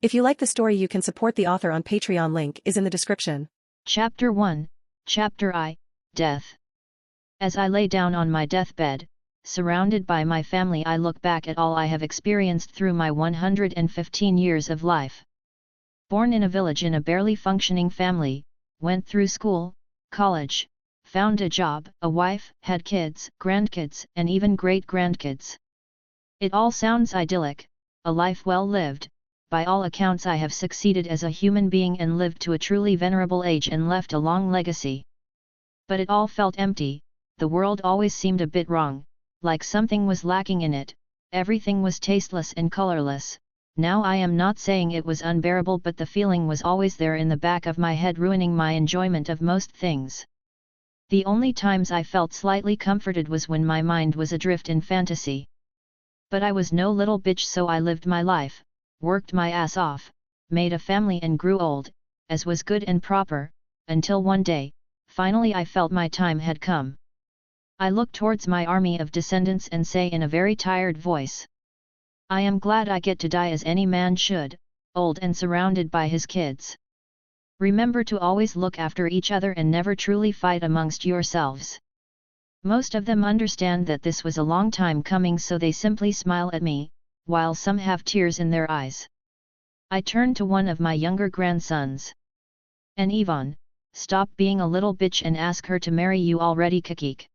If you like the story, you can support the author on Patreon. Link is in the description. Chapter 1, Chapter I, Death. As I lay down on my deathbed, surrounded by my family, I look back at all I have experienced through my 115 years of life. Born in a village in a barely functioning family, went through school, college, found a job, a wife, had kids, grandkids, and even great-grandkids. It all sounds idyllic, a life well lived. By all accounts I have succeeded as a human being and lived to a truly venerable age and left a long legacy. But it all felt empty, the world always seemed a bit wrong, like something was lacking in it, everything was tasteless and colorless. Now I am not saying it was unbearable, but the feeling was always there in the back of my head, ruining my enjoyment of most things. The only times I felt slightly comforted was when my mind was adrift in fantasy. But I was no little bitch, so I lived my life, worked my ass off, made a family and grew old, as was good and proper, until one day, finally I felt my time had come. I look towards my army of descendants and say in a very tired voice, I am glad I get to die as any man should, old and surrounded by his kids. Remember to always look after each other and never truly fight amongst yourselves. Most of them understand that this was a long time coming, so they simply smile at me, while some have tears in their eyes. I turn to one of my younger grandsons. And Yvonne, stop being a little bitch and ask her to marry you already, Kakik.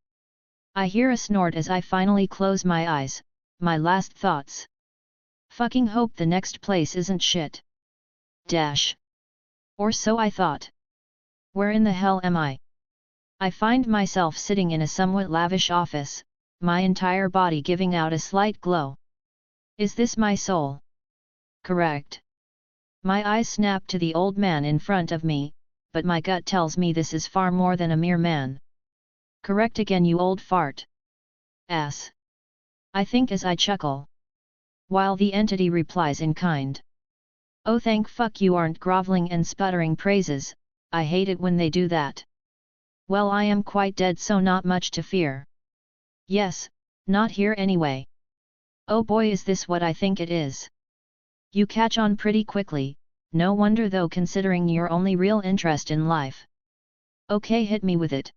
I hear a snort as I finally close my eyes, my last thoughts. Fucking hope the next place isn't shit. Dash. Or so I thought. Where in the hell am I? I find myself sitting in a somewhat lavish office, my entire body giving out a slight glow. Is this my soul? Correct. My eyes snap to the old man in front of me, but my gut tells me this is far more than a mere man. Correct again, you old fart. Ass. I think as I chuckle. While the entity replies in kind. Oh, thank fuck you aren't groveling and sputtering praises, I hate it when they do that. Well, I am quite dead, so not much to fear. Yes, not here anyway. Oh boy, is this what I think it is. You catch on pretty quickly, no wonder though, considering your only real interest in life. Okay, hit me with it.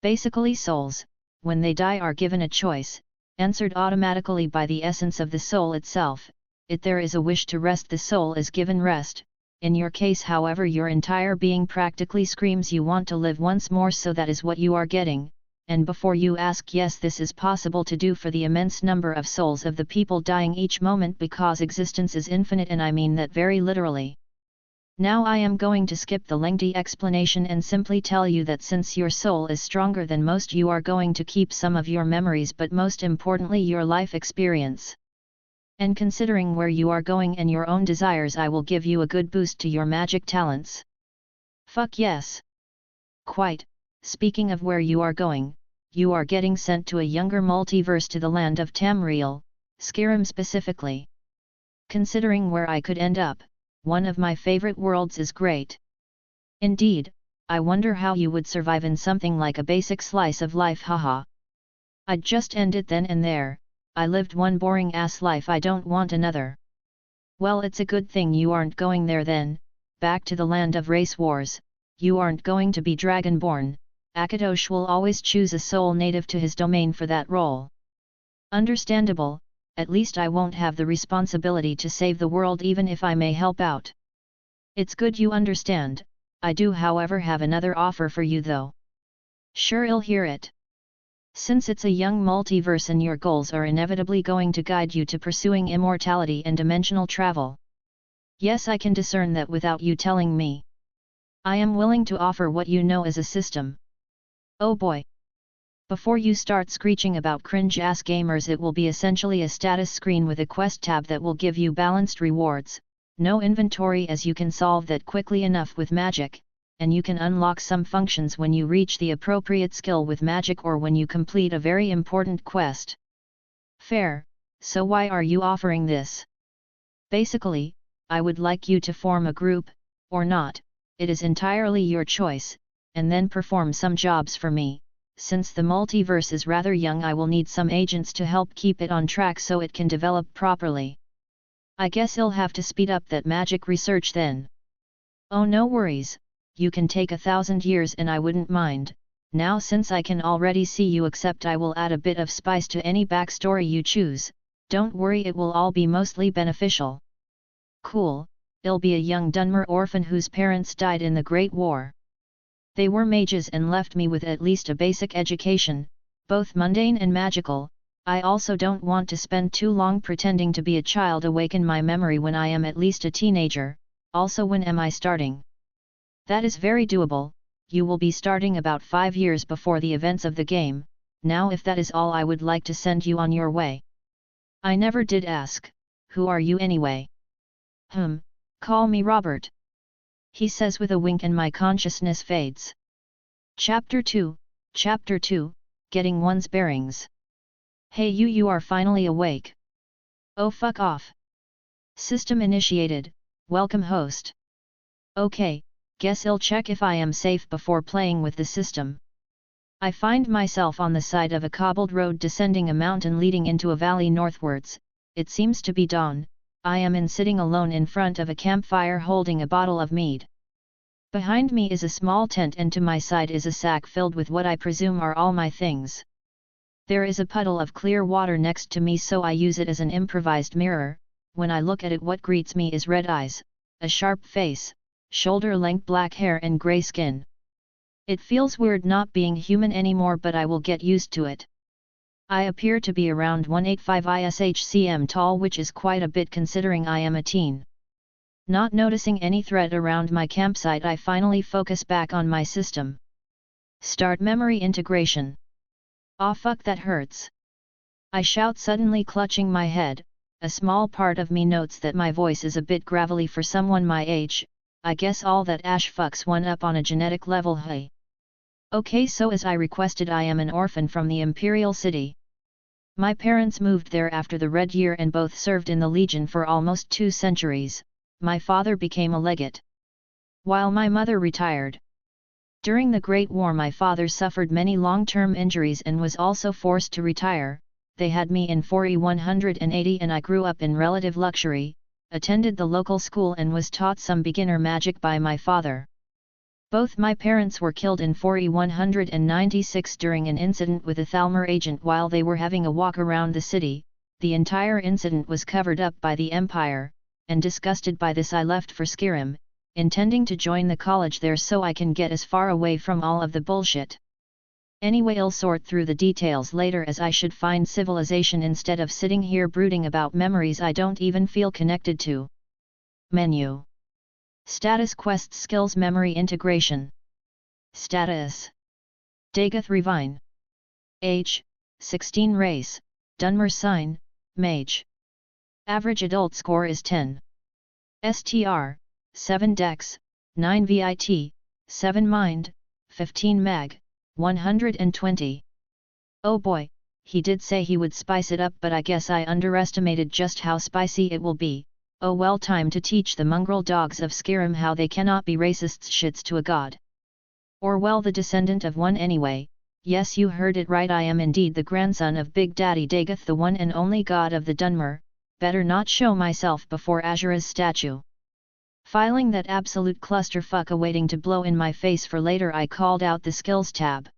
Basically, souls, when they die, are given a choice, answered automatically by the essence of the soul itself. If there is a wish to rest, the soul is given rest. In your case, however, your entire being practically screams you want to live once more, so that is what you are getting. And before you ask, yes, this is possible to do for the immense number of souls of the people dying each moment, because existence is infinite, and I mean that very literally. Now I am going to skip the lengthy explanation and simply tell you that since your soul is stronger than most, you are going to keep some of your memories, but most importantly your life experience. And considering where you are going and your own desires, I will give you a good boost to your magic talents. Fuck yes. Quite. Speaking of where you are going, you are getting sent to a younger multiverse, to the land of Tamriel, Skyrim specifically. Considering where I could end up, one of my favorite worlds is great. Indeed, I wonder how you would survive in something like a basic slice of life, haha. I'd just end it then and there. I lived one boring ass life, I don't want another. Well, it's a good thing you aren't going there then. Back to the land of race wars, you aren't going to be dragonborn. Akadosh will always choose a soul native to his domain for that role. Understandable, at least I won't have the responsibility to save the world, even if I may help out. It's good you understand. I do however have another offer for you though. Sure, I'll hear it. Since it's a young multiverse and your goals are inevitably going to guide you to pursuing immortality and dimensional travel. Yes, I can discern that without you telling me. I am willing to offer what you know as a system. Oh boy. Before you start screeching about cringe-ass gamers, it will be essentially a status screen with a quest tab that will give you balanced rewards, no inventory as you can solve that quickly enough with magic, and you can unlock some functions when you reach the appropriate skill with magic or when you complete a very important quest. Fair, so why are you offering this? Basically, I would like you to form a group, or not, it is entirely your choice, and then perform some jobs for me. Since the multiverse is rather young, I will need some agents to help keep it on track so it can develop properly. I guess I'll have to speed up that magic research then. Oh, no worries, you can take 1,000 years and I wouldn't mind. Now since I can already see you accept, I will add a bit of spice to any backstory you choose. Don't worry, it will all be mostly beneficial. Cool, I'll be a young Dunmer orphan whose parents died in the Great War. They were mages and left me with at least a basic education, both mundane and magical. I also don't want to spend too long pretending to be a child. Awaken my memory when I am at least a teenager. Also, when am I starting? That is very doable. You will be starting about 5 years before the events of the game. Now if that is all, I would like to send you on your way. I never did ask. Who are you anyway? Call me Robert. He says with a wink, and my consciousness fades. Chapter 2, Getting One's Bearings. Hey you are finally awake. Oh, fuck off. System initiated, welcome host. Okay, guess I'll check if I am safe before playing with the system. I find myself on the side of a cobbled road descending a mountain leading into a valley northwards. It seems to be dawn. I am sitting alone in front of a campfire holding a bottle of mead. Behind me is a small tent, and to my side is a sack filled with what I presume are all my things. There is a puddle of clear water next to me, so I use it as an improvised mirror. When I look at it, what greets me is red eyes, a sharp face, shoulder-length black hair and grey skin. It feels weird not being human anymore, but I will get used to it. I appear to be around 185 cm tall, which is quite a bit considering I am a teen. Not noticing any threat around my campsite, I finally focus back on my system. Start memory integration. Aw, fuck, that hurts. I shout, suddenly clutching my head. A small part of me notes that my voice is a bit gravelly for someone my age. I guess all that ash fucks one up on a genetic level. Hey. Okay, so as I requested, I am an orphan from the Imperial City. My parents moved there after the Red Year and both served in the Legion for almost 2 centuries. My father became a legate, while my mother retired. During the Great War, my father suffered many long-term injuries and was also forced to retire. They had me in 4180 and I grew up in relative luxury, attended the local school and was taught some beginner magic by my father. Both my parents were killed in 4196 during an incident with a Thalmor agent while they were having a walk around the city. The entire incident was covered up by the Empire, and disgusted by this I left for Skyrim, intending to join the college there so I can get as far away from all of the bullshit. Anyway, I'll sort through the details later, as I should find civilization instead of sitting here brooding about memories I don't even feel connected to. Menu. Status: Quests, Skills, Memory Integration. Status: Dagoth Revine. Age: 16. Race: Dunmer. Sign: Mage. Average adult score is 10. STR: 7 Dex, 9 VIT, 7 Mind, 15 Mag, 120. Oh boy, he did say he would spice it up, but I guess I underestimated just how spicy it will be. Oh well, time to teach the mongrel dogs of Skyrim how they cannot be racists shits to a god. Or well, the descendant of one anyway. Yes, you heard it right, I am indeed the grandson of Big Daddy Dagoth, the one and only god of the Dunmer. Better not show myself before Azura's statue. Filing that absolute clusterfuck awaiting to blow in my face for later, I called out the Skills tab.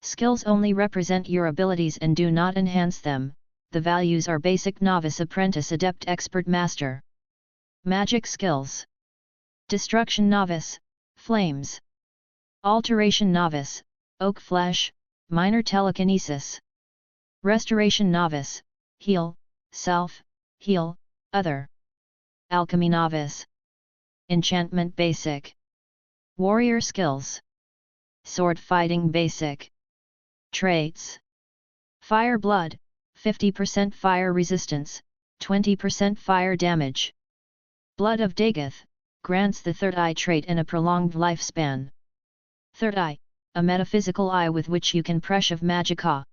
Skills only represent your abilities and do not enhance them. The values are Basic, Novice, Apprentice, Adept, Expert, Master. Magic skills: Destruction Novice, Flames. Alteration Novice, Oak Flesh, Minor Telekinesis. Restoration Novice, Heal, Self, Heal, Other. Alchemy Novice. Enchantment Basic. Warrior skills: Sword Fighting Basic. Traits: Fire Blood, 50% fire resistance, 20% fire damage. Blood of Dagoth, grants the Third Eye trait and a prolonged lifespan. Third Eye, a metaphysical eye with which you can pressure magica.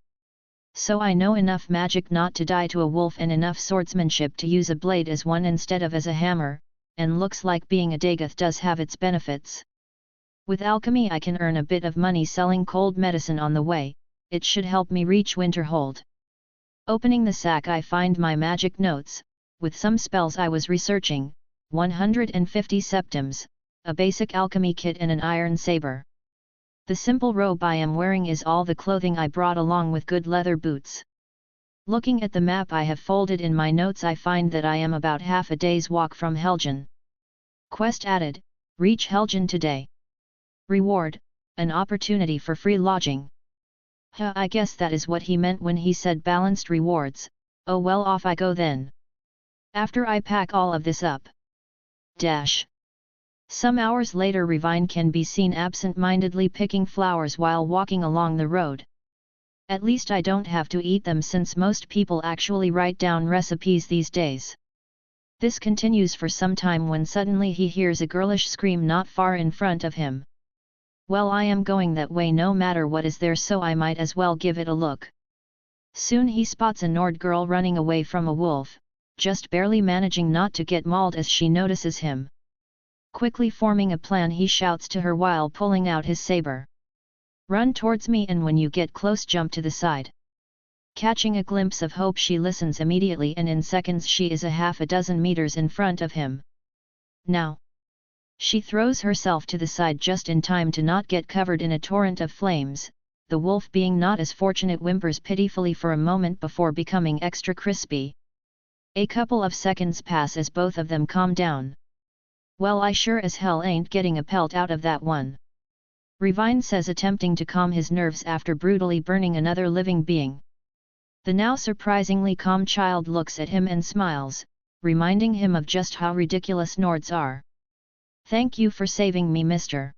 So I know enough magic not to die to a wolf and enough swordsmanship to use a blade as one instead of as a hammer, and looks like being a Dagoth does have its benefits. With alchemy I can earn a bit of money selling cold medicine on the way. It should help me reach Winterhold. Opening the sack, I find my magic notes. with some spells I was researching, 150 septims, a basic alchemy kit and an iron saber. The simple robe I am wearing is all the clothing I brought along with good leather boots. Looking at the map I have folded in my notes, I find that I am about half a day's walk from Helgen. Quest added, reach Helgen today. Reward, an opportunity for free lodging. I guess that is what he meant when he said balanced rewards. Oh well, off I go then. After I pack all of this up. Some hours later, Revine can be seen absent-mindedly picking flowers while walking along the road. At least I don't have to eat them, since most people actually write down recipes these days. This continues for some time when suddenly he hears a girlish scream not far in front of him. Well, I am going that way no matter what is there, so I might as well give it a look. Soon he spots a Nord girl running away from a wolf, just barely managing not to get mauled as she notices him. Quickly forming a plan, he shouts to her while pulling out his saber. Run towards me, and when you get close, jump to the side. Catching a glimpse of Hope, she listens immediately, and in seconds she is a half a dozen meters in front of him. Now! She throws herself to the side just in time to not get covered in a torrent of flames. The wolf, being not as fortunate, whimpers pitifully for a moment before becoming extra crispy. A couple of seconds pass as both of them calm down. Well, I sure as hell ain't getting a pelt out of that one, Revine says, attempting to calm his nerves after brutally burning another living being. The now surprisingly calm child looks at him and smiles, reminding him of just how ridiculous Nords are. Thank you for saving me, mister.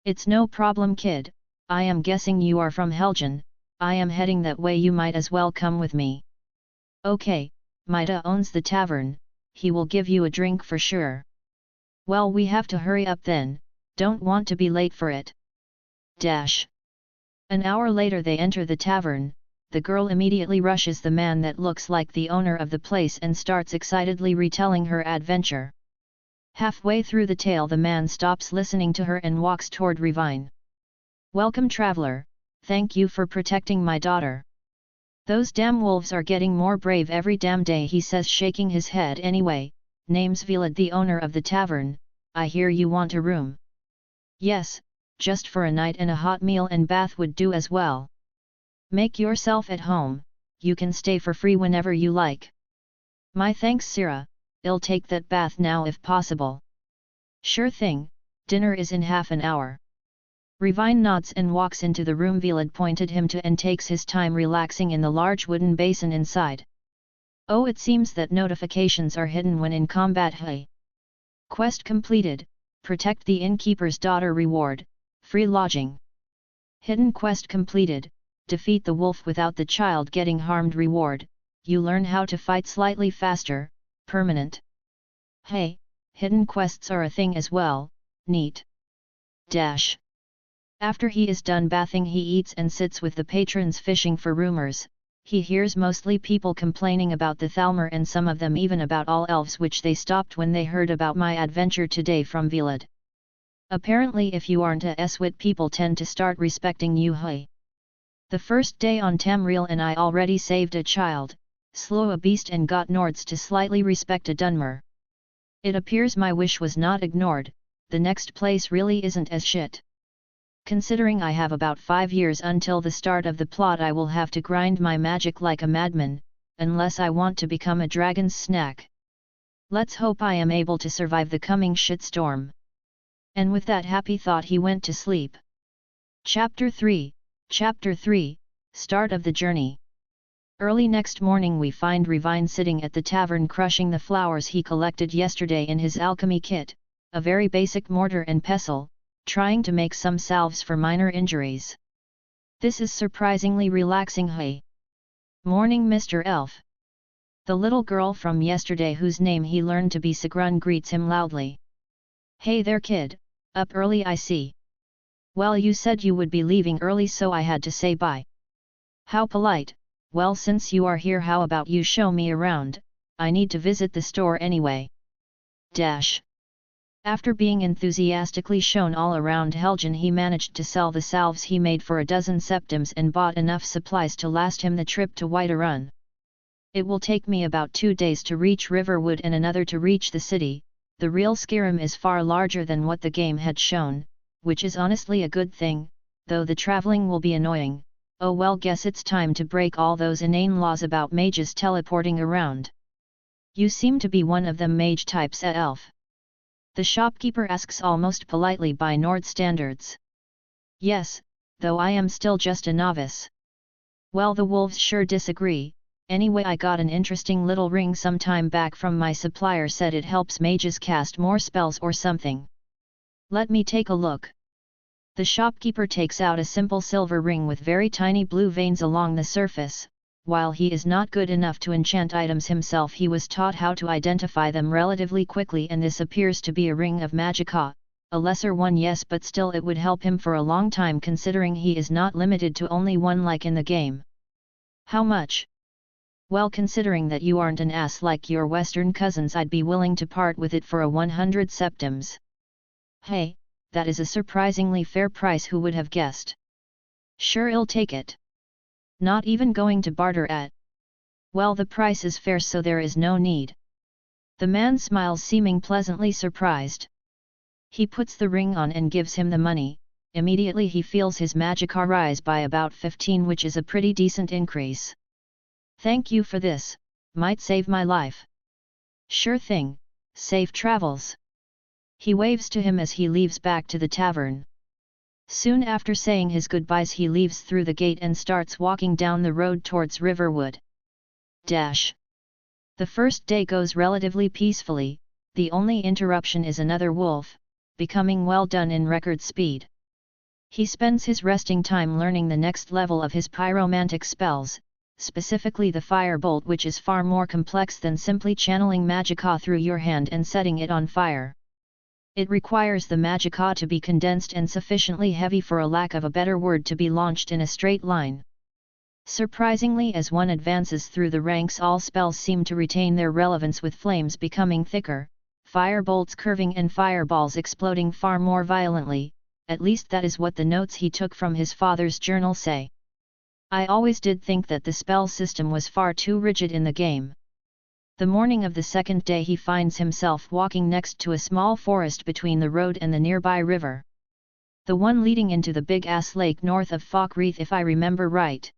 It's no problem, kid. I am guessing you are from Helgen. I am heading that way, you might as well come with me. Okay, Maida owns the tavern, he will give you a drink for sure. Well, we have to hurry up then, don't want to be late for it. An hour later they enter the tavern. The girl immediately rushes the man that looks like the owner of the place and starts excitedly retelling her adventure. Halfway through the tale, the man stops listening to her and walks toward Revine. Welcome, traveler, thank you for protecting my daughter. Those damn wolves are getting more brave every damn day, he says, shaking his head. Anyway, name's Vilad, the owner of the tavern. I hear you want a room. Yes, just for a night, and a hot meal and bath would do as well. Make yourself at home, you can stay for free whenever you like. My thanks, Sira, I'll take that bath now if possible. Sure thing, dinner is in half an hour. Revine nods and walks into the room Vilad pointed him to and takes his time relaxing in the large wooden basin inside. Oh, it seems that notifications are hidden when in combat. Hey. Quest completed, protect the innkeeper's daughter. Reward, free lodging. Hidden quest completed, defeat the wolf without the child getting harmed. Reward, you learn how to fight slightly faster, permanent. Hey, hidden quests are a thing as well, neat. After he is done bathing, he eats and sits with the patrons fishing for rumors. He hears mostly people complaining about the Thalmor, and some of them even about all elves, which they stopped when they heard about my adventure today from Vilad. Apparently if you aren't a Eswit, people tend to start respecting you. Hey. The first day on Tamriel and I already saved a child, slew a beast and got Nords to slightly respect a Dunmer. It appears my wish was not ignored. The next place really isn't as shit. Considering I have about 5 years until the start of the plot, I will have to grind my magic like a madman, unless I want to become a dragon's snack. Let's hope I am able to survive the coming shitstorm. And with that happy thought he went to sleep. Chapter 3, Start of the Journey. Early next morning we find Revine sitting at the tavern crushing the flowers he collected yesterday in his alchemy kit, a very basic mortar and pestle, trying to make some salves for minor injuries. This is surprisingly relaxing. Hey. Morning, Mr. Elf. The little girl from yesterday, whose name he learned to be Sigrun, greets him loudly. Hey there, kid, up early I see. Well, you said you would be leaving early, so I had to say bye. How polite. Well, since you are here, how about you show me around? I need to visit the store anyway. After being enthusiastically shown all around Helgen, he managed to sell the salves he made for a dozen septims and bought enough supplies to last him the trip to Whiterun. It will take me about 2 days to reach Riverwood and another to reach the city. The real Skyrim is far larger than what the game had shown, which is honestly a good thing, though the traveling will be annoying. Oh well, guess it's time to break all those inane laws about mages teleporting around. You seem to be one of them mage types, elf. The shopkeeper asks almost politely by Nord standards. Yes, though I am still just a novice. Well, the wolves sure disagree. Anyway, I got an interesting little ring some time back from my supplier, said it helps mages cast more spells or something. Let me take a look. The shopkeeper takes out a simple silver ring with very tiny blue veins along the surface. While he is not good enough to enchant items himself, he was taught how to identify them relatively quickly, and this appears to be a ring of magicka. A lesser one, yes, but still it would help him for a long time, considering he is not limited to only one like in the game. How much? Well, considering that you aren't an ass like your western cousins, I'd be willing to part with it for 100 septims. Hey, that is a surprisingly fair price, who would have guessed? Sure, I'll take it. Not even going to barter at. Well, the price is fair, so there is no need. The man smiles, seeming pleasantly surprised. He puts the ring on and gives him the money. Immediately he feels his magicka rise by about 15, which is a pretty decent increase. Thank you for this, might save my life. Sure thing, safe travels. He waves to him as he leaves back to the tavern. Soon after saying his goodbyes, he leaves through the gate and starts walking down the road towards Riverwood. The first day goes relatively peacefully. The only interruption is another wolf, becoming well done in record speed. He spends his resting time learning the next level of his pyromantic spells, specifically the firebolt, which is far more complex than simply channeling magicka through your hand and setting it on fire. It requires the magicka to be condensed and sufficiently heavy, for a lack of a better word, to be launched in a straight line. Surprisingly, as one advances through the ranks, all spells seem to retain their relevance, with flames becoming thicker, firebolts curving and fireballs exploding far more violently. At least that is what the notes he took from his father's journal say. I always did think that the spell system was far too rigid in the game. The morning of the second day he finds himself walking next to a small forest between the road and the nearby river. The one leading into the big-ass lake north of Falkreath, if I remember right.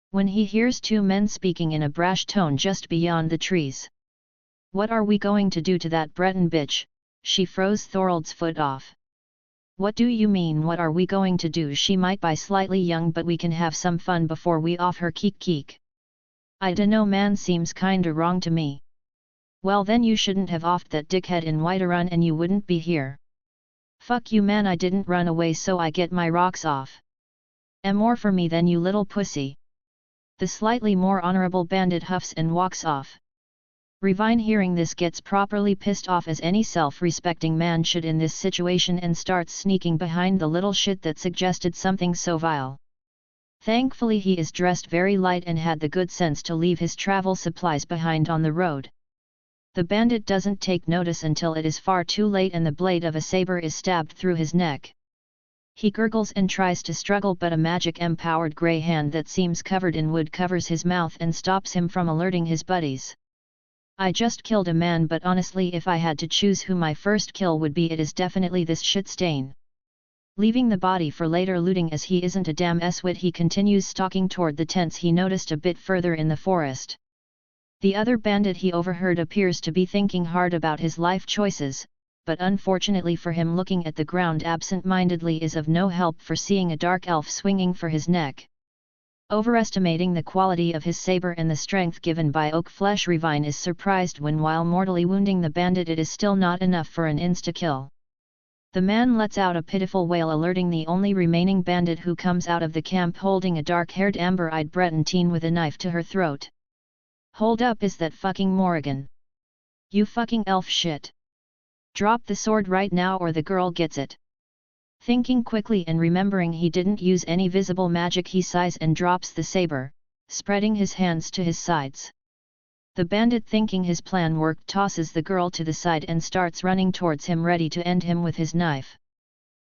When he hears two men speaking in a brash tone just beyond the trees. What are we going to do to that Breton bitch? She froze Thorold's foot off. What do you mean, what are we going to do? She might be slightly young, but we can have some fun before we off her. Keek. I dunno, man, seems kinda wrong to me. Well then you shouldn't have offed that dickhead in Whiterun and you wouldn't be here. Fuck you, man, I didn't run away, so I get my rocks off. More for me then, you little pussy. The slightly more honorable bandit huffs and walks off. Revine, hearing this, gets properly pissed off, as any self-respecting man should in this situation, and starts sneaking behind the little shit that suggested something so vile. Thankfully he is dressed very light and had the good sense to leave his travel supplies behind on the road. The bandit doesn't take notice until it is far too late and the blade of a saber is stabbed through his neck. He gurgles and tries to struggle, but a magic-empowered grey hand that seems covered in wood covers his mouth and stops him from alerting his buddies. I just killed a man, but honestly if I had to choose who my first kill would be, it is definitely this shit stain. Leaving the body for later looting, as he isn't a damn swit, he continues stalking toward the tents he noticed a bit further in the forest. The other bandit he overheard appears to be thinking hard about his life choices, but unfortunately for him, looking at the ground absent-mindedly is of no help for seeing a dark elf swinging for his neck. Overestimating the quality of his saber and the strength given by oak flesh, Revine is surprised when, while mortally wounding the bandit, it is still not enough for an insta-kill. The man lets out a pitiful wail, alerting the only remaining bandit, who comes out of the camp holding a dark-haired, amber-eyed Breton teen with a knife to her throat. Hold up, is that fucking Morrigan? You fucking elf shit. Drop the sword right now or the girl gets it. Thinking quickly and remembering he didn't use any visible magic, he sighs and drops the saber, spreading his hands to his sides. The bandit, thinking his plan worked, tosses the girl to the side and starts running towards him, ready to end him with his knife.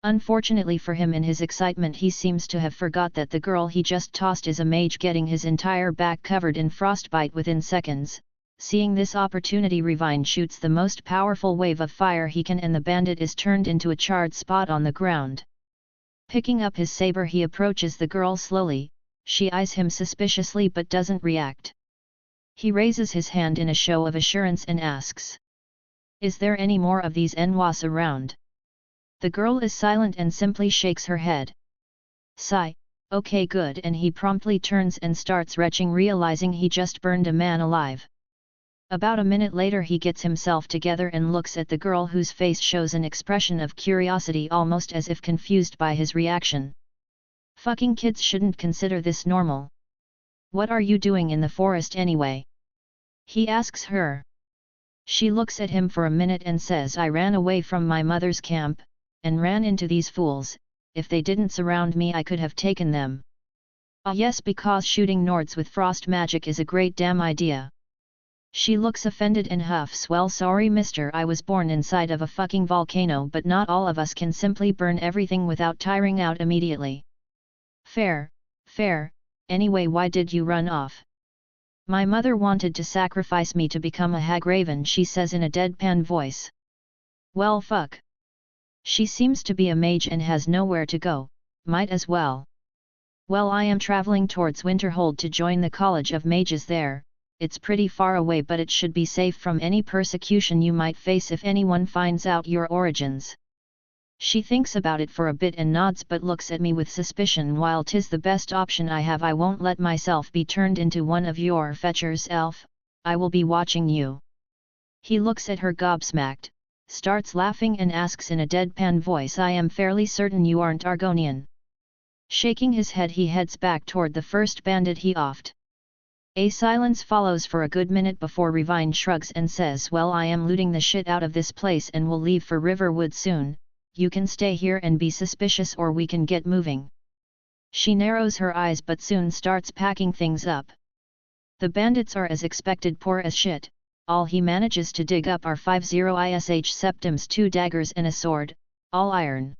Unfortunately for him, in his excitement he seems to have forgot that the girl he just tossed is a mage, getting his entire back covered in frostbite within seconds. Seeing this opportunity, Revine shoots the most powerful wave of fire he can, and the bandit is turned into a charred spot on the ground. Picking up his saber, he approaches the girl slowly. She eyes him suspiciously but doesn't react. He raises his hand in a show of assurance and asks, "Is there any more of these Enwas around?" The girl is silent and simply shakes her head. Sigh, "Okay, good," and he promptly turns and starts retching, realizing he just burned a man alive. About a minute later he gets himself together and looks at the girl, whose face shows an expression of curiosity, almost as if confused by his reaction. "Fucking kids shouldn't consider this normal. What are you doing in the forest anyway?" he asks her. She looks at him for a minute and says, "I ran away from my mother's camp, and ran into these fools. If they didn't surround me I could have taken them." "Ah yes, because shooting Nords with frost magic is a great damn idea." She looks offended and huffs, "Well, sorry mister, I was born inside of a fucking volcano, but not all of us can simply burn everything without tiring out immediately." Fair, fair, anyway why did you run off?" "My mother wanted to sacrifice me to become a hag raven," she says in a deadpan voice. "Well fuck. She seems to be a mage and has nowhere to go, might as well." "Well, I am traveling towards Winterhold to join the College of Mages there. It's pretty far away, but it should be safe from any persecution you might face if anyone finds out your origins." She thinks about it for a bit and nods, but looks at me with suspicion. "While 'tis the best option I have, I won't let myself be turned into one of your fetchers, elf. I will be watching you." He looks at her gobsmacked, starts laughing and asks in a deadpan voice, "I am fairly certain you aren't Argonian." Shaking his head, he heads back toward the first bandit he offed. A silence follows for a good minute before Revine shrugs and says, "Well, I am looting the shit out of this place and will leave for Riverwood soon. You can stay here and be suspicious, or we can get moving." She narrows her eyes but soon starts packing things up. The bandits are, as expected, poor as shit. All he manages to dig up are 50 septims, 2 daggers and a sword, all iron.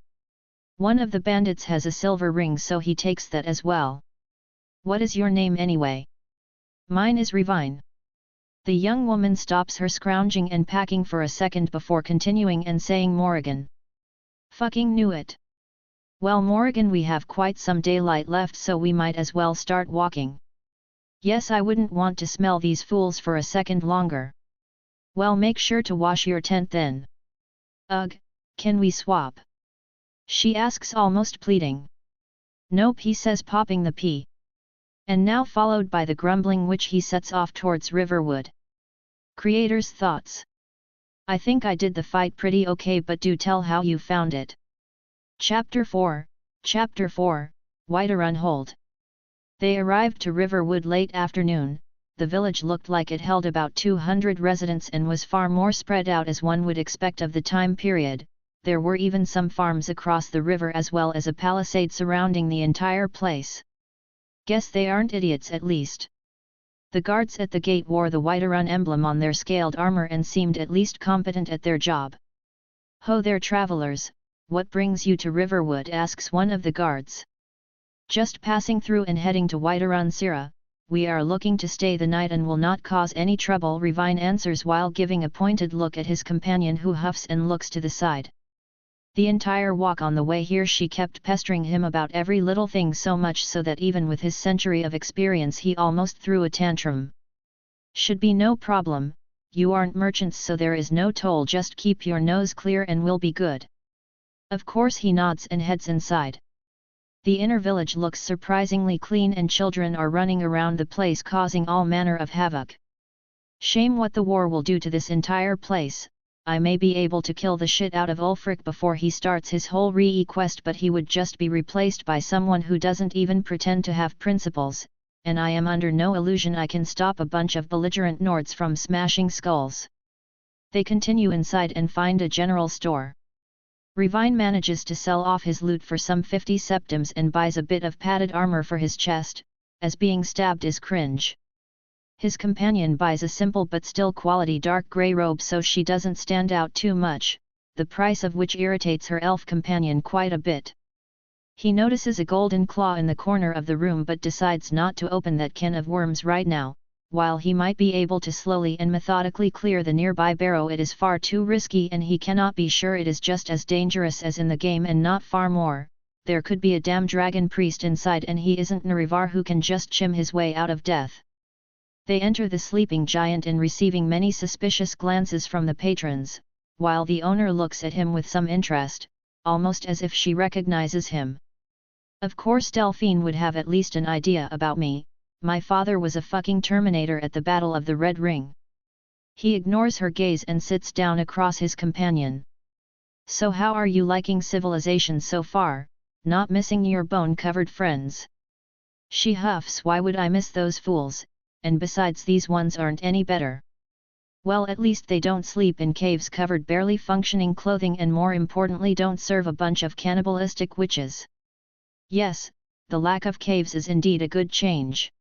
One of the bandits has a silver ring, so he takes that as well. "What is your name anyway?" "Mine is Revine." The young woman stops her scrounging and packing for a second before continuing and saying, "Morrigan." "Fucking knew it." "Well, Morrigan, we have quite some daylight left, so we might as well start walking." "Yes, I wouldn't want to smell these fools for a second longer." "Well, make sure to wash your tent then." "Ugh, can we swap?" she asks, almost pleading. "Nope," he says, popping the pea. And now followed by the grumbling, which he sets off towards Riverwood. Creator's thoughts. I think I did the fight pretty okay, but do tell how you found it. Chapter 4, Windhelm. They arrived to Riverwood late afternoon. The village looked like it held about 200 residents and was far more spread out as one would expect of the time period. There were even some farms across the river, as well as a palisade surrounding the entire place. Guess they aren't idiots, at least. The guards at the gate wore the Windhelm emblem on their scaled armor and seemed at least competent at their job. "Ho there, travelers, what brings you to Riverwood?" asks one of the guards. "Just passing through and heading to Windhelm Sira. We are looking to stay the night and will not cause any trouble," Revine answers while giving a pointed look at his companion, who huffs and looks to the side. The entire walk on the way here she kept pestering him about every little thing, so much so that even with his century of experience he almost threw a tantrum. "Should be no problem, you aren't merchants, so there is no toll, just keep your nose clear and we'll be good." Of course he nods and heads inside. The inner village looks surprisingly clean and children are running around the place causing all manner of havoc. Shame what the war will do to this entire place. I may be able to kill the shit out of Ulfric before he starts his whole re-quest, but he would just be replaced by someone who doesn't even pretend to have principles, and I am under no illusion I can stop a bunch of belligerent Nords from smashing skulls. They continue inside and find a general store. Revine manages to sell off his loot for some 50 septims and buys a bit of padded armor for his chest, as being stabbed is cringe. His companion buys a simple but still quality dark grey robe so she doesn't stand out too much. the price of which irritates her elf companion quite a bit. He notices a golden claw in the corner of the room but decides not to open that can of worms right now. While he might be able to slowly and methodically clear the nearby barrow, it is far too risky and he cannot be sure it is just as dangerous as in the game and not far more. There could be a damn dragon priest inside and he isn't Narivar who can just chim his way out of death. They enter the sleeping giant and receiving many suspicious glances from the patrons, while the owner looks at him with some interest, almost as if she recognizes him. Of course Delphine would have at least an idea about me. My father was a fucking Terminator at the Battle of the Red Ring. He ignores her gaze and sits down across his companion. So how are you liking civilization so far, not missing your bone-covered friends? She huffs. Why would I miss those fools, and besides these ones aren't any better. Well, at least they don't sleep in caves covered barely functioning clothing and more importantly don't serve a bunch of cannibalistic witches. Yes, the lack of caves is indeed a good change.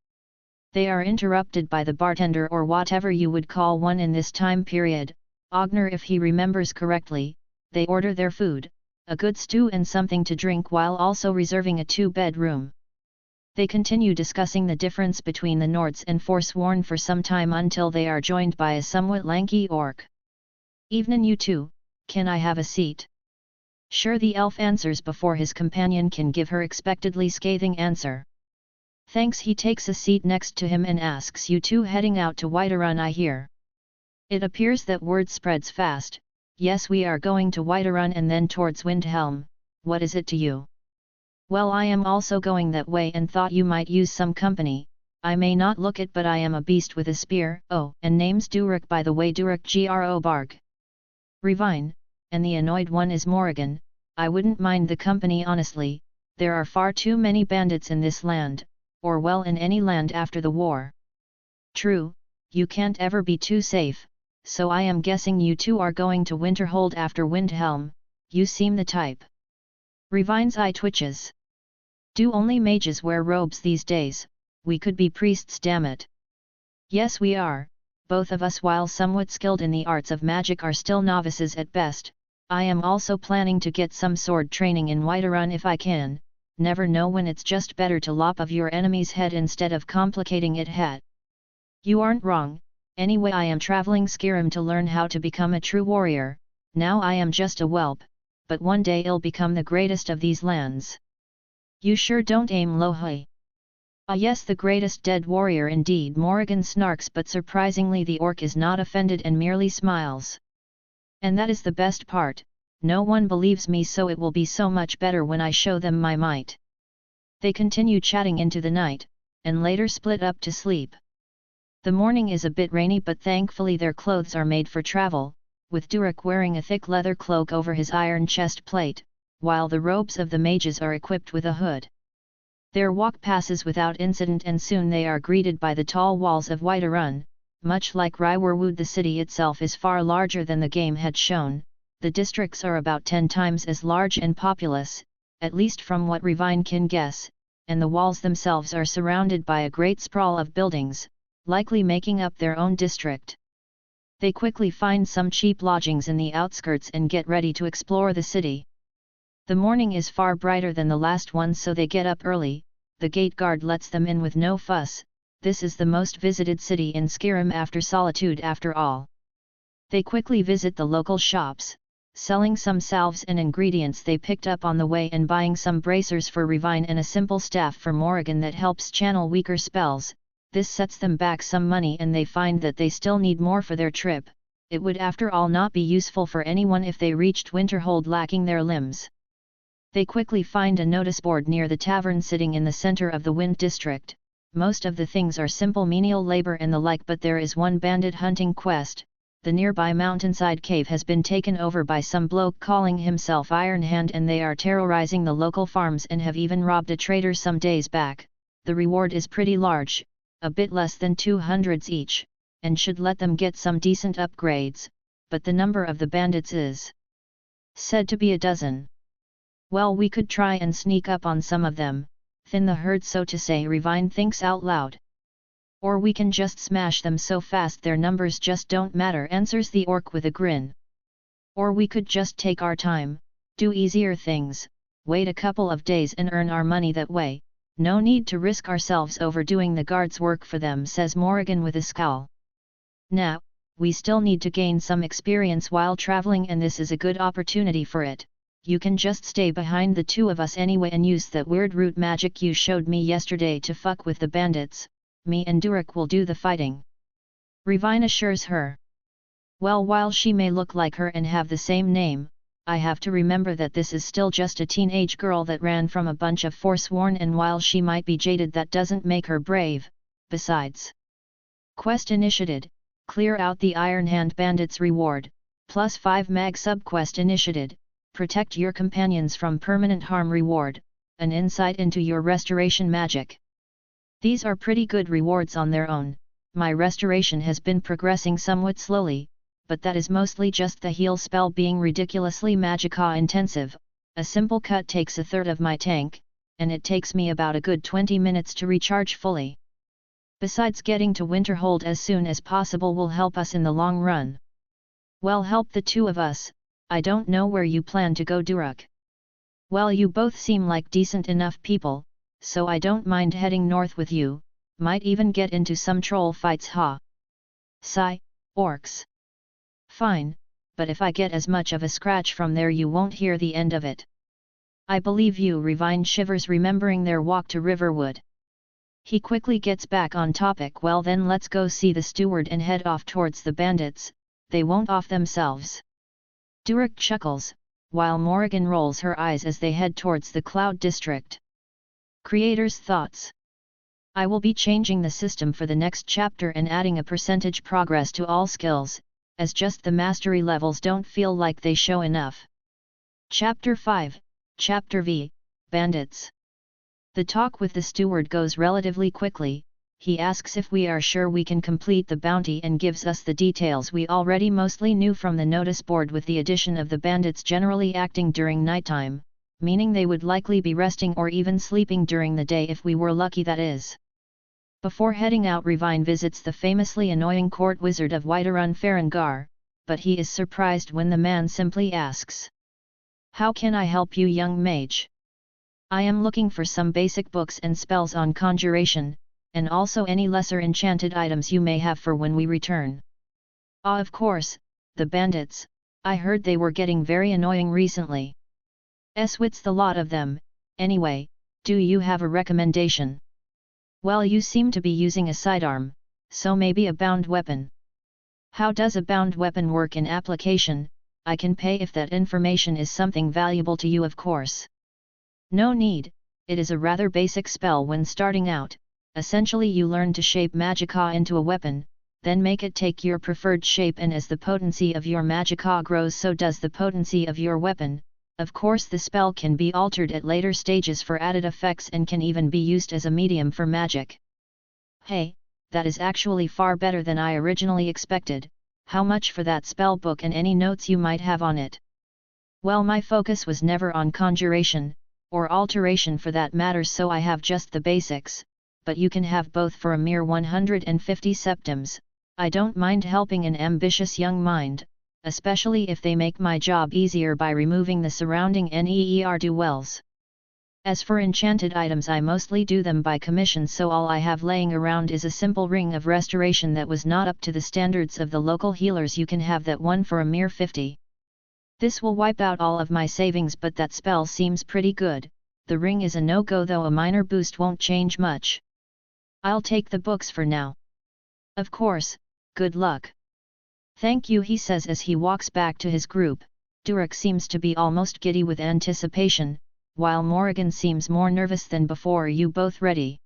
They are interrupted by the bartender or whatever you would call one in this time period, Ogner if he remembers correctly. They order their food, a good stew and something to drink while also reserving a 2-bed room. They continue discussing the difference between the Nords and Forsworn for some time until they are joined by a somewhat lanky orc. Evenin' you two, can I have a seat? Sure, the elf answers before his companion can give her expectedly scathing answer. Thanks. He takes a seat next to him and asks, you two heading out to Whiterun I hear? It appears that word spreads fast. Yes, we are going to Whiterun and then towards Windhelm. What is it to you? Well, I am also going that way and thought you might use some company. I may not look it but I am a beast with a spear. Oh, and name's Durik by the way, Durik Gro Barg. Revine, and the annoyed one is Morrigan. I wouldn't mind the company honestly, there are far too many bandits in this land, or well in any land after the war. True, you can't ever be too safe, so I am guessing you two are going to Winterhold after Windhelm. You seem the type. Revine's eye twitches. Do only mages wear robes these days? We could be priests, damn it. Yes, we are. Both of us, while somewhat skilled in the arts of magic, are still novices at best. I am also planning to get some sword training in Whiterun if I can. Never know when it's just better to lop of your enemy's head instead of complicating it. You aren't wrong. Anyway, I am traveling Skyrim to learn how to become a true warrior. Now I am just a whelp, but one day I'll become the greatest of these lands. You sure don't aim low, hey? Ah yes, the greatest dead warrior indeed. Morrigan snarks, but surprisingly the orc is not offended and merely smiles. And that is the best part, no one believes me, so it will be so much better when I show them my might. They continue chatting into the night, and later split up to sleep. The morning is a bit rainy, but thankfully their clothes are made for travel, with Durik wearing a thick leather cloak over his iron chest plate, while the robes of the mages are equipped with a hood. Their walk passes without incident and soon they are greeted by the tall walls of Whiterun. Much like Rywerwood, the city itself is far larger than the game had shown. The districts are about 10 times as large and populous, at least from what Revine can guess, and the walls themselves are surrounded by a great sprawl of buildings, likely making up their own district. They quickly find some cheap lodgings in the outskirts and get ready to explore the city. The morning is far brighter than the last one, so they get up early. The gate guard lets them in with no fuss. This is the most visited city in Skyrim after Solitude after all. They quickly visit the local shops, selling some salves and ingredients they picked up on the way and buying some bracers for Revine and a simple staff for Morrigan that helps channel weaker spells. This sets them back some money and they find that they still need more for their trip. It would after all not be useful for anyone if they reached Winterhold lacking their limbs. They quickly find a notice board near the tavern sitting in the center of the Wind District. Most of the things are simple menial labor and the like, but there is one bandit hunting quest. The nearby mountainside cave has been taken over by some bloke calling himself Iron Hand and they are terrorizing the local farms and have even robbed a trader some days back. The reward is pretty large, a bit less than 200s each, and should let them get some decent upgrades, but the number of the bandits is said to be a dozen. Well, we could try and sneak up on some of them, thin the herd so to say, Revine thinks out loud. Or we can just smash them so fast their numbers just don't matter, answers the orc with a grin. Or we could just take our time, do easier things, wait a couple of days and earn our money that way. No need to risk ourselves overdoing the guards' work for them, says Morrigan with a scowl. Now, we still need to gain some experience while traveling, and this is a good opportunity for it. You can just stay behind the two of us anyway and use that weird root magic you showed me yesterday to fuck with the bandits. Me and Durek will do the fighting. Revine assures her. Well, while she may look like her and have the same name, I have to remember that this is still just a teenage girl that ran from a bunch of Forsworn, and while she might be jaded, that doesn't make her brave. Besides, quest initiated, clear out the Iron Hand bandits reward, plus 5 mag subquest initiated, protect your companions from permanent harm reward, an insight into your restoration magic. These are pretty good rewards on their own. My restoration has been progressing somewhat slowly, but that is mostly just the heal spell being ridiculously magicka intensive. A simple cut takes a third of my tank, and it takes me about a good 20 minutes to recharge fully. Besides, getting to Winterhold as soon as possible will help us in the long run. Well, help the two of us. I don't know where you plan to go, Durek. Well, you both seem like decent enough people, so I don't mind heading north with you, might even get into some troll fights, ha. Sigh, orcs. Fine, but if I get as much of a scratch from there you won't hear the end of it. I believe you. Revine shivers, remembering their walk to Riverwood. He quickly gets back on topic. Well then, let's go see the steward and head off towards the bandits, they won't off themselves. Durek chuckles, while Morrigan rolls her eyes as they head towards the Cloud District. Creator's thoughts. I will be changing the system for the next chapter and adding a percentage progress to all skills, as just the mastery levels don't feel like they show enough. Chapter 5, Chapter V, Bandits. The talk with the steward goes relatively quickly. He asks if we are sure we can complete the bounty and gives us the details we already mostly knew from the notice board, with the addition of the bandits generally acting during nighttime, meaning they would likely be resting or even sleeping during the day if we were lucky, that is. Before heading out, Revine visits the famously annoying court wizard of Whiterun Farengar, but he is surprised when the man simply asks, "How can I help you, young mage? I am looking for some basic books and spells on Conjuration, and also any lesser enchanted items you may have for when we return." "Ah, of course, the bandits, I heard they were getting very annoying recently." "What's the lot of them, anyway? Do you have a recommendation?" "Well, you seem to be using a sidearm, so maybe a bound weapon." "How does a bound weapon work in application? I can pay if that information is something valuable to you, of course." "No need, it is a rather basic spell when starting out. Essentially you learn to shape magicka into a weapon, then make it take your preferred shape, and as the potency of your magicka grows, so does the potency of your weapon. Of course the spell can be altered at later stages for added effects and can even be used as a medium for magic." "Hey, that is actually far better than I originally expected. How much for that spell book and any notes you might have on it?" "Well, my focus was never on conjuration, or alteration for that matter, so I have just the basics, but you can have both for a mere 150 septims. I don't mind helping an ambitious young mind, especially if they make my job easier by removing the surrounding Duels. As for enchanted items, I mostly do them by commission, so all I have laying around is a simple ring of restoration that was not up to the standards of the local healers. You can have that one for a mere 50. This will wipe out all of my savings, but that spell seems pretty good. The ring is a no-go, though a minor boost won't change much." "I'll take the books for now." "Of course, good luck." "Thank you," he says as he walks back to his group. Durek seems to be almost giddy with anticipation, while Morrigan seems more nervous than before. "You both ready?"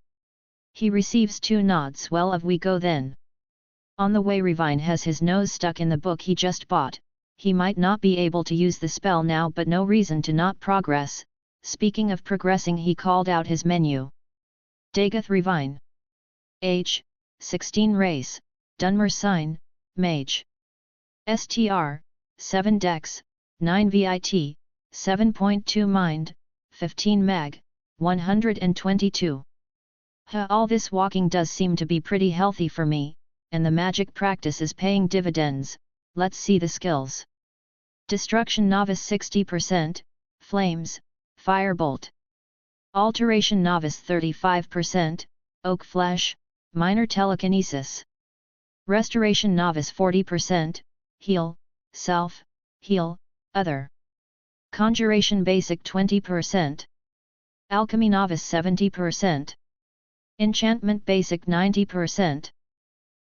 He receives 2 nods. "Well, we go then." On the way, Revine has his nose stuck in the book he just bought. He might not be able to use the spell now, but no reason to not progress. Speaking of progressing, he called out his menu. Dagoth Revine. Age, 16 Race, Dunmer Sign, Mage. STR, 7 Dex, 9 VIT, 7.2 Mind, 15 Mag, 122. All this walking does seem to be pretty healthy for me, and the magic practice is paying dividends. Let's see the skills. Destruction Novice 60%, Flames, Firebolt. Alteration Novice 35%, Oak Flesh, Minor Telekinesis. Restoration Novice 40%, Heal, Self, Heal, Other. Conjuration Basic 20%. Alchemy Novice 70%. Enchantment Basic 90%.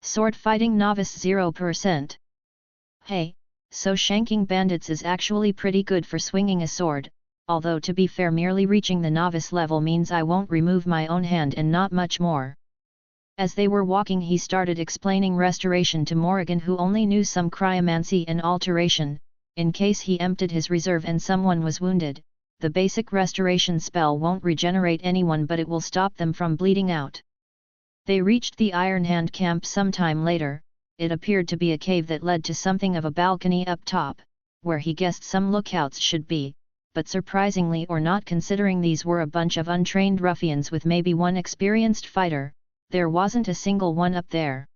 Sword Fighting Novice 0%. Hey, so shanking bandits is actually pretty good for swinging a sword, although to be fair merely reaching the novice level means I won't remove my own hand and not much more. As they were walking he started explaining restoration to Morrigan, who only knew some cryomancy and alteration. In case he emptied his reserve and someone was wounded, the basic restoration spell won't regenerate anyone but it will stop them from bleeding out. They reached the Iron Hand camp sometime later. It appeared to be a cave that led to something of a balcony up top, where he guessed some lookouts should be, but surprisingly or not considering these were a bunch of untrained ruffians with maybe one experienced fighter, there wasn't a single one up there.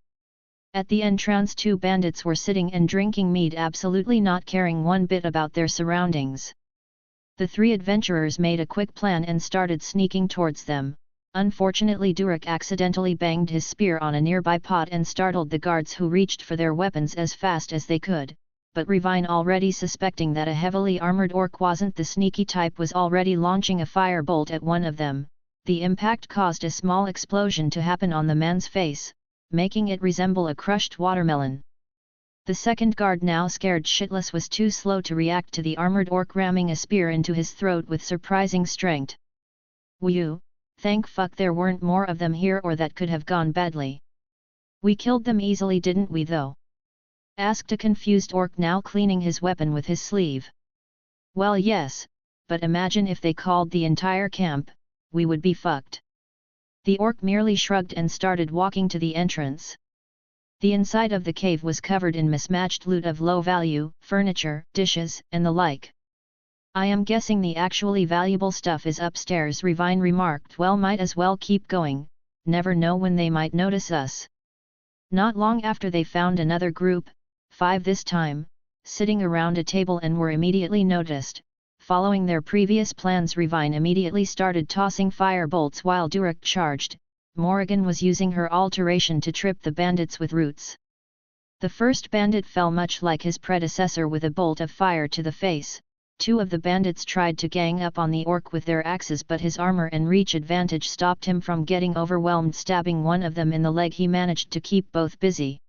At the entrance 2 bandits were sitting and drinking mead, absolutely not caring one bit about their surroundings. The 3 adventurers made a quick plan and started sneaking towards them. Unfortunately Durek accidentally banged his spear on a nearby pot and startled the guards, who reached for their weapons as fast as they could, but Revine, already suspecting that a heavily armored orc wasn't the sneaky type, was already launching a firebolt at one of them. The impact caused a small explosion to happen on the man's face, making it resemble a crushed watermelon. The second guard, now scared shitless, was too slow to react to the armored orc ramming a spear into his throat with surprising strength. "Whew, thank fuck there weren't more of them here, or that could have gone badly. We killed them easily, didn't we though?" asked a confused orc, now cleaning his weapon with his sleeve. "Well yes, but imagine if they called the entire camp, we would be fucked." The orc merely shrugged and started walking to the entrance. The inside of the cave was covered in mismatched loot of low value, furniture, dishes, and the like. "I am guessing the actually valuable stuff is upstairs," Revine remarked. "Well, might as well keep going, never know when they might notice us." Not long after they found another group, 5 this time, sitting around a table and were immediately noticed. Following their previous plans, Revine immediately started tossing firebolts while Durek charged. Morrigan was using her alteration to trip the bandits with roots. The first bandit fell much like his predecessor with a bolt of fire to the face. 2 of the bandits tried to gang up on the orc with their axes, but his armor and reach advantage stopped him from getting overwhelmed. Stabbing one of them in the leg, he managed to keep both busy.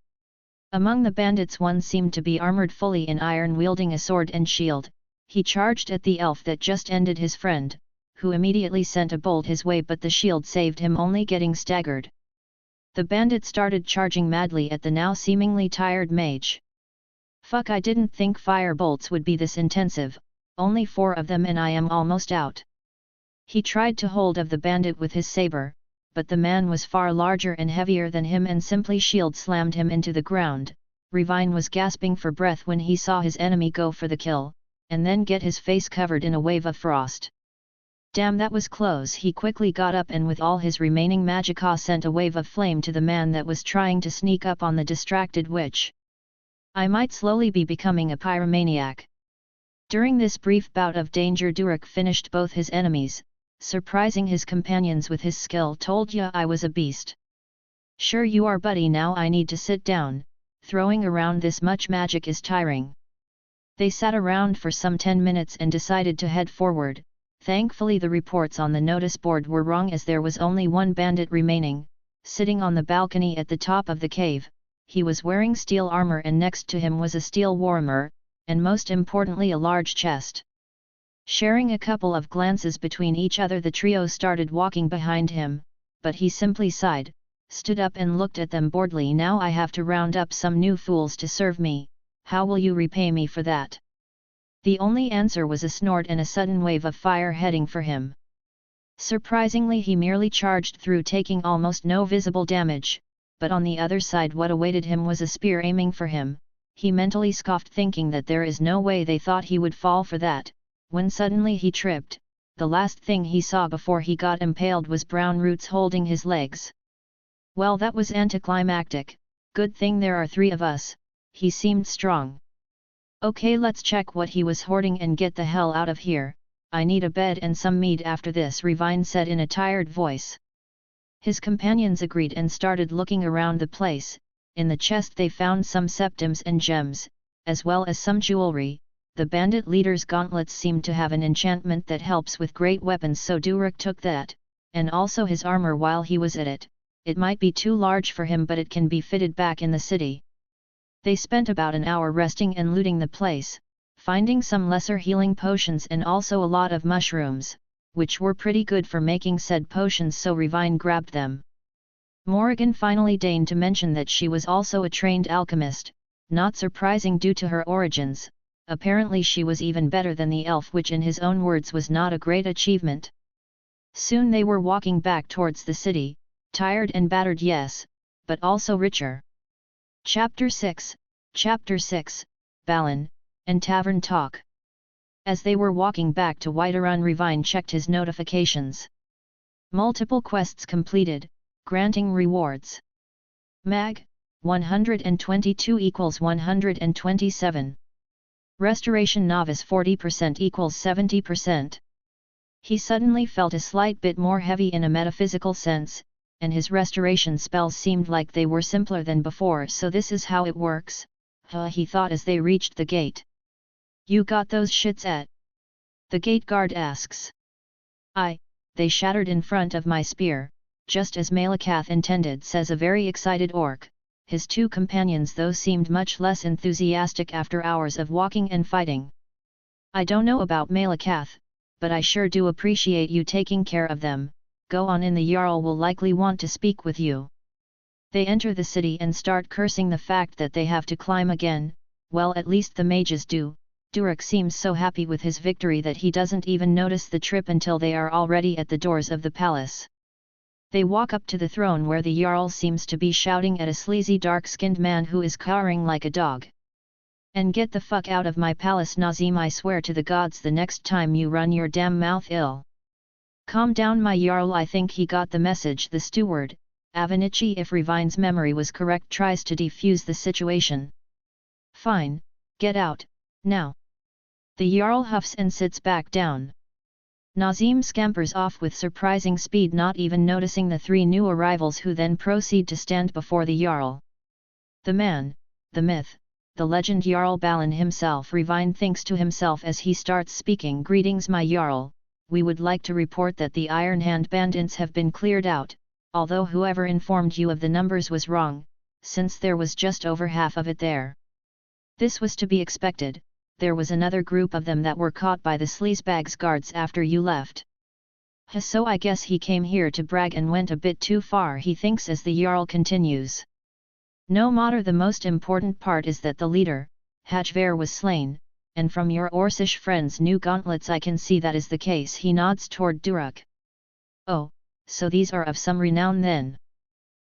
Among the bandits, one seemed to be armored fully in iron, wielding a sword and shield. He charged at the elf that just ended his friend, who immediately sent a bolt his way, but the shield saved him, only getting staggered. The bandit started charging madly at the now seemingly tired mage. "Fuck, I didn't think firebolts would be this intensive, only 4 of them and I am almost out." He tried to hold of the bandit with his saber, but the man was far larger and heavier than him and simply shield slammed him into the ground. Revine was gasping for breath when he saw his enemy go for the kill, and then get his face covered in a wave of frost. "Damn, that was close." He quickly got up and with all his remaining magicka sent a wave of flame to the man that was trying to sneak up on the distracted witch. "I might slowly be becoming a pyromaniac." During this brief bout of danger, Durek finished both his enemies, surprising his companions with his skill. "Told ya I was a beast." "Sure you are, buddy, now I need to sit down, throwing around this much magic is tiring." They sat around for some 10 minutes and decided to head forward. Thankfully the reports on the notice board were wrong, as there was only 1 bandit remaining, sitting on the balcony at the top of the cave. He was wearing steel armor and next to him was a steel warhammer, and most importantly a large chest. Sharing a couple of glances between each other, the trio started walking behind him, but he simply sighed, stood up and looked at them boredly. "Now I have to round up some new fools to serve me. How will you repay me for that?" The only answer was a snort and a sudden wave of fire heading for him. Surprisingly, he merely charged through, taking almost no visible damage, but on the other side what awaited him was a spear aiming for him. He mentally scoffed, thinking that there is no way they thought he would fall for that, when suddenly he tripped. The last thing he saw before he got impaled was brown roots holding his legs. Well, that was anticlimactic. Good thing there are 3 of us. He seemed strong. Okay, let's check what he was hoarding and get the hell out of here. I need a bed and some meat after this, Revine said in a tired voice. His companions agreed and started looking around the place. In the chest they found some septims and gems, as well as some jewelry. The bandit leader's gauntlets seemed to have an enchantment that helps with great weapons, so Durak took that, and also his armor while he was at it. It might be too large for him, but it can be fitted back in the city. They spent about an hour resting and looting the place, finding some lesser healing potions and also a lot of mushrooms, which were pretty good for making said potions, so Revine grabbed them. Morrigan finally deigned to mention that she was also a trained alchemist, not surprising due to her origins. Apparently she was even better than the elf, which in his own words was not a great achievement. Soon they were walking back towards the city, tired and battered, yes, but also richer. Chapter 6, Balin, and Tavern Talk. As they were walking back to Whiterun, Revine checked his notifications. Multiple quests completed, granting rewards. Mag, 122 equals 127. Restoration Novice 40% equals 70%. He suddenly felt a slight bit more heavy in a metaphysical sense, and his restoration spells seemed like they were simpler than before. So this is how it works, he thought as they reached the gate. You got those shits at? The gate guard asks. They shattered in front of my spear, just as Malakath intended, says a very excited orc. His two companions though seemed much less enthusiastic after hours of walking and fighting. I don't know about Malakath, but I sure do appreciate you taking care of them. Go on in, the Jarl will likely want to speak with you. They enter the city and start cursing the fact that they have to climb again. Well, at least the mages do. Durak seems so happy with his victory that he doesn't even notice the trip until they are already at the doors of the palace. They walk up to the throne where the Jarl seems to be shouting at a sleazy dark-skinned man who is cowering like a dog. And get the fuck out of my palace, Nazim, I swear to the gods the next time you run your damn mouth ill. Calm down, my Jarl. I think he got the message. The steward, Avinici, if Revine's memory was correct, tries to defuse the situation. Fine, get out, now. The Jarl huffs and sits back down. Nazim scampers off with surprising speed, not even noticing the three new arrivals, who then proceed to stand before the Jarl. The man, the myth, the legend, Jarl Balin himself. Revine thinks to himself as he starts speaking. Greetings, my Jarl. We would like to report that the Iron Hand bandits have been cleared out, although whoever informed you of the numbers was wrong, since there was just over half of it there. This was to be expected. There was another group of them that were caught by the sleazebags guards after you left. So I guess he came here to brag and went a bit too far, he thinks as the Jarl continues. No matter, the most important part is that the leader, Hajver, was slain, and from your Orcish friend's new gauntlets I can see that is the case. He nods toward Durak. Oh, so these are of some renown then?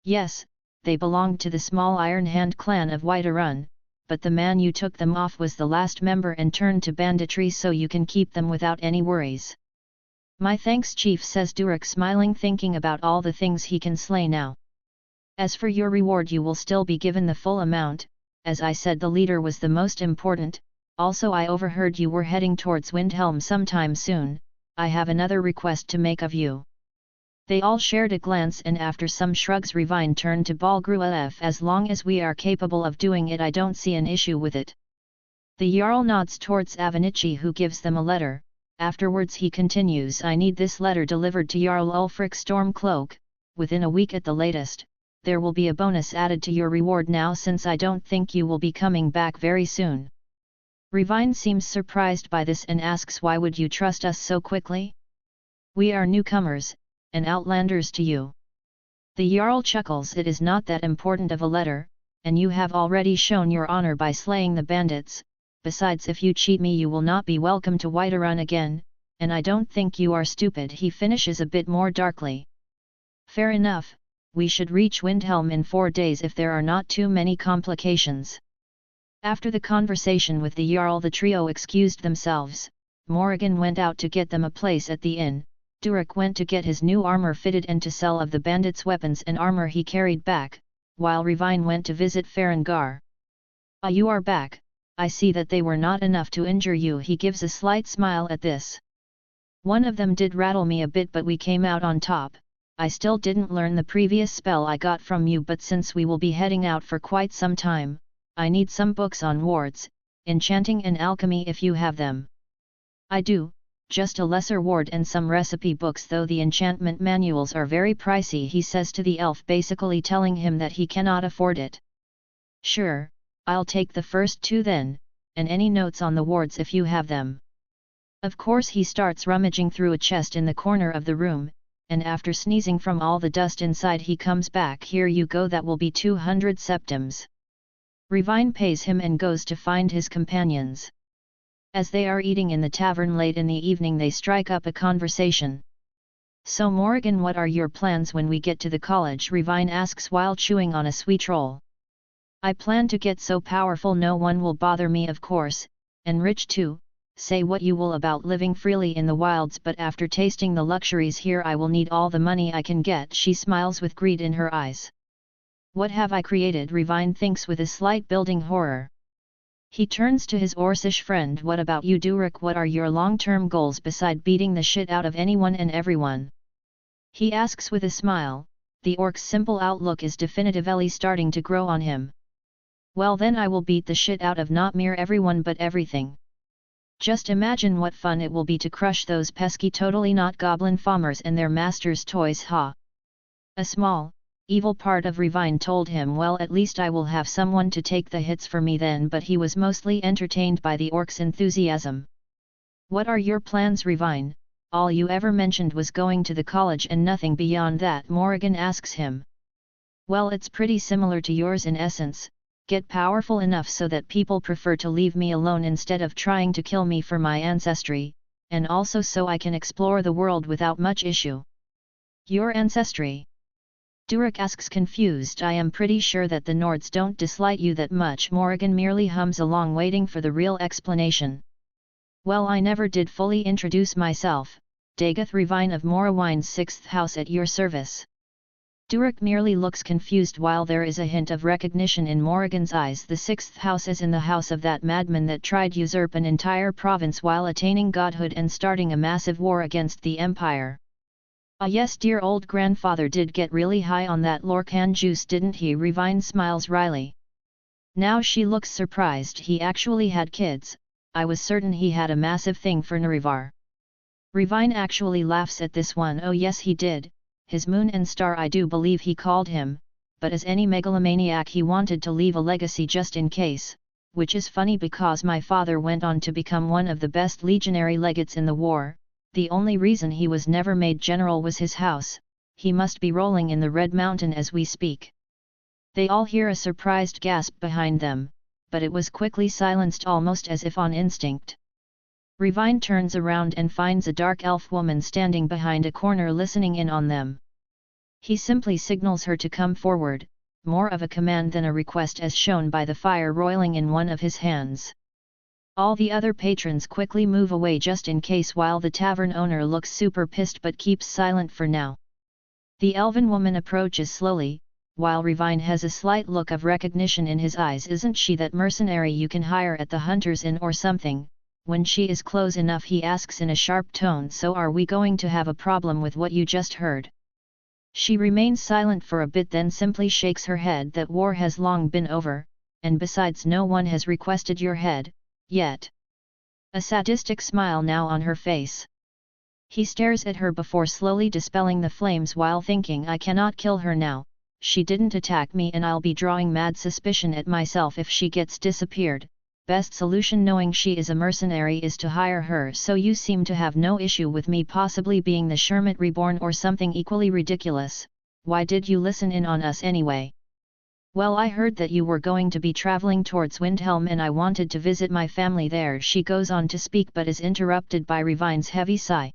Yes, they belonged to the small Iron Hand clan of Whiterun, but the man you took them off was the last member and turned to banditry, so you can keep them without any worries. My thanks, chief, says Durak, smiling, thinking about all the things he can slay now. As for your reward, you will still be given the full amount. As I said, the leader was the most important. Also, I overheard you were heading towards Windhelm sometime soon. I have another request to make of you. They all shared a glance, and after some shrugs, Revine turned to Balgruaf. As long as we are capable of doing it, I don't see an issue with it. The Jarl nods towards Avinici, who gives them a letter. Afterwards he continues, I need this letter delivered to Jarl Ulfric Stormcloak, within a week at the latest. There will be a bonus added to your reward now, since I don't think you will be coming back very soon. Revine seems surprised by this and asks, why would you trust us so quickly? We are newcomers, and outlanders to you. The Jarl chuckles, it is not that important of a letter, and you have already shown your honor by slaying the bandits. Besides, if you cheat me you will not be welcome to Whiterun again, and I don't think you are stupid, he finishes a bit more darkly. Fair enough, we should reach Windhelm in 4 days if there are not too many complications. After the conversation with the Jarl, the trio excused themselves. Morrigan went out to get them a place at the inn. Durak went to get his new armor fitted and to sell of the bandits' weapons and armor he carried back, while Revine went to visit Farengar. Ah, you are back. I see that they were not enough to injure you. He gives a slight smile at this. One of them did rattle me a bit, but we came out on top. I still didn't learn the previous spell I got from you, but since we will be heading out for quite some time, I need some books on wards, enchanting and alchemy if you have them. I do, just a lesser ward and some recipe books, though the enchantment manuals are very pricey, he says to the elf, basically telling him that he cannot afford it. Sure, I'll take the first 2 then, and any notes on the wards if you have them. Of course. He starts rummaging through a chest in the corner of the room, and after sneezing from all the dust inside he comes back. Here you go, that will be 200 septims. Revine pays him and goes to find his companions. As they are eating in the tavern late in the evening, they strike up a conversation. So Morrigan, what are your plans when we get to the college? Revine asks while chewing on a sweet roll. I plan to get so powerful no one will bother me, of course, and rich too. Say what you will about living freely in the wilds, but after tasting the luxuries here I will need all the money I can get. She smiles with greed in her eyes. What have I created? Revine thinks with a slight building horror. He turns to his Orcish friend. What about you, Durik? What are your long-term goals beside beating the shit out of anyone and everyone? He asks with a smile. The orc's simple outlook is definitively starting to grow on him. Well then, I will beat the shit out of not mere everyone but everything. Just imagine what fun it will be to crush those pesky totally not goblin farmers and their master's toys, ha! A small, evil part of Revine told him, well, at least I will have someone to take the hits for me then, but he was mostly entertained by the orc's enthusiasm. What are your plans, Revine? All you ever mentioned was going to the college and nothing beyond that, Morrigan asks him. Well, it's pretty similar to yours in essence. Get powerful enough so that people prefer to leave me alone instead of trying to kill me for my ancestry, and also so I can explore the world without much issue. Your ancestry? Durik asks confused. I am pretty sure that the Nords don't dislike you that much. Morrigan merely hums along, waiting for the real explanation. Well, I never did fully introduce myself. Dagoth Revine of Morrowind's 6th house at your service. Durik merely looks confused while there is a hint of recognition in Morrigan's eyes. The 6th house is in the house of that madman that tried to usurp an entire province while attaining godhood and starting a massive war against the empire. Ah yes, dear old grandfather did get really high on that Lorcan juice, didn't he? Revine smiles wryly. Now she looks surprised. He actually had kids. I was certain he had a massive thing for Narivar. Revine actually laughs at this one. Oh yes, he did. His moon and star, I do believe he called him, but as any megalomaniac he wanted to leave a legacy just in case, which is funny because my father went on to become one of the best legionary legates in the war. The only reason he was never made general was his house. He must be rolling in the Red Mountain as we speak. They all hear a surprised gasp behind them, but it was quickly silenced almost as if on instinct. Revine turns around and finds a dark elf woman standing behind a corner listening in on them. He simply signals her to come forward, more of a command than a request as shown by the fire roiling in one of his hands. All the other patrons quickly move away just in case, while the tavern owner looks super pissed but keeps silent for now. The elven woman approaches slowly, while Revine has a slight look of recognition in his eyes. Isn't she that mercenary you can hire at the Hunter's Inn or something? When she is close enough he asks in a sharp tone, so are we going to have a problem with what you just heard? She remains silent for a bit, then simply shakes her head that war has long been over, and besides no one has requested your head, yet. A sadistic smile now on her face. He stares at her before slowly dispelling the flames while thinking, I cannot kill her now, she didn't attack me and I'll be drawing mad suspicion at myself if she gets disappeared. Best solution knowing she is a mercenary is to hire her. So you seem to have no issue with me possibly being the Shermit Reborn or something equally ridiculous. Why did you listen in on us anyway? Well, I heard that you were going to be traveling towards Windhelm and I wanted to visit my family there. She goes on to speak but is interrupted by Revine's heavy sigh.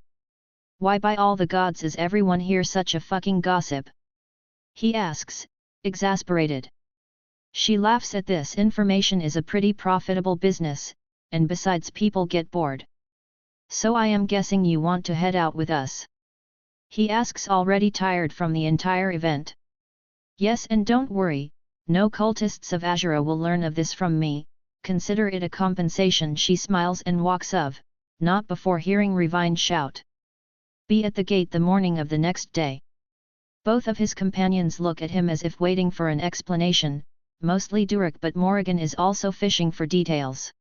Why by all the gods is everyone here such a fucking gossip? He asks, exasperated. She laughs at this. Information is a pretty profitable business, and besides people get bored. So I am guessing you want to head out with us? He asks, already tired from the entire event. Yes, and don't worry, no cultists of Azura will learn of this from me. consider it a compensation. She smiles and walks off, not before hearing Revine shout. Be at the gate the morning of the next day. Both of his companions look at him as if waiting for an explanation, mostly Durik, but Morrigan is also fishing for details.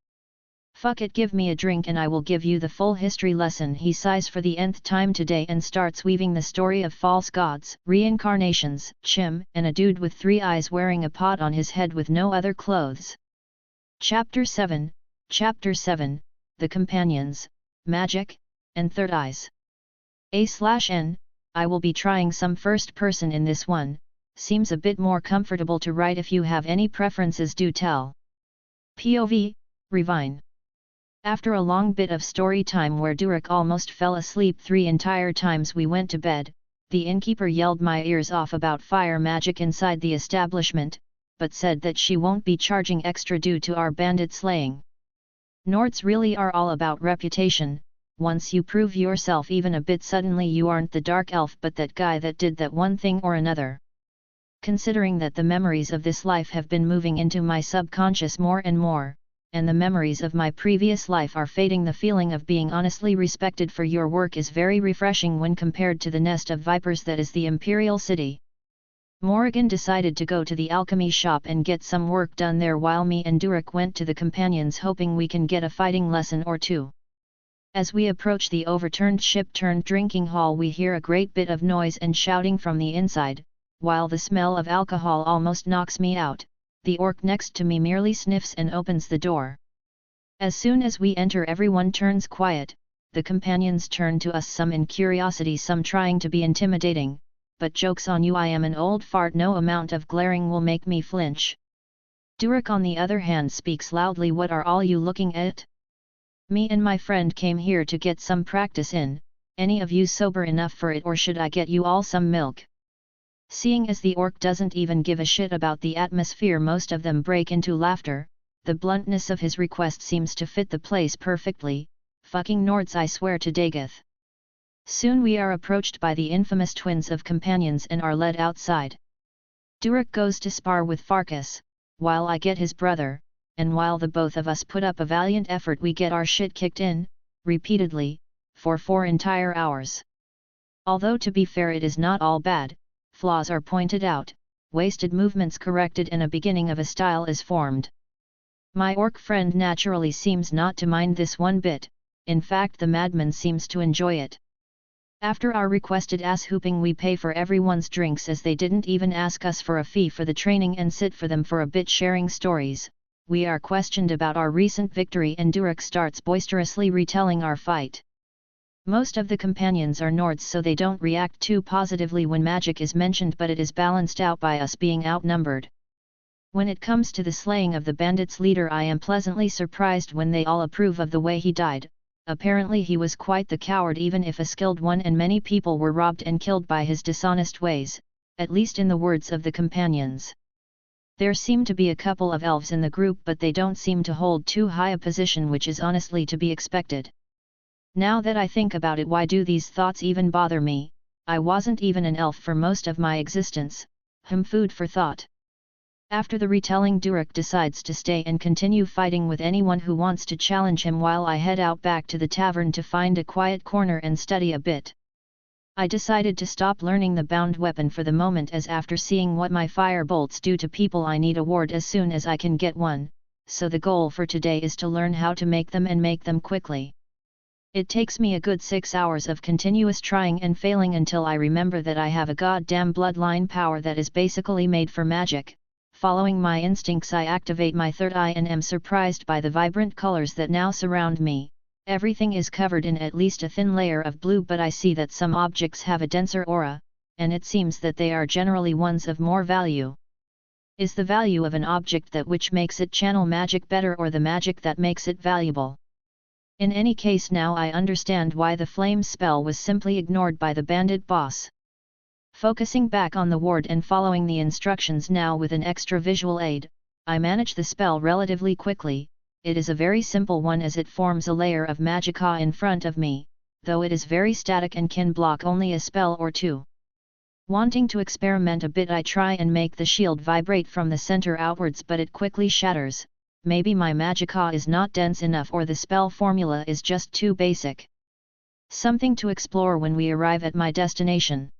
Fuck it, give me a drink and I will give you the full history lesson. He sighs for the nth time today and starts weaving the story of false gods, reincarnations, chim, and a dude with 3 eyes wearing a pot on his head with no other clothes. Chapter 7, The Companions, Magic, and Third Eyes. A/N, I will be trying some first person in this one, seems a bit more comfortable to write. If you have any preferences do tell. POV, Revine. After a long bit of story time where Durik almost fell asleep 3 entire times we went to bed, the innkeeper yelled my ears off about fire magic inside the establishment, but said that she won't be charging extra due to our bandit slaying. Nords really are all about reputation. Once you prove yourself even a bit, suddenly you aren't the dark elf but that guy that did that one thing or another. Considering that the memories of this life have been moving into my subconscious more and more, and the memories of my previous life are fading, the feeling of being honestly respected for your work is very refreshing when compared to the nest of vipers that is the Imperial City. Morrigan decided to go to the alchemy shop and get some work done there while me and Durik went to the companions, hoping we can get a fighting lesson or two. As we approach the overturned ship-turned-drinking hall we hear a great bit of noise and shouting from the inside, while the smell of alcohol almost knocks me out. The orc next to me merely sniffs and opens the door. As soon as we enter everyone turns quiet, the companions turn to us, some in curiosity, some trying to be intimidating, but joke's on you, I am an old fart, no amount of glaring will make me flinch. Durik on the other hand speaks loudly, what are all you looking at? Me and my friend came here to get some practice in, any of you sober enough for it or should I get you all some milk? Seeing as the orc doesn't even give a shit about the atmosphere, most of them break into laughter. The bluntness of his request seems to fit the place perfectly. Fucking Nords, I swear to Dagoth. Soon we are approached by the infamous twins of companions and are led outside. Durik goes to spar with Farkas, while I get his brother, and while the both of us put up a valiant effort we get our shit kicked in, repeatedly, for 4 entire hours. Although to be fair it is not all bad. Flaws are pointed out, wasted movements corrected, and a beginning of a style is formed. My orc friend naturally seems not to mind this one bit, in fact the madman seems to enjoy it. After our requested ass-hooping we pay for everyone's drinks, as they didn't even ask us for a fee for the training, and sit for them for a bit sharing stories. We are questioned about our recent victory and Durik starts boisterously retelling our fight. Most of the companions are Nords, so they don't react too positively when magic is mentioned, but it is balanced out by us being outnumbered. When it comes to the slaying of the bandits' leader I am pleasantly surprised when they all approve of the way he died. Apparently he was quite the coward, even if a skilled one, and many people were robbed and killed by his dishonest ways, at least in the words of the companions. There seem to be a couple of elves in the group, but they don't seem to hold too high a position, which is honestly to be expected. Now that I think about it, why do these thoughts even bother me? I wasn't even an elf for most of my existence. Food for thought. After the retelling, Durik decides to stay and continue fighting with anyone who wants to challenge him, while I head out back to the tavern to find a quiet corner and study a bit. I decided to stop learning the bound weapon for the moment, as after seeing what my fire bolts do to people I need a ward as soon as I can get one, so the goal for today is to learn how to make them and make them quickly. It takes me a good 6 hours of continuous trying and failing until I remember that I have a goddamn bloodline power that is basically made for magic. Following my instincts I activate my third eye and am surprised by the vibrant colors that now surround me. Everything is covered in at least a thin layer of blue, but I see that some objects have a denser aura, and it seems that they are generally ones of more value. Is the value of an object that which makes it channel magic better, or the magic that makes it valuable? In any case, now I understand why the flame spell was simply ignored by the bandit boss. Focusing back on the ward and following the instructions now with an extra visual aid, I manage the spell relatively quickly. It is a very simple one, as it forms a layer of magicka in front of me, though it is very static and can block only a spell or two. Wanting to experiment a bit, I try and make the shield vibrate from the center outwards, but it quickly shatters. maybe my magicka is not dense enough or the spell formula is just too basic. Something to explore when we arrive at my destination.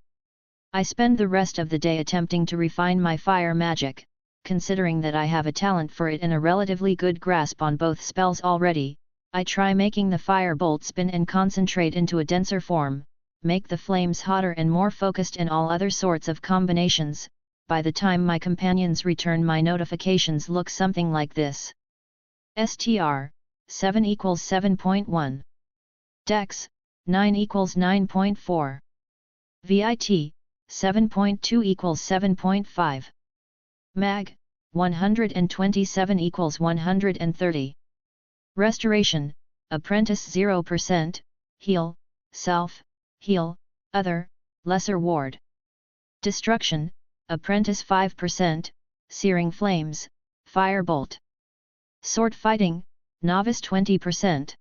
I spend the rest of the day attempting to refine my fire magic, considering that I have a talent for it and a relatively good grasp on both spells already. I try making the fire bolt spin and concentrate into a denser form, make the flames hotter and more focused and all other sorts of combinations. By the time my companions return, my notifications look something like this. STR, 7 equals 7.1. Dex, 9 equals 9.4. VIT, 7.2 equals 7.5. Mag, 127 equals 130. Restoration, Apprentice 0%, Heal, Self, Heal, Other, Lesser Ward. Destruction, Apprentice 5%, Searing Flames, Firebolt. Sword Fighting, Novice 20%.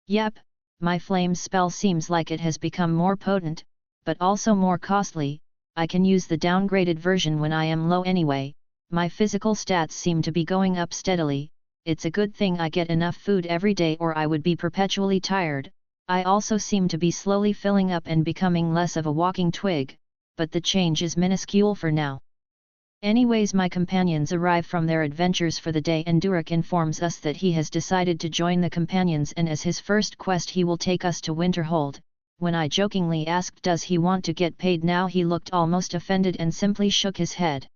Yep, my Flames spell seems like it has become more potent, but also more costly. I can use the downgraded version when I am low anyway. My physical stats seem to be going up steadily. It's a good thing I get enough food every day or I would be perpetually tired. I also seem to be slowly filling up and becoming less of a walking twig, but the change is minuscule for now. Anyways, my companions arrive from their adventures for the day and Durik informs us that he has decided to join the companions and as his first quest he will take us to Winterhold. When I jokingly asked does he want to get paid now, he looked almost offended and simply shook his head.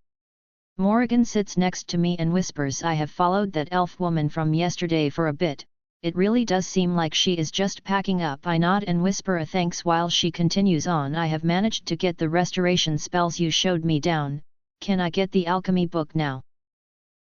Morrigan sits next to me and whispers, I have followed that elf woman from yesterday for a bit, it really does seem like she is just packing up. I nod and whisper a thanks while she continues on, I have managed to get the restoration spells you showed me down, can I get the alchemy book now?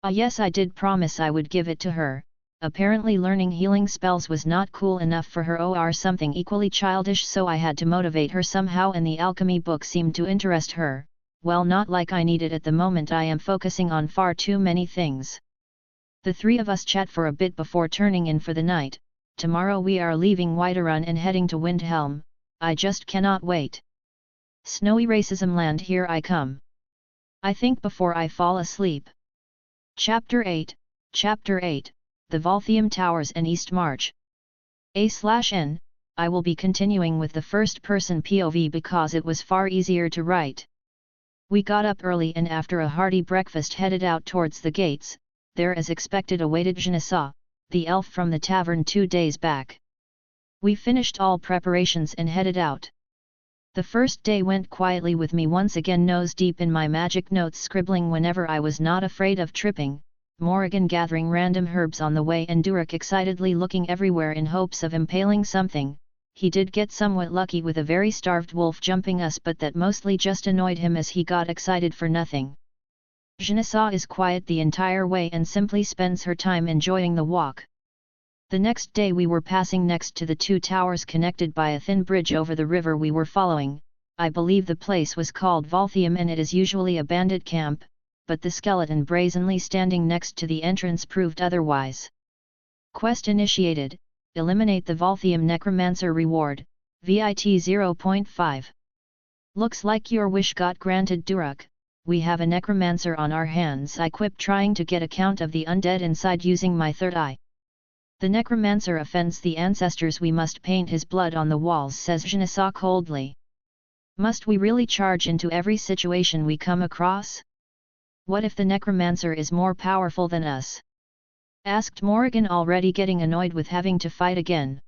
Ah yes, I did promise I would give it to her. Apparently learning healing spells was not cool enough for her or something equally childish, so I had to motivate her somehow and the alchemy book seemed to interest her. Well, not like I need it at the moment, I am focusing on far too many things. The three of us chat for a bit before turning in for the night. Tomorrow we are leaving Whiterun and heading to Windhelm. I just cannot wait. Snowy racism land, here I come. I think before I fall asleep. Chapter 8, The Volthium Towers and East March. A/N, I will be continuing with the first-person POV because it was far easier to write. We got up early and after a hearty breakfast headed out towards the gates. There as expected awaited Genessa, the elf from the tavern 2 days back. We finished all preparations and headed out. The first day went quietly with me once again nose deep in my magic notes, scribbling whenever I was not afraid of tripping, Morrigan gathering random herbs on the way and Durik excitedly looking everywhere in hopes of impaling something. He did get somewhat lucky with a very starved wolf jumping us, but that mostly just annoyed him as he got excited for nothing. Genessa is quiet the entire way and simply spends her time enjoying the walk. The next day we were passing next to the 2 towers connected by a thin bridge over the river we were following. I believe the place was called Volthium and it is usually a bandit camp, but the skeleton brazenly standing next to the entrance proved otherwise. Quest initiated. Eliminate the Volthium Necromancer reward, VIT 0.5. Looks like your wish got granted, Durik. We have a necromancer on our hands, I quip, trying to get a count of the undead inside using my third eye. The necromancer offends the ancestors, we must paint his blood on the walls, says Genessa coldly. Must we really charge into every situation we come across? What if the necromancer is more powerful than us? Asked Morrigan, already getting annoyed with having to fight again.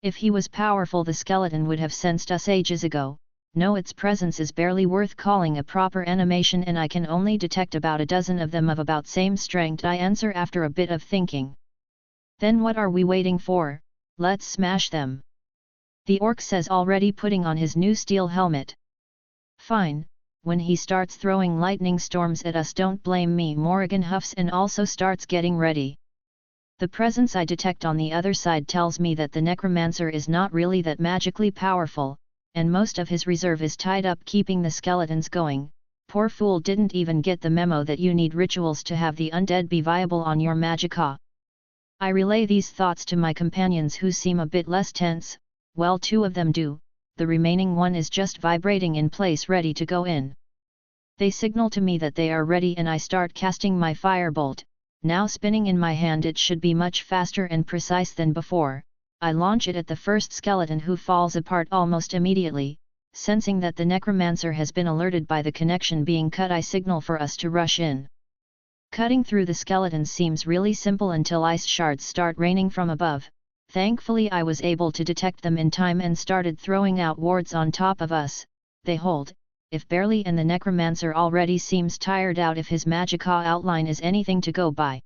If he was powerful the skeleton would have sensed us ages ago. No, its presence is barely worth calling a proper animation and I can only detect about a dozen of them of about same strength, I answer after a bit of thinking. Then what are we waiting for? Let's smash them. The orc says, already putting on his new steel helmet. Fine, when he starts throwing lightning storms at us don't blame me, Morrigan huffs and also starts getting ready. The presence I detect on the other side tells me that the necromancer is not really that magically powerful, and most of his reserve is tied up keeping the skeletons going. Poor fool didn't even get the memo that you need rituals to have the undead be viable on your magicka. I relay these thoughts to my companions who seem a bit less tense. Well, 2 of them do, the remaining one is just vibrating in place ready to go in. They signal to me that they are ready and I start casting my firebolt. now spinning in my hand. It should be much faster and precise than before. I launch it at the first skeleton, who falls apart almost immediately. Sensing that the necromancer has been alerted by the connection being cut, I signal for us to rush in. Cutting through the skeletons seems really simple until ice shards start raining from above. Thankfully I was able to detect them in time and started throwing out wards on top of us. They hold, if barely, and the necromancer already seems tired out if his magicka outline is anything to go by.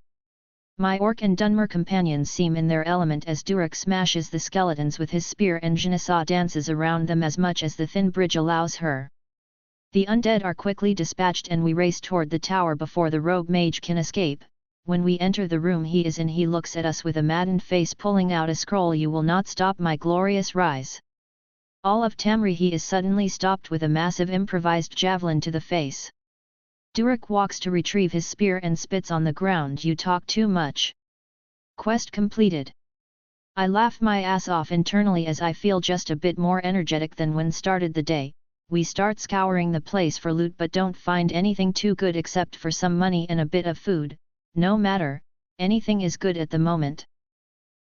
My orc and Dunmer companions seem in their element as Durik smashes the skeletons with his spear and Jenissa dances around them as much as the thin bridge allows her. The undead are quickly dispatched and we race toward the tower before the rogue mage can escape. When we enter the room he is in, he looks at us with a maddened face, pulling out a scroll. "You will not stop my glorious rise." All of Tamriel, he is suddenly stopped with a massive improvised javelin to the face. Durik walks to retrieve his spear and spits on the ground. "You talk too much." Quest completed. I laugh my ass off internally as I feel just a bit more energetic than when started the day. We start scouring the place for loot but don't find anything too good except for some money and a bit of food. No matter, anything is good at the moment.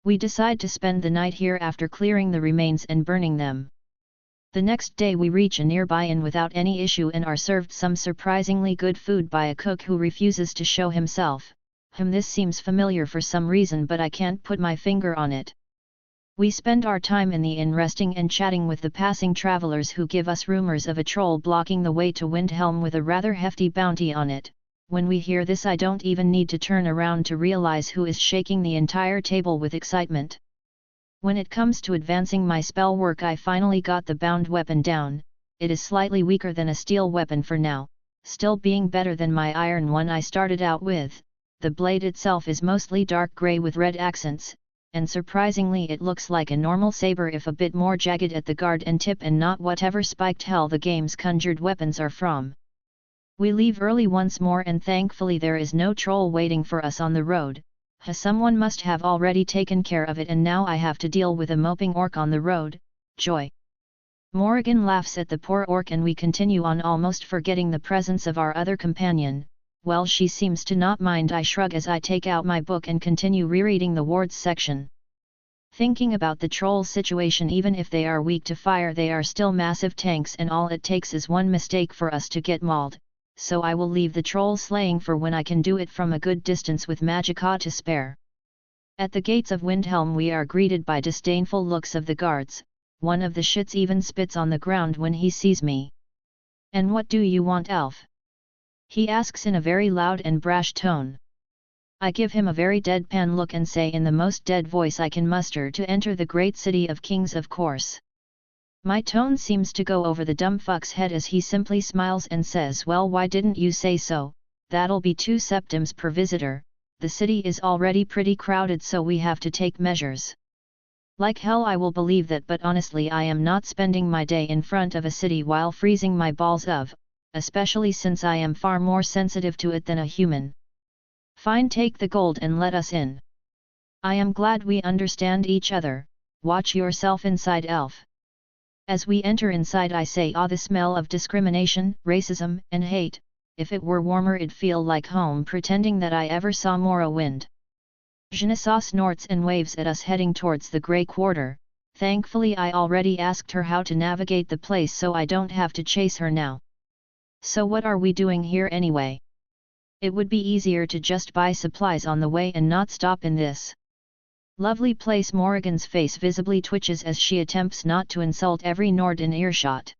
We decide to spend the night here after clearing the remains and burning them. The next day we reach a nearby inn without any issue and are served some surprisingly good food by a cook who refuses to show himself. This seems familiar for some reason, but I can't put my finger on it. We spend our time in the inn resting and chatting with the passing travelers who give us rumors of a troll blocking the way to Windhelm with a rather hefty bounty on it. When we hear this, I don't even need to turn around to realize who is shaking the entire table with excitement. When it comes to advancing my spell work, I finally got the bound weapon down. It is slightly weaker than a steel weapon for now, still being better than my iron one I started out with. The blade itself is mostly dark grey with red accents, and surprisingly it looks like a normal saber, if a bit more jagged at the guard and tip and not whatever spiked hell the game's conjured weapons are from. We leave early once more and thankfully there is no troll waiting for us on the road. Someone must have already taken care of it and now I have to deal with a moping orc on the road. Joy. Morrigan laughs at the poor orc and we continue on, almost forgetting the presence of our other companion. Well, she seems to not mind. I shrug as I take out my book and continue rereading the wards section. Thinking about the troll situation, even if they are weak to fire they are still massive tanks and all it takes is one mistake for us to get mauled. So I will leave the troll slaying for when I can do it from a good distance with magicka to spare. At the gates of Windhelm we are greeted by disdainful looks of the guards. One of the shits even spits on the ground when he sees me. "And what do you want, elf?" he asks in a very loud and brash tone. I give him a very deadpan look and say in the most dead voice I can muster, "To enter the great city of kings, of course." My tone seems to go over the dumb fuck's head as he simply smiles and says, "Well, why didn't you say so? That'll be 2 septims per visitor, the city is already pretty crowded so we have to take measures." Like hell I will believe that, but honestly I am not spending my day in front of a city while freezing my balls of, especially since I am far more sensitive to it than a human. "Fine, take the gold and let us in." I am glad we understand each other. "Watch yourself inside, elf." As we enter inside I say, "Ah, the smell of discrimination, racism, and hate. If it were warmer it'd feel like home," pretending that I ever saw Morrowind. Jenissa snorts and waves at us heading towards the Grey Quarter. Thankfully I already asked her how to navigate the place so I don't have to chase her now. "So what are we doing here anyway? It would be easier to just buy supplies on the way and not stop in this lovely place." Morrigan's face visibly twitches as she attempts not to insult every Nord in earshot.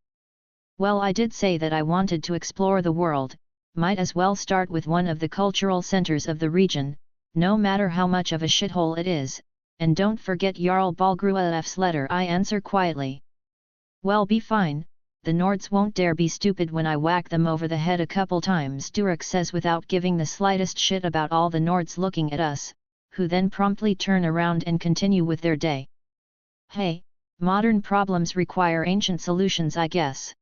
"Well, I did say that I wanted to explore the world, might as well start with one of the cultural centers of the region, no matter how much of a shithole it is, and don't forget Jarl Balgruaf's letter," I answer quietly. "Well, be fine, the Nords won't dare be stupid when I whack them over the head a couple times," Durik says without giving the slightest shit about all the Nords looking at us, who then promptly turn around and continue with their day. Hey, modern problems require ancient solutions, I guess.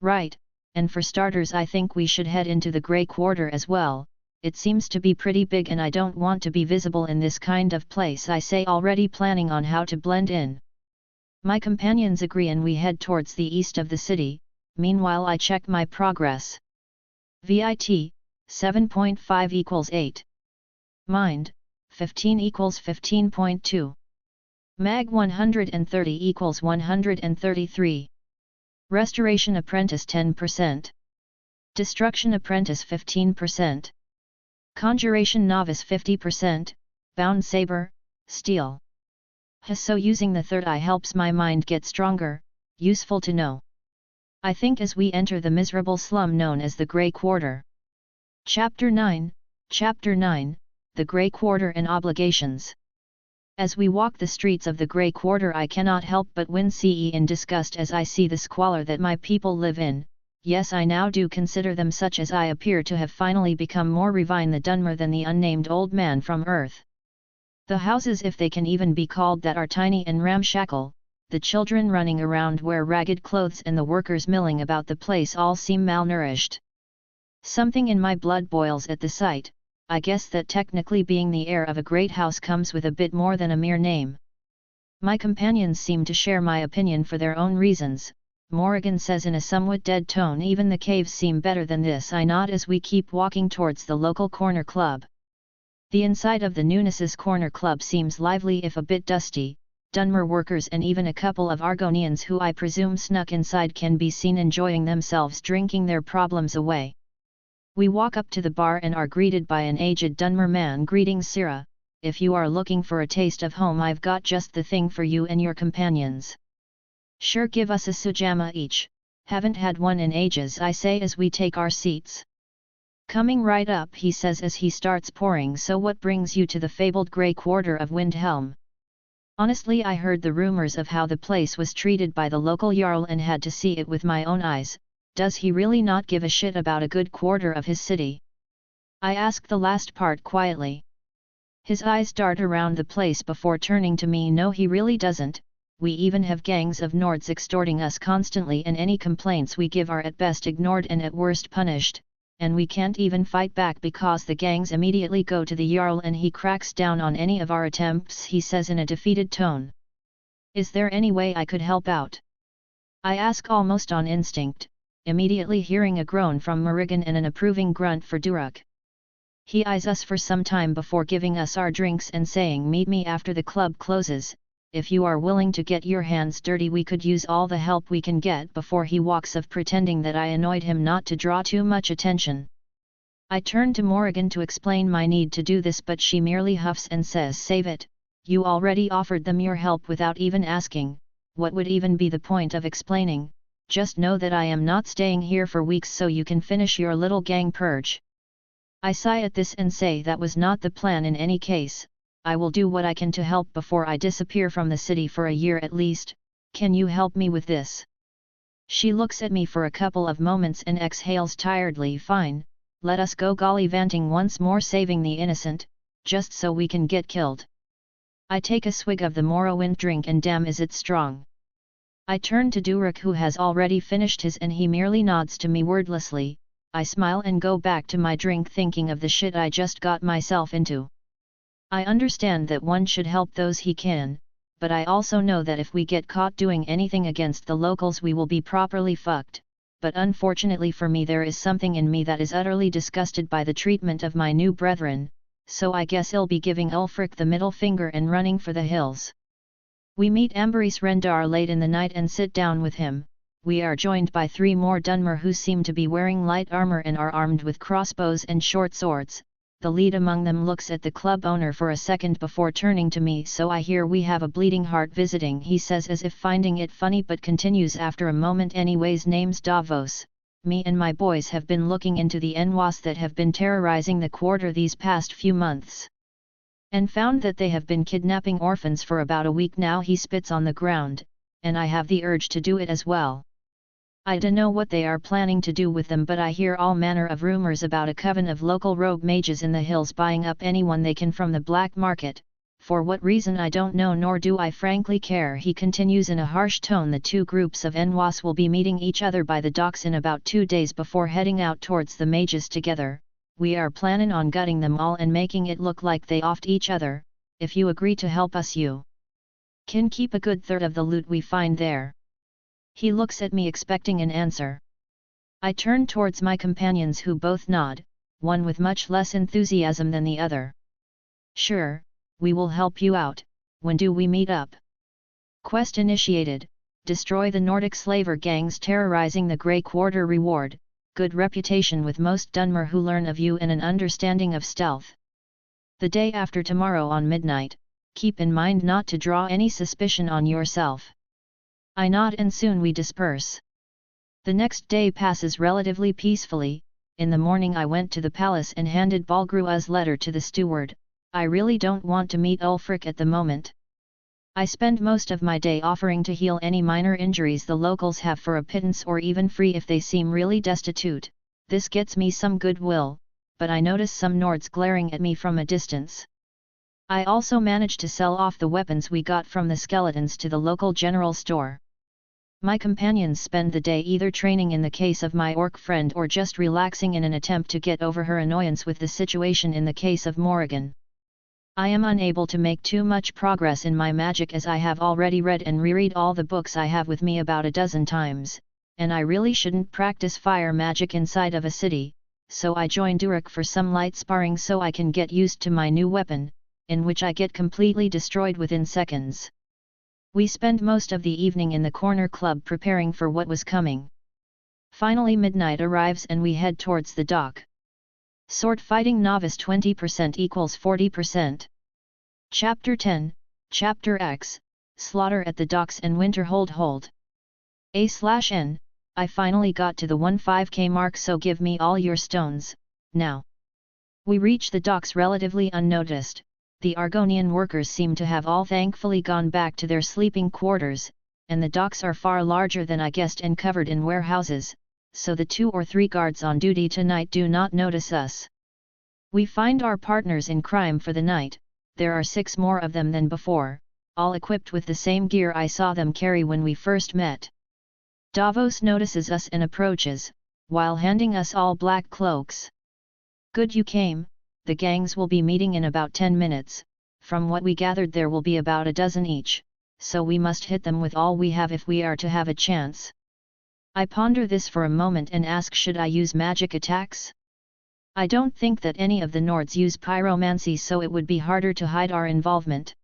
Right, and for starters I think we should head into the Grey Quarter as well. It seems to be pretty big and I don't want to be visible in this kind of place, I say, already planning on how to blend in. My companions agree and we head towards the east of the city. Meanwhile I check my progress. VIT, 7.5 equals 8. Mind, 15 equals 15.2. Mag 130 equals 133. Restoration Apprentice 10%. Destruction Apprentice 15%. Conjuration Novice 50%, Bound Saber, Steel. So using the third eye helps my mind get stronger, useful to know. I think as we enter the miserable slum known as the Grey Quarter. Chapter 9, The Grey Quarter and Obligations. As we walk the streets of the Grey Quarter I cannot help but wince in disgust as I see the squalor that my people live in. Yes, I now do consider them such as I appear to have finally become more refined the Dunmer than the unnamed old man from earth. The houses, if they can even be called that, are tiny and ramshackle, the children running around wear ragged clothes and the workers milling about the place all seem malnourished. Something in my blood boils at the sight. I guess that technically being the heir of a great house comes with a bit more than a mere name. My companions seem to share my opinion for their own reasons. Morrigan says in a somewhat dead tone, even the caves seem better than this. I nod as we keep walking towards the local corner club. The inside of the Nunes's Corner Club seems lively if a bit dusty. Dunmer workers and even a couple of Argonians who I presume snuck inside can be seen enjoying themselves, drinking their problems away. We walk up to the bar and are greeted by an aged Dunmer man. Greetings, Sirrah. If you are looking for a taste of home, I've got just the thing for you and your companions. Sure, give us a sujamma each. Haven't had one in ages, I say as we take our seats. Coming right up, he says as he starts pouring. So what brings you to the fabled Grey Quarter of Windhelm? Honestly, I heard the rumors of how the place was treated by the local Jarl and had to see it with my own eyes. Does he really not give a shit about a good quarter of his city? I ask the last part quietly. His eyes dart around the place before turning to me. No, he really doesn't. We even have gangs of Nords extorting us constantly, and any complaints we give are at best ignored and at worst punished, and we can't even fight back because the gangs immediately go to the Jarl and he cracks down on any of our attempts, he says in a defeated tone. Is there any way I could help out? I ask almost on instinct, immediately hearing a groan from Morrigan and an approving grunt for Duruk. He eyes us for some time before giving us our drinks and saying, meet me after the club closes. If you are willing to get your hands dirty, we could use all the help we can get. Before he walks off, pretending that I annoyed him not to draw too much attention. I turn to Morrigan to explain my need to do this, but she merely huffs and says, save it, you already offered them your help without even asking. What would even be the point of explaining? Just know that I am not staying here for weeks so you can finish your little gang purge. I sigh at this and say that was not the plan in any case. I will do what I can to help before I disappear from the city for a year at least. Can you help me with this? She looks at me for a couple of moments and exhales tiredly. Fine, let us go gallivanting once more, saving the innocent, just so we can get killed. I take a swig of the Morrowind drink and damn is it strong. I turn to Duruk, who has already finished his, and he merely nods to me wordlessly. I smile and go back to my drink, thinking of the shit I just got myself into. I understand that one should help those he can, but I also know that if we get caught doing anything against the locals we will be properly fucked. But unfortunately for me, there is something in me that is utterly disgusted by the treatment of my new brethren, so I guess I'll be giving Ulfric the middle finger and running for the hills. We meet Amberys Rendar late in the night and sit down with him. We are joined by 3 more Dunmer who seem to be wearing light armor and are armed with crossbows and short swords. The lead among them looks at the club owner for a second before turning to me. So I hear we have a bleeding heart visiting, he says as if finding it funny, but continues after a moment. Anyways, name's Davos. Me and my boys have been looking into the Enwas that have been terrorizing the quarter these past few months, and found that they have been kidnapping orphans for about a week now. He spits on the ground, and I have the urge to do it as well. I don't know what they are planning to do with them, but I hear all manner of rumors about a coven of local rogue mages in the hills buying up anyone they can from the black market. For what reason I don't know, nor do I frankly care. He continues in a harsh tone. The 2 groups of Enwas will be meeting each other by the docks in about 2 days before heading out towards the mages together. We are planning on gutting them all and making it look like they offed each other. If you agree to help us, you can keep a good third of the loot we find there. He looks at me expecting an answer. I turn towards my companions who both nod, one with much less enthusiasm than the other. Sure, we will help you out. When do we meet up? Quest initiated. Destroy the Nordic slaver gangs terrorizing the Grey Quarter. Reward, good reputation with most Dunmer who learn of you and an understanding of stealth. The day after tomorrow on midnight, keep in mind not to draw any suspicion on yourself. I nod and soon we disperse. The next day passes relatively peacefully. In the morning I went to the palace and handed Balgrua's letter to the steward. I really don't want to meet Ulfric at the moment. I spend most of my day offering to heal any minor injuries the locals have for a pittance or even free if they seem really destitute. This gets me some goodwill, but I notice some Nords glaring at me from a distance. I also manage to sell off the weapons we got from the skeletons to the local general store. My companions spend the day either training in the case of my orc friend or just relaxing in an attempt to get over her annoyance with the situation in the case of Morrigan. I am unable to make too much progress in my magic as I have already read and reread all the books I have with me about a dozen times, and I really shouldn't practice fire magic inside of a city, so I join Durek for some light sparring so I can get used to my new weapon, in which I get completely destroyed within seconds. We spend most of the evening in the corner club preparing for what was coming. Finally midnight arrives and we head towards the dock. Sword fighting novice 20% equals 40%. Chapter 10, Chapter X, Slaughter at the Docks and Winterhold Hold. A/N, I finally got to the 15k mark, so give me all your stones, now. We reach the docks relatively unnoticed. The Argonian workers seem to have all thankfully gone back to their sleeping quarters, and the docks are far larger than I guessed and covered in warehouses, so the 2 or 3 guards on duty tonight do not notice us. We find our partners in crime for the night. There are 6 more of them than before, all equipped with the same gear I saw them carry when we first met. Davos notices us and approaches, while handing us all black cloaks. Good you came. The gangs will be meeting in about 10 minutes, from what we gathered there will be about a dozen each, so we must hit them with all we have if we are to have a chance. I ponder this for a moment and ask, should I use magic attacks? I don't think that any of the Nords use pyromancy, so it would be harder to hide our involvement.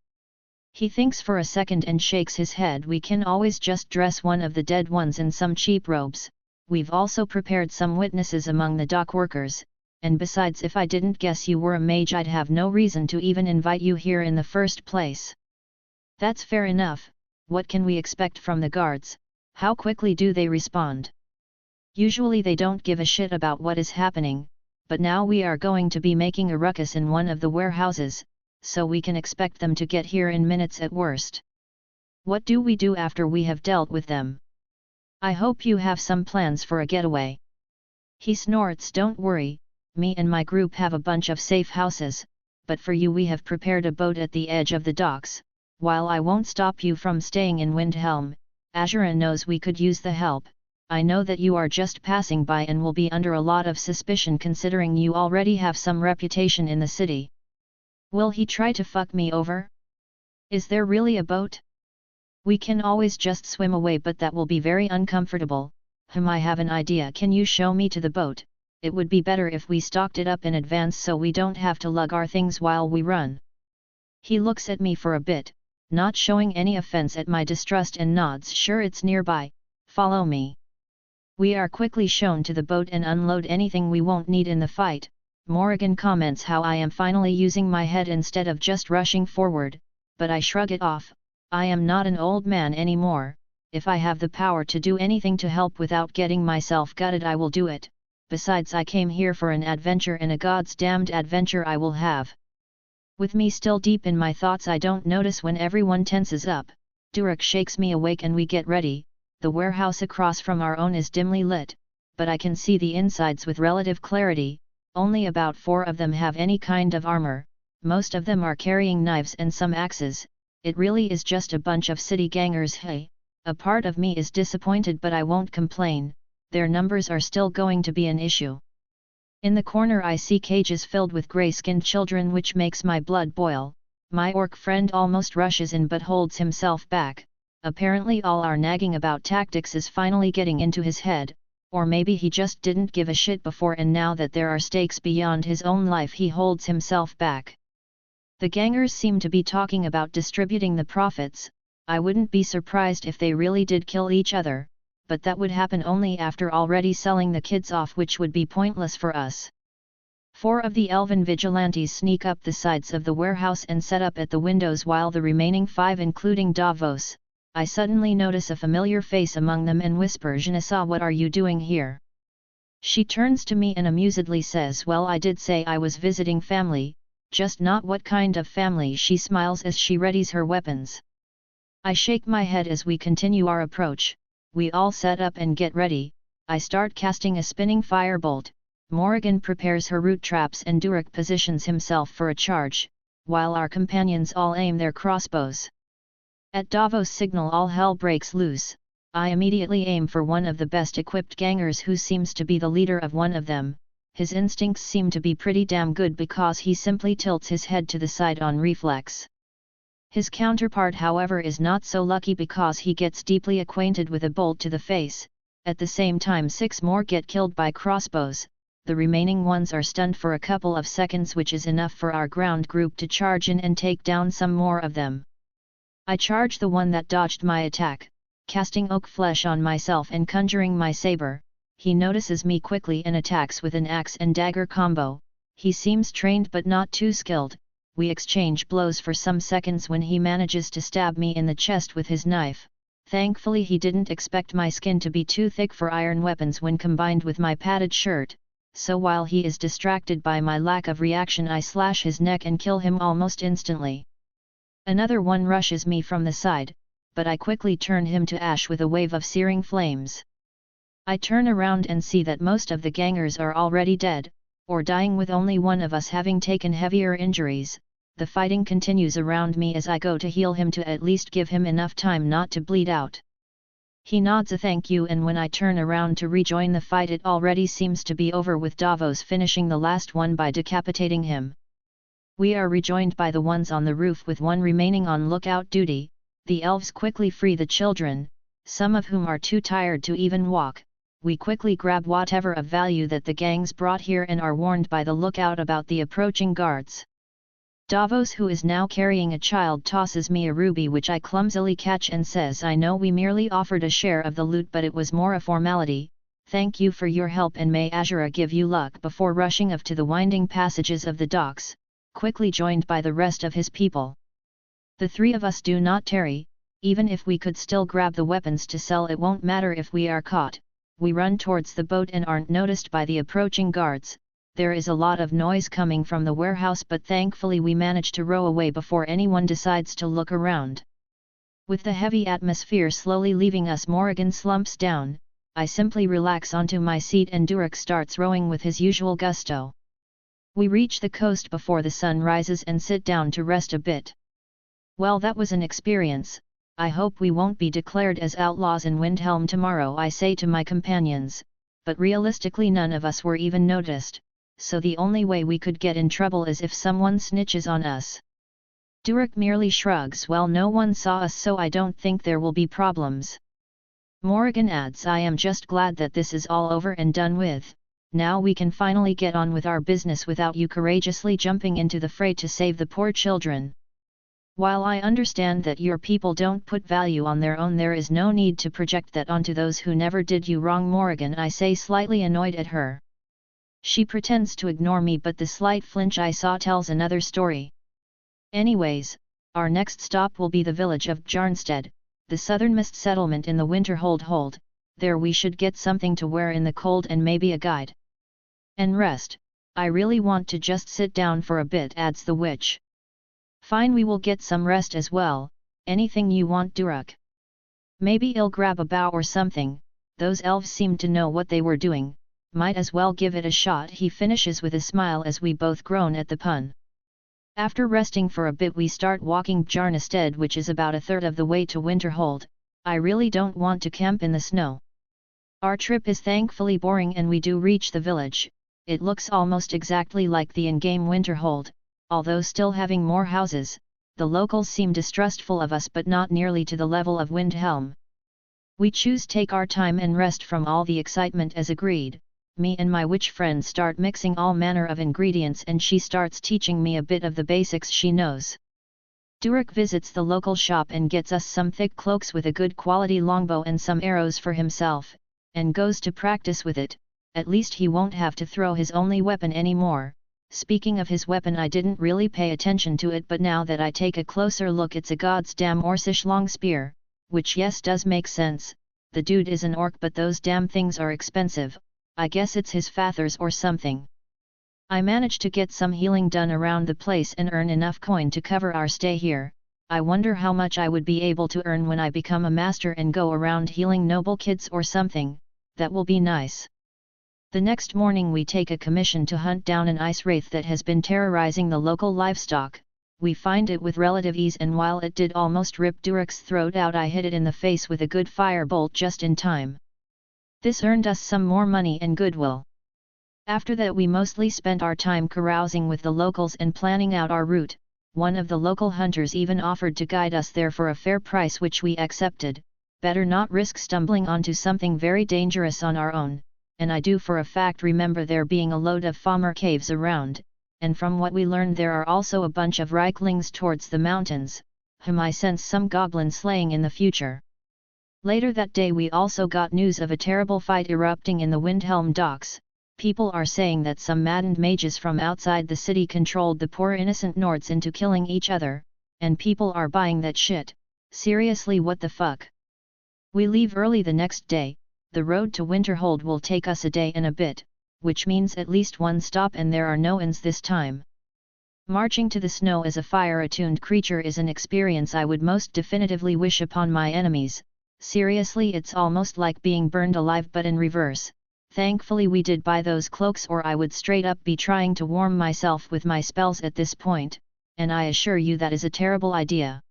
He thinks for a second and shakes his head. We can always just dress one of the dead ones in some cheap robes. We've also prepared some witnesses among the dock workers, and besides, if I didn't guess you were a mage I'd have no reason to even invite you here in the first place. That's fair enough. What can we expect from the guards? How quickly do they respond? Usually they don't give a shit about what is happening, but now we are going to be making a ruckus in one of the warehouses, so we can expect them to get here in minutes at worst. What do we do after we have dealt with them? I hope you have some plans for a getaway. He snorts. Don't worry, me and my group have a bunch of safe houses, but for you we have prepared a boat at the edge of the docks. While I won't stop you from staying in Windhelm, Azura knows we could use the help. I know that you are just passing by and will be under a lot of suspicion considering you already have some reputation in the city. Will he try to fuck me over? Is there really a boat? We can always just swim away, but that will be very uncomfortable. I have an idea. Can you show me to the boat? It would be better if we stocked it up in advance so we don't have to lug our things while we run. He looks at me for a bit, not showing any offense at my distrust, and nods. Sure, it's nearby, follow me. We are quickly shown to the boat and unload anything we won't need in the fight. Morrigan comments how I am finally using my head instead of just rushing forward, but I shrug it off. I am not an old man anymore. If I have the power to do anything to help without getting myself gutted, I will do it. Besides, I came here for an adventure, and a god's damned adventure I will have. With me still deep in my thoughts, I don't notice when everyone tenses up. Durek shakes me awake and we get ready. The warehouse across from our own is dimly lit, but I can see the insides with relative clarity. Only about 4 of them have any kind of armor. Most of them are carrying knives and some axes. It really is just a bunch of city gangers. Hey, a part of me is disappointed, but I won't complain. Their numbers are still going to be an issue. In the corner I see cages filled with grey-skinned children, which makes my blood boil. My orc friend almost rushes in but holds himself back. Apparently all our nagging about tactics is finally getting into his head, or maybe he just didn't give a shit before, and now that there are stakes beyond his own life he holds himself back. The gangers seem to be talking about distributing the profits. I wouldn't be surprised if they really did kill each other, but that would happen only after already selling the kids off, which would be pointless for us. 4 of the elven vigilantes sneak up the sides of the warehouse and set up at the windows, while the remaining 5, including Davos, I suddenly notice a familiar face among them and whisper, "Je ne sais what are you doing here?" She turns to me and amusedly says, "Well, I did say I was visiting family, just not what kind of family." She smiles as she readies her weapons. I shake my head as we continue our approach. We all set up and get ready. I start casting a spinning firebolt. Morrigan prepares her root traps and Durik positions himself for a charge, while our companions all aim their crossbows. At Davos' signal, all hell breaks loose. I immediately aim for one of the best equipped gangers, who seems to be the leader of one of them. His instincts seem to be pretty damn good, because he simply tilts his head to the side on reflex. His counterpart, however, is not so lucky, because he gets deeply acquainted with a bolt to the face. At the same time, 6 more get killed by crossbows. The remaining ones are stunned for a couple of seconds, which is enough for our ground group to charge in and take down some more of them. I charge the one that dodged my attack, casting oak flesh on myself and conjuring my saber. He notices me quickly and attacks with an axe and dagger combo. He seems trained but not too skilled. We exchange blows for some seconds when he manages to stab me in the chest with his knife. Thankfully, he didn't expect my skin to be too thick for iron weapons when combined with my padded shirt, so while he is distracted by my lack of reaction, I slash his neck and kill him almost instantly. Another one rushes me from the side, but I quickly turn him to ash with a wave of searing flames. I turn around and see that most of the gangers are already dead, or dying, with only one of us having taken heavier injuries. The fighting continues around me as I go to heal him, to at least give him enough time not to bleed out. He nods a thank you, and when I turn around to rejoin the fight, it already seems to be over, with Davos finishing the last one by decapitating him. We are rejoined by the ones on the roof, with one remaining on lookout duty. The elves quickly free the children, some of whom are too tired to even walk. We quickly grab whatever of value that the gangs brought here and are warned by the lookout about the approaching guards. Davos, who is now carrying a child, tosses me a ruby, which I clumsily catch and says, "I know we merely offered a share of the loot, but it was more a formality. Thank you for your help, and may Azura give you luck," before rushing off to the winding passages of the docks, quickly joined by the rest of his people. The 3 of us do not tarry. Even if we could still grab the weapons to sell, it won't matter if we are caught. We run towards the boat and aren't noticed by the approaching guards. There is a lot of noise coming from the warehouse, but thankfully we manage to row away before anyone decides to look around. With the heavy atmosphere slowly leaving us, Morrigan slumps down. I simply relax onto my seat and Durik starts rowing with his usual gusto. We reach the coast before the sun rises and sit down to rest a bit. Well, that was an experience. I hope we won't be declared as outlaws in Windhelm tomorrow, I say to my companions, but realistically none of us were even noticed, so the only way we could get in trouble is if someone snitches on us. Durik merely shrugs. "Well, no one saw us, so I don't think there will be problems." Morrigan adds, "I am just glad that this is all over and done with. Now we can finally get on with our business without you courageously jumping into the fray to save the poor children. While I understand that your people don't put value on their own, there is no need to project that onto those who never did you wrong, Morrigan," I say, slightly annoyed at her. She pretends to ignore me, but the slight flinch I saw tells another story. Anyways, our next stop will be the village of Bjarnstead, the southernmost settlement in the Winterhold. There we should get something to wear in the cold and maybe a guide. And rest. I really want to just sit down for a bit, adds the witch. Fine, we will get some rest as well. Anything you want, Durik? Maybe I'll grab a bow or something. Those elves seemed to know what they were doing. Might as well give it a shot, he finishes with a smile as we both groan at the pun. After resting for a bit, we start walking Bjarnestead, which is about a third of the way to Winterhold. I really don't want to camp in the snow. Our trip is thankfully boring and we do reach the village. It looks almost exactly like the in-game Winterhold, although still having more houses. The locals seem distrustful of us, but not nearly to the level of Windhelm. We choose take our time and rest from all the excitement as agreed. me and my witch friend start mixing all manner of ingredients and she starts teaching me a bit of the basics she knows. Durek visits the local shop and gets us some thick cloaks with a good quality longbow and some arrows for himself, and goes to practice with it. At least he won't have to throw his only weapon anymore. Speaking of his weapon, I didn't really pay attention to it, but now that I take a closer look, it's a goddamn orcish long spear, which yes does make sense. The dude is an orc, but those damn things are expensive. I guess it's his fathers or something. I managed to get some healing done around the place and earn enough coin to cover our stay here. I wonder how much I would be able to earn when I become a master and go around healing noble kids or something. That will be nice. The next morning we take a commission to hunt down an ice wraith that has been terrorizing the local livestock. We find it with relative ease, and while it did almost rip Durek's throat out, I hit it in the face with a good firebolt just in time. This earned us some more money and goodwill. After that we mostly spent our time carousing with the locals and planning out our route. One of the local hunters even offered to guide us there for a fair price, which we accepted. Better not risk stumbling onto something very dangerous on our own, and I do for a fact remember there being a load of Falmer caves around, and from what we learned there are also a bunch of Reiklings towards the mountains, whom I sense some goblin slaying in the future. Later that day we also got news of a terrible fight erupting in the Windhelm docks. People are saying that some maddened mages from outside the city controlled the poor innocent Nords into killing each other, and people are buying that shit. Seriously, what the fuck? We leave early the next day. The road to Winterhold will take us a day and a bit, which means at least one stop, and there are no inns this time. Marching to the snow as a fire-attuned creature is an experience I would most definitively wish upon my enemies. Seriously, it's almost like being burned alive, but in reverse. Thankfully we did buy those cloaks, or I would straight up be trying to warm myself with my spells at this point, and I assure you that is a terrible idea.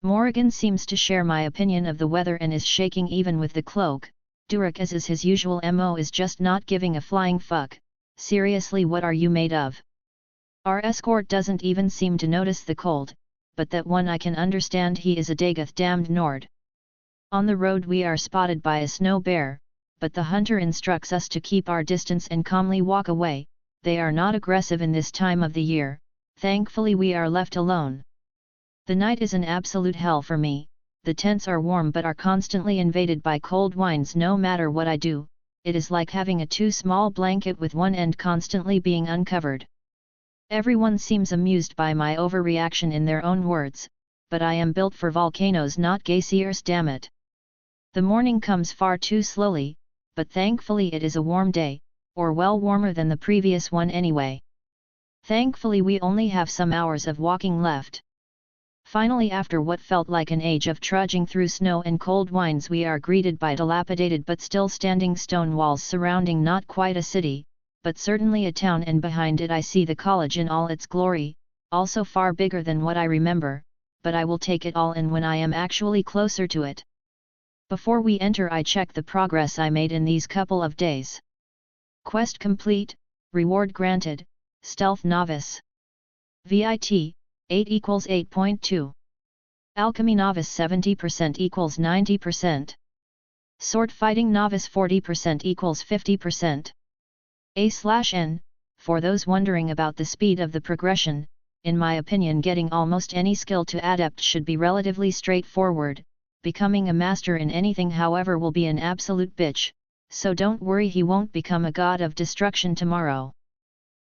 Morrigan seems to share my opinion of the weather and is shaking even with the cloak. Durek, as is his usual MO, is just not giving a flying fuck. Seriously, what are you made of? Our escort doesn't even seem to notice the cold, but that one I can understand, he is a Dagoth damned Nord. On the road we are spotted by a snow bear, but the hunter instructs us to keep our distance and calmly walk away. They are not aggressive in this time of the year. Thankfully we are left alone. The night is an absolute hell for me. The tents are warm but are constantly invaded by cold winds no matter what I do. It is like having a too small blanket with one end constantly being uncovered. Everyone seems amused by my overreaction in their own words, but I am built for volcanoes, not geysers, damn it. The morning comes far too slowly, but thankfully it is a warm day, or well warmer than the previous one anyway. Thankfully we only have some hours of walking left. Finally, after what felt like an age of trudging through snow and cold winds, we are greeted by dilapidated but still standing stone walls surrounding not quite a city, but certainly a town, and behind it I see the college in all its glory, also far bigger than what I remember, but I will take it all in when I am actually closer to it. Before we enter I check the progress I made in these couple of days. Quest complete, reward granted, Stealth Novice. VIT, 8 equals 8.2. Alchemy Novice 70% equals 90%. Sword Fighting Novice 40% equals 50%. A/N, for those wondering about the speed of the progression, in my opinion getting almost any skill to Adept should be relatively straightforward. Becoming a master in anything however will be an absolute bitch, so don't worry, he won't become a god of destruction tomorrow.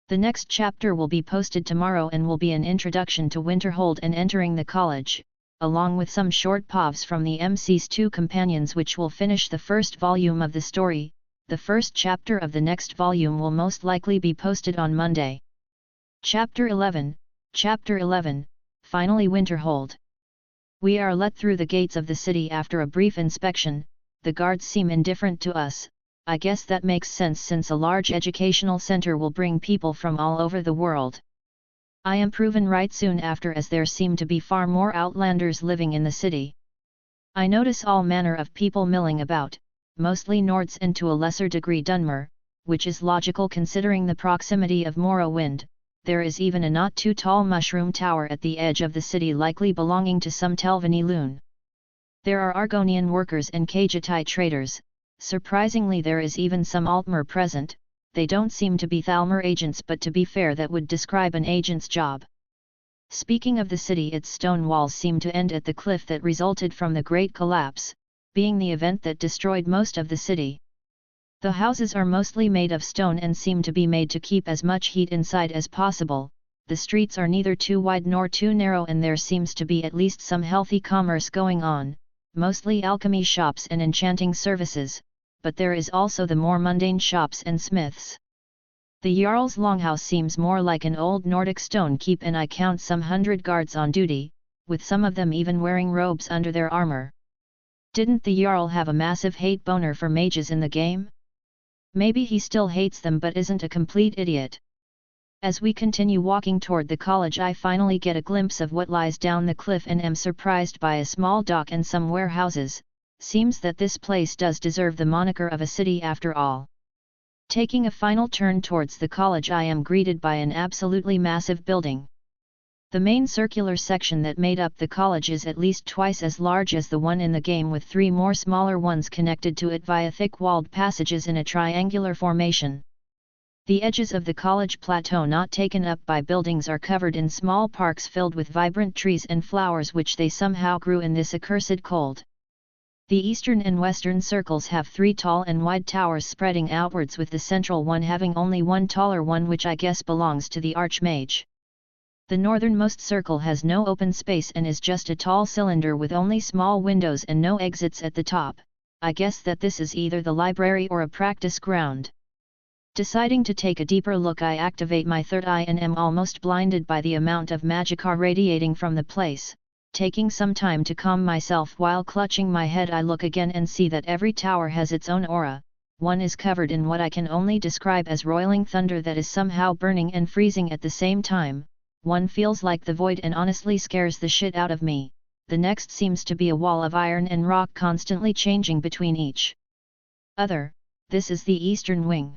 The next chapter will be posted tomorrow and will be an introduction to Winterhold and entering the college, along with some short povs from the MC's 2 companions, which will finish the first volume of the story. The first chapter of the next volume will most likely be posted on Monday. Chapter 11, finally Winterhold. We are let through the gates of the city after a brief inspection. The guards seem indifferent to us. I guess that makes sense since a large educational center will bring people from all over the world. I am proven right soon after, as there seem to be far more outlanders living in the city. I notice all manner of people milling about, mostly Nords and to a lesser degree Dunmer, which is logical considering the proximity of Morrowind. There is even a not too tall mushroom tower at the edge of the city, likely belonging to some Telvanni loon. There are Argonian workers and Khajiitai traders, surprisingly there is even some Altmer present. They don't seem to be Thalmer agents, but to be fair that would describe an agent's job. Speaking of the city, its stone walls seem to end at the cliff that resulted from the Great Collapse, being the event that destroyed most of the city. The houses are mostly made of stone and seem to be made to keep as much heat inside as possible. The streets are neither too wide nor too narrow, and there seems to be at least some healthy commerce going on, mostly alchemy shops and enchanting services, but there is also the more mundane shops and smiths. The Jarl's longhouse seems more like an old Nordic stone keep, and I count some 100 guards on duty, with some of them even wearing robes under their armor. Didn't the Jarl have a massive hate boner for mages in the game? Maybe he still hates them but isn't a complete idiot. As we continue walking toward the college, I finally get a glimpse of what lies down the cliff and am surprised by a small dock and some warehouses. Seems that this place does deserve the moniker of a city after all. Taking a final turn towards the college, I am greeted by an absolutely massive building. The main circular section that made up the college is at least twice as large as the one in the game, with 3 more smaller ones connected to it via thick-walled passages in a triangular formation. The edges of the college plateau not taken up by buildings are covered in small parks filled with vibrant trees and flowers which they somehow grew in this accursed cold. The eastern and western circles have 3 tall and wide towers spreading outwards, with the central one having only one taller one which I guess belongs to the Archmage. The northernmost circle has no open space and is just a tall cylinder with only small windows and no exits at the top. I guess that this is either the library or a practice ground. Deciding to take a deeper look, I activate my third eye and am almost blinded by the amount of magicka radiating from the place. Taking some time to calm myself while clutching my head, I look again and see that every tower has its own aura. One is covered in what I can only describe as roiling thunder that is somehow burning and freezing at the same time. One feels like the void and honestly scares the shit out of me. The next seems to be a wall of iron and rock constantly changing between each other. This is the eastern wing.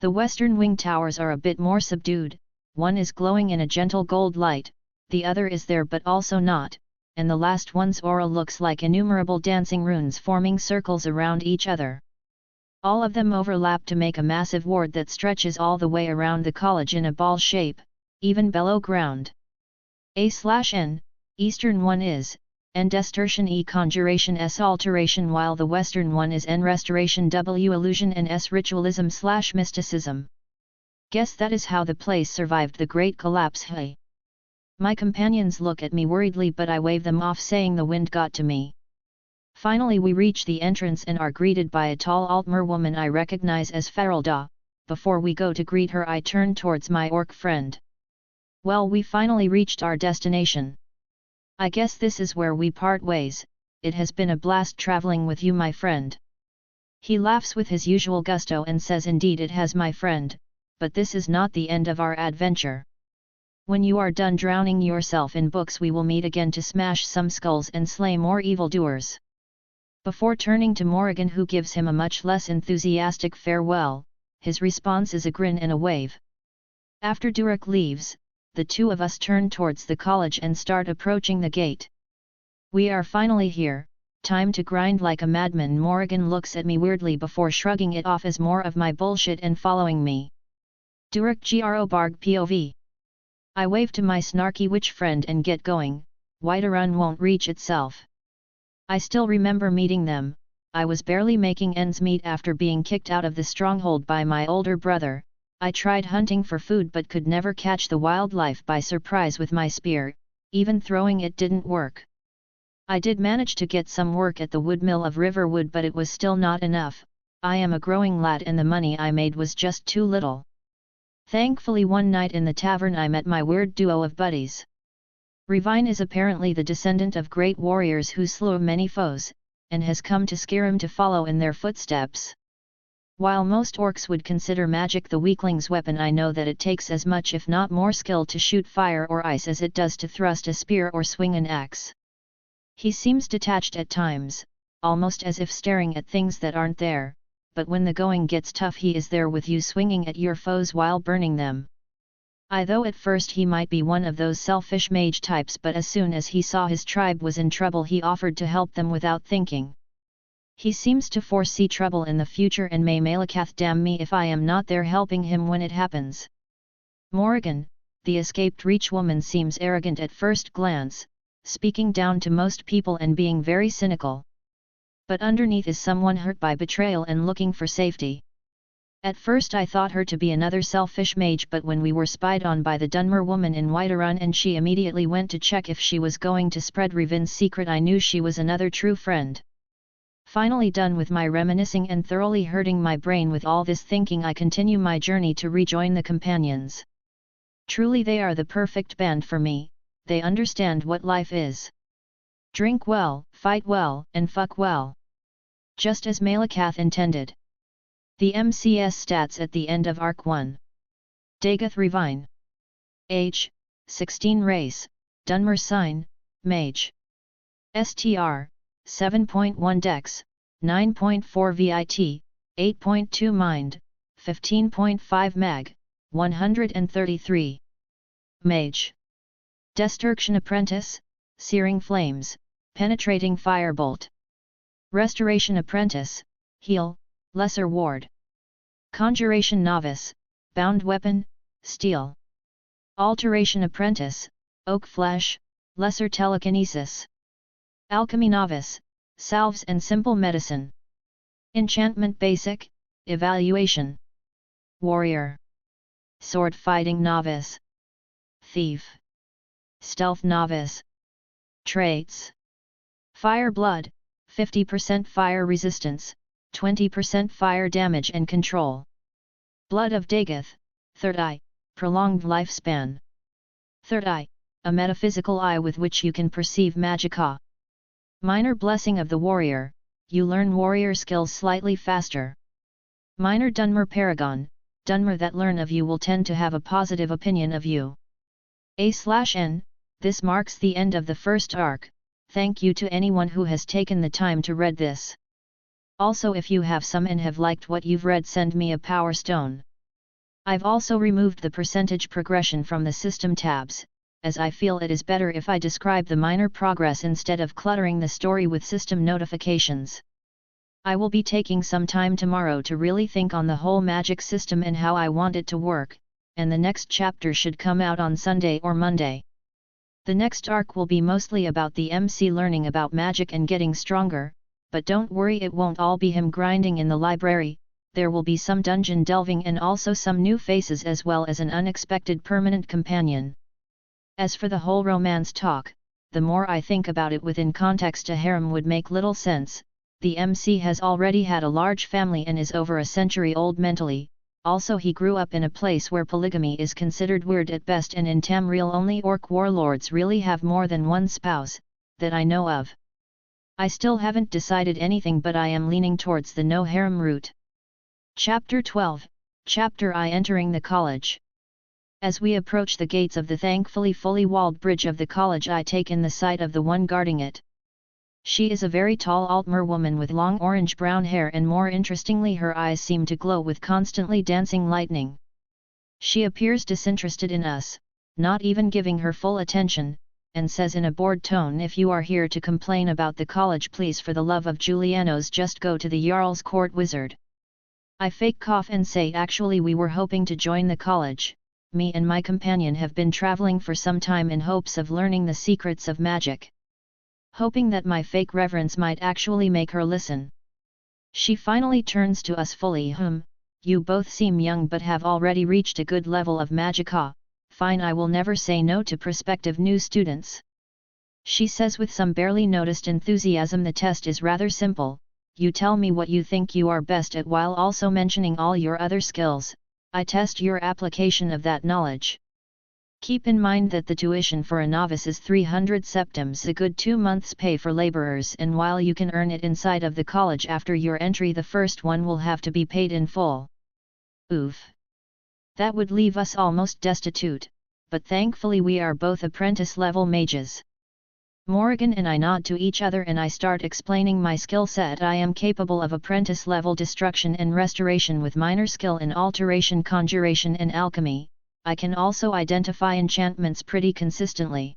The western wing towers are a bit more subdued. One is glowing in a gentle gold light, the other is there but also not, and the last one's aura looks like innumerable dancing runes forming circles around each other. All of them overlap to make a massive ward that stretches all the way around the college in a ball shape, even below ground. A/N, eastern one is, N destertion E conjuration S alteration, while the western one is N restoration W illusion and S ritualism/mysticism. Guess that is how the place survived the Great Collapse. Hey. My companions look at me worriedly, but I wave them off, saying the wind got to me. Finally we reach the entrance and are greeted by a tall Altmer woman I recognize as Farelda. Before we go to greet her, I turn towards my orc friend. Well, we finally reached our destination. I guess this is where we part ways. It has been a blast traveling with you, my friend. He laughs with his usual gusto and says, indeed it has, my friend, but this is not the end of our adventure. When you are done drowning yourself in books, we will meet again to smash some skulls and slay more evildoers. Before turning to Morrigan, who gives him a much less enthusiastic farewell, his response is a grin and a wave. After Durek leaves, the two of us turn towards the college and start approaching the gate. We are finally here, time to grind like a madman. Morrigan looks at me weirdly before shrugging it off as more of my bullshit and following me. Durek Gro Barg POV. I wave to my snarky witch friend and get going. Whiterun won't reach itself. I still remember meeting them. I was barely making ends meet after being kicked out of the stronghold by my older brother. I tried hunting for food but could never catch the wildlife by surprise with my spear, even throwing it didn't work. I did manage to get some work at the woodmill of Riverwood, but it was still not enough. I am a growing lad and the money I made was just too little. Thankfully one night in the tavern I met my weird duo of buddies. Revine is apparently the descendant of great warriors who slew many foes, and has come to Skyrim to follow in their footsteps. While most orcs would consider magic the weakling's weapon, I know that it takes as much if not more skill to shoot fire or ice as it does to thrust a spear or swing an axe. He seems detached at times, almost as if staring at things that aren't there, but when the going gets tough he is there with you, swinging at your foes while burning them. Though at first he might be one of those selfish mage types, but as soon as he saw his tribe was in trouble he offered to help them without thinking. He seems to foresee trouble in the future and may Malakath damn me if I am not there helping him when it happens. Morrigan, the escaped Reach woman, seems arrogant at first glance, speaking down to most people and being very cynical. But underneath is someone hurt by betrayal and looking for safety. At first I thought her to be another selfish mage, but when we were spied on by the Dunmer woman in Whiterun and she immediately went to check if she was going to spread Revin's secret, I knew she was another true friend. Finally done with my reminiscing and thoroughly hurting my brain with all this thinking, I continue my journey to rejoin the companions. Truly they are the perfect band for me, they understand what life is. Drink well, fight well, and fuck well. Just as Malakath intended. The MCS stats at the end of Arc 1. Dagoth Revine. Age, 16. Race, Dunmer Sign, Mage. STR, 7.1 Dex, 9.4 VIT, 8.2 Mind, 15.5 Mag, 133. Mage. Destruction Apprentice, Searing Flames, Penetrating Firebolt. Restoration Apprentice, Heal, Lesser Ward. Conjuration Novice, Bound Weapon, Steel. Alteration Apprentice, Oak Flesh, Lesser Telekinesis. Alchemy Novice, Salves and Simple Medicine. Enchantment Basic, Evaluation. Warrior. Sword Fighting Novice. Thief. Stealth Novice. Traits. Fire Blood, 50% fire resistance, 20% fire damage and control. Blood of Dagoth, Third Eye, prolonged lifespan. Third Eye, a metaphysical eye with which you can perceive magicka. Minor Blessing of the Warrior, you learn warrior skills slightly faster. Minor Dunmer Paragon, Dunmer that learn of you will tend to have a positive opinion of you. A/N, this marks the end of the first arc. Thank you to anyone who has taken the time to read this. Also, if you have some and have liked what you've read, send me a power stone. I've also removed the percentage progression from the system tabs, as I feel it is better if I describe the minor progress instead of cluttering the story with system notifications. I will be taking some time tomorrow to really think on the whole magic system and how I want it to work, and the next chapter should come out on Sunday or Monday. The next arc will be mostly about the MC learning about magic and getting stronger, but don't worry, it won't all be him grinding in the library. There will be some dungeon delving and also some new faces as well as an unexpected permanent companion. As for the whole romance talk, the more I think about it within context, a harem would make little sense. The MC has already had a large family and is over a century old mentally. Also, he grew up in a place where polygamy is considered weird at best, and in Tamriel only orc warlords really have more than one spouse, that I know of. I still haven't decided anything, but I am leaning towards the no harem route. Chapter 12, Chapter I, Entering the College. As we approach the gates of the thankfully fully walled bridge of the college, I take in the sight of the one guarding it. She is a very tall Altmer woman with long orange-brown hair, and more interestingly her eyes seem to glow with constantly dancing lightning. She appears disinterested in us, not even giving her full attention, and says in a bored tone, "If you are here to complain about the college, please for the love of Julianos just go to the Jarl's Court, wizard." I fake cough and say, "Actually we were hoping to join the college. Me and my companion have been traveling for some time in hopes of learning the secrets of magic." Hoping that my fake reverence might actually make her listen. She finally turns to us fully. You both seem young but have already reached a good level of magicka. Fine, I will never say no to prospective new students." She says with some barely noticed enthusiasm, "The test is rather simple. You tell me what you think you are best at while also mentioning all your other skills. I test your application of that knowledge. Keep in mind that the tuition for a novice is 300 septims, a good 2 months' pay for laborers, and while you can earn it inside of the college after your entry, the first one will have to be paid in full." Oof. That would leave us almost destitute, but thankfully we are both apprentice-level mages. Morrigan and I nod to each other and I start explaining my skill set. I am capable of apprentice-level destruction and restoration with minor skill in alteration, conjuration and alchemy. I can also identify enchantments pretty consistently.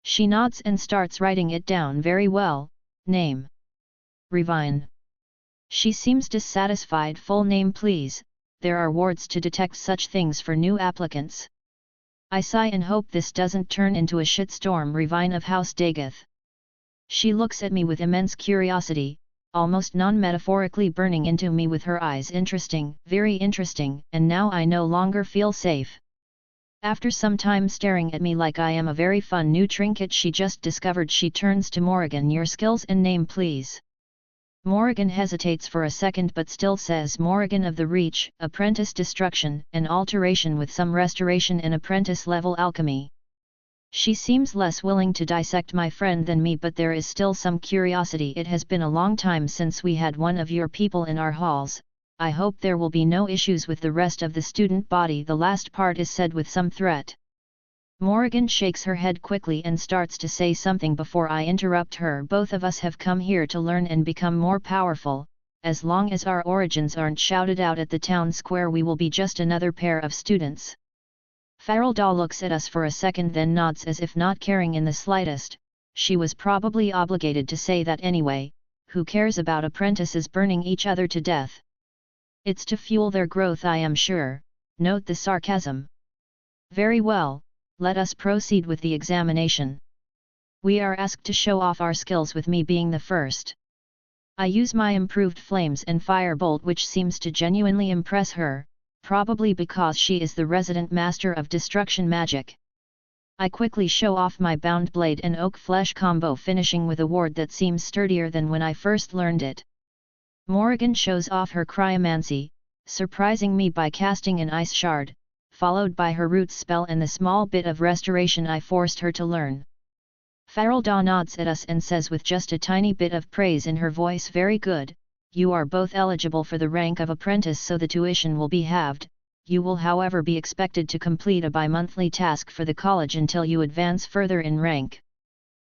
She nods and starts writing it down. "Very well. Name?" "Revine." She seems dissatisfied. Full name please, there are wards to detect such things for new applicants. I sigh and hope this doesn't turn into a shitstorm. Ravine of House Dagoth. She looks at me with immense curiosity, almost non-metaphorically burning into me with her eyes. Interesting, very interesting, and now I no longer feel safe. After some time staring at me like I am a very fun new trinket she just discovered, she turns to Morrigan. Your skills and name please. Morrigan hesitates for a second but still says Morrigan of the Reach, Apprentice Destruction and Alteration with some Restoration and Apprentice level Alchemy. She seems less willing to dissect my friend than me, but there is still some curiosity. It has been a long time since we had one of your people in our halls. I hope there will be no issues with the rest of the student body. The last part is said with some threat. Morrigan shakes her head quickly and starts to say something before I interrupt her. Both of us have come here to learn and become more powerful. As long as our origins aren't shouted out at the town square, we will be just another pair of students. Farelda looks at us for a second, then nods as if not caring in the slightest. She was probably obligated to say that anyway. Who cares about apprentices burning each other to death? It's to fuel their growth, I am sure. Note the sarcasm. Very well, let us proceed with the examination. We are asked to show off our skills, with me being the first. I use my improved flames and firebolt, which seems to genuinely impress her, probably because she is the resident master of destruction magic. I quickly show off my bound blade and oak flesh combo, finishing with a ward that seems sturdier than when I first learned it. Morrigan shows off her cryomancy, surprising me by casting an ice shard, followed by her roots spell and the small bit of restoration I forced her to learn. Farelda nods at us and says with just a tiny bit of praise in her voice, very good. You are both eligible for the rank of apprentice, so the tuition will be halved. You will however be expected to complete a bi-monthly task for the college until you advance further in rank.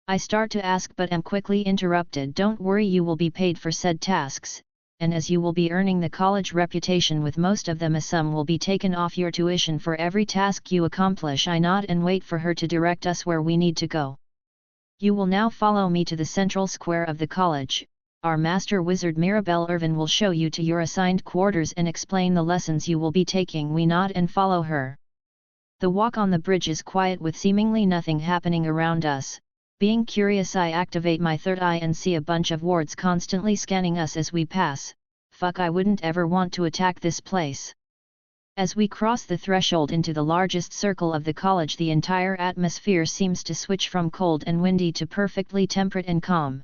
I start to ask but am quickly interrupted. Don't worry, you will be paid for said tasks, and as you will be earning the college reputation with most of them, a sum will be taken off your tuition for every task you accomplish. I nod and wait for her to direct us where we need to go. You will now follow me to the central square of the college. Our master wizard Mirabelle Irvin will show you to your assigned quarters and explain the lessons you will be taking. We nod and follow her. The walk on the bridge is quiet with seemingly nothing happening around us. Being curious, I activate my third eye and see a bunch of wards constantly scanning us as we pass. Fuck, I wouldn't ever want to attack this place. As we cross the threshold into the largest circle of the college, the entire atmosphere seems to switch from cold and windy to perfectly temperate and calm.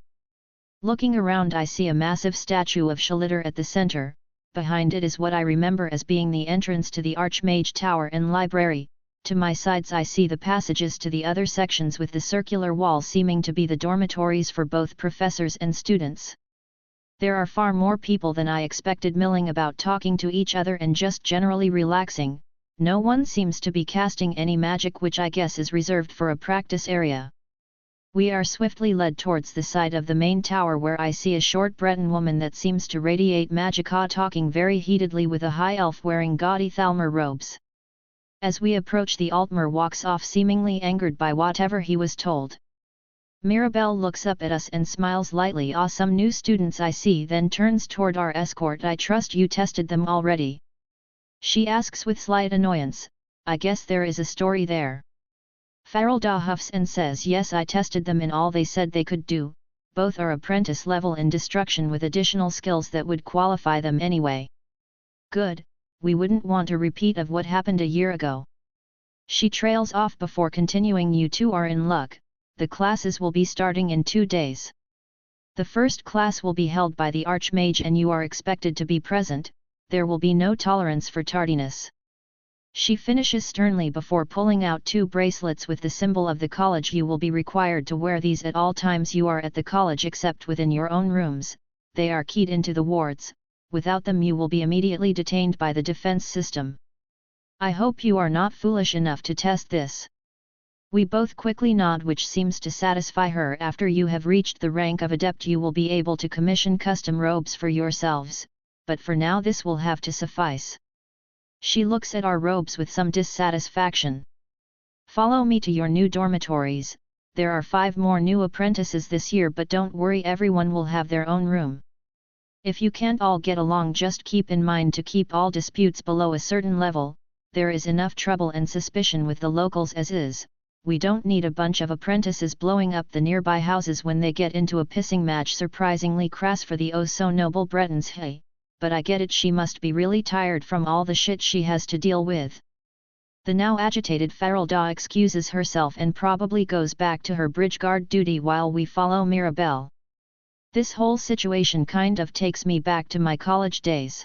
Looking around, I see a massive statue of Shalitter at the center. Behind it is what I remember as being the entrance to the Archmage Tower and Library. To my sides I see the passages to the other sections, with the circular wall seeming to be the dormitories for both professors and students. There are far more people than I expected milling about, talking to each other and just generally relaxing. No one seems to be casting any magic, which I guess is reserved for a practice area. We are swiftly led towards the side of the main tower, where I see a short Breton woman that seems to radiate magicka, talking very heatedly with a high elf wearing gaudy Thalmor robes. As we approach, the Altmer walks off, seemingly angered by whatever he was told. Mirabelle looks up at us and smiles lightly. Ah, some new students I see, then turns toward our escort. I trust you tested them already? She asks with slight annoyance. I guess there is a story there. Farelda huffs and says yes, I tested them in all they said they could do. Both are apprentice level in destruction with additional skills that would qualify them anyway. Good. We wouldn't want a repeat of what happened a year ago. She trails off before continuing. You two are in luck. The classes will be starting in 2 days. The first class will be held by the Archmage and you are expected to be present. There will be no tolerance for tardiness. She finishes sternly before pulling out 2 bracelets with the symbol of the college. You will be required to wear these at all times you are at the college, except within your own rooms. They are keyed into the wards. Without them you will be immediately detained by the defense system. I hope you are not foolish enough to test this. We both quickly nod, which seems to satisfy her. After you have reached the rank of adept you will be able to commission custom robes for yourselves, but for now this will have to suffice. She looks at our robes with some dissatisfaction. Follow me to your new dormitories. There are 5 more new apprentices this year, but don't worry, everyone will have their own room. If you can't all get along, just keep in mind to keep all disputes below a certain level. There is enough trouble and suspicion with the locals as is. We don't need a bunch of apprentices blowing up the nearby houses when they get into a pissing match. Surprisingly crass for the oh so noble Bretons. Hey, but I get it, she must be really tired from all the shit she has to deal with. The now agitated Farelda excuses herself and probably goes back to her bridge guard duty while we follow Mirabelle. This whole situation kind of takes me back to my college days.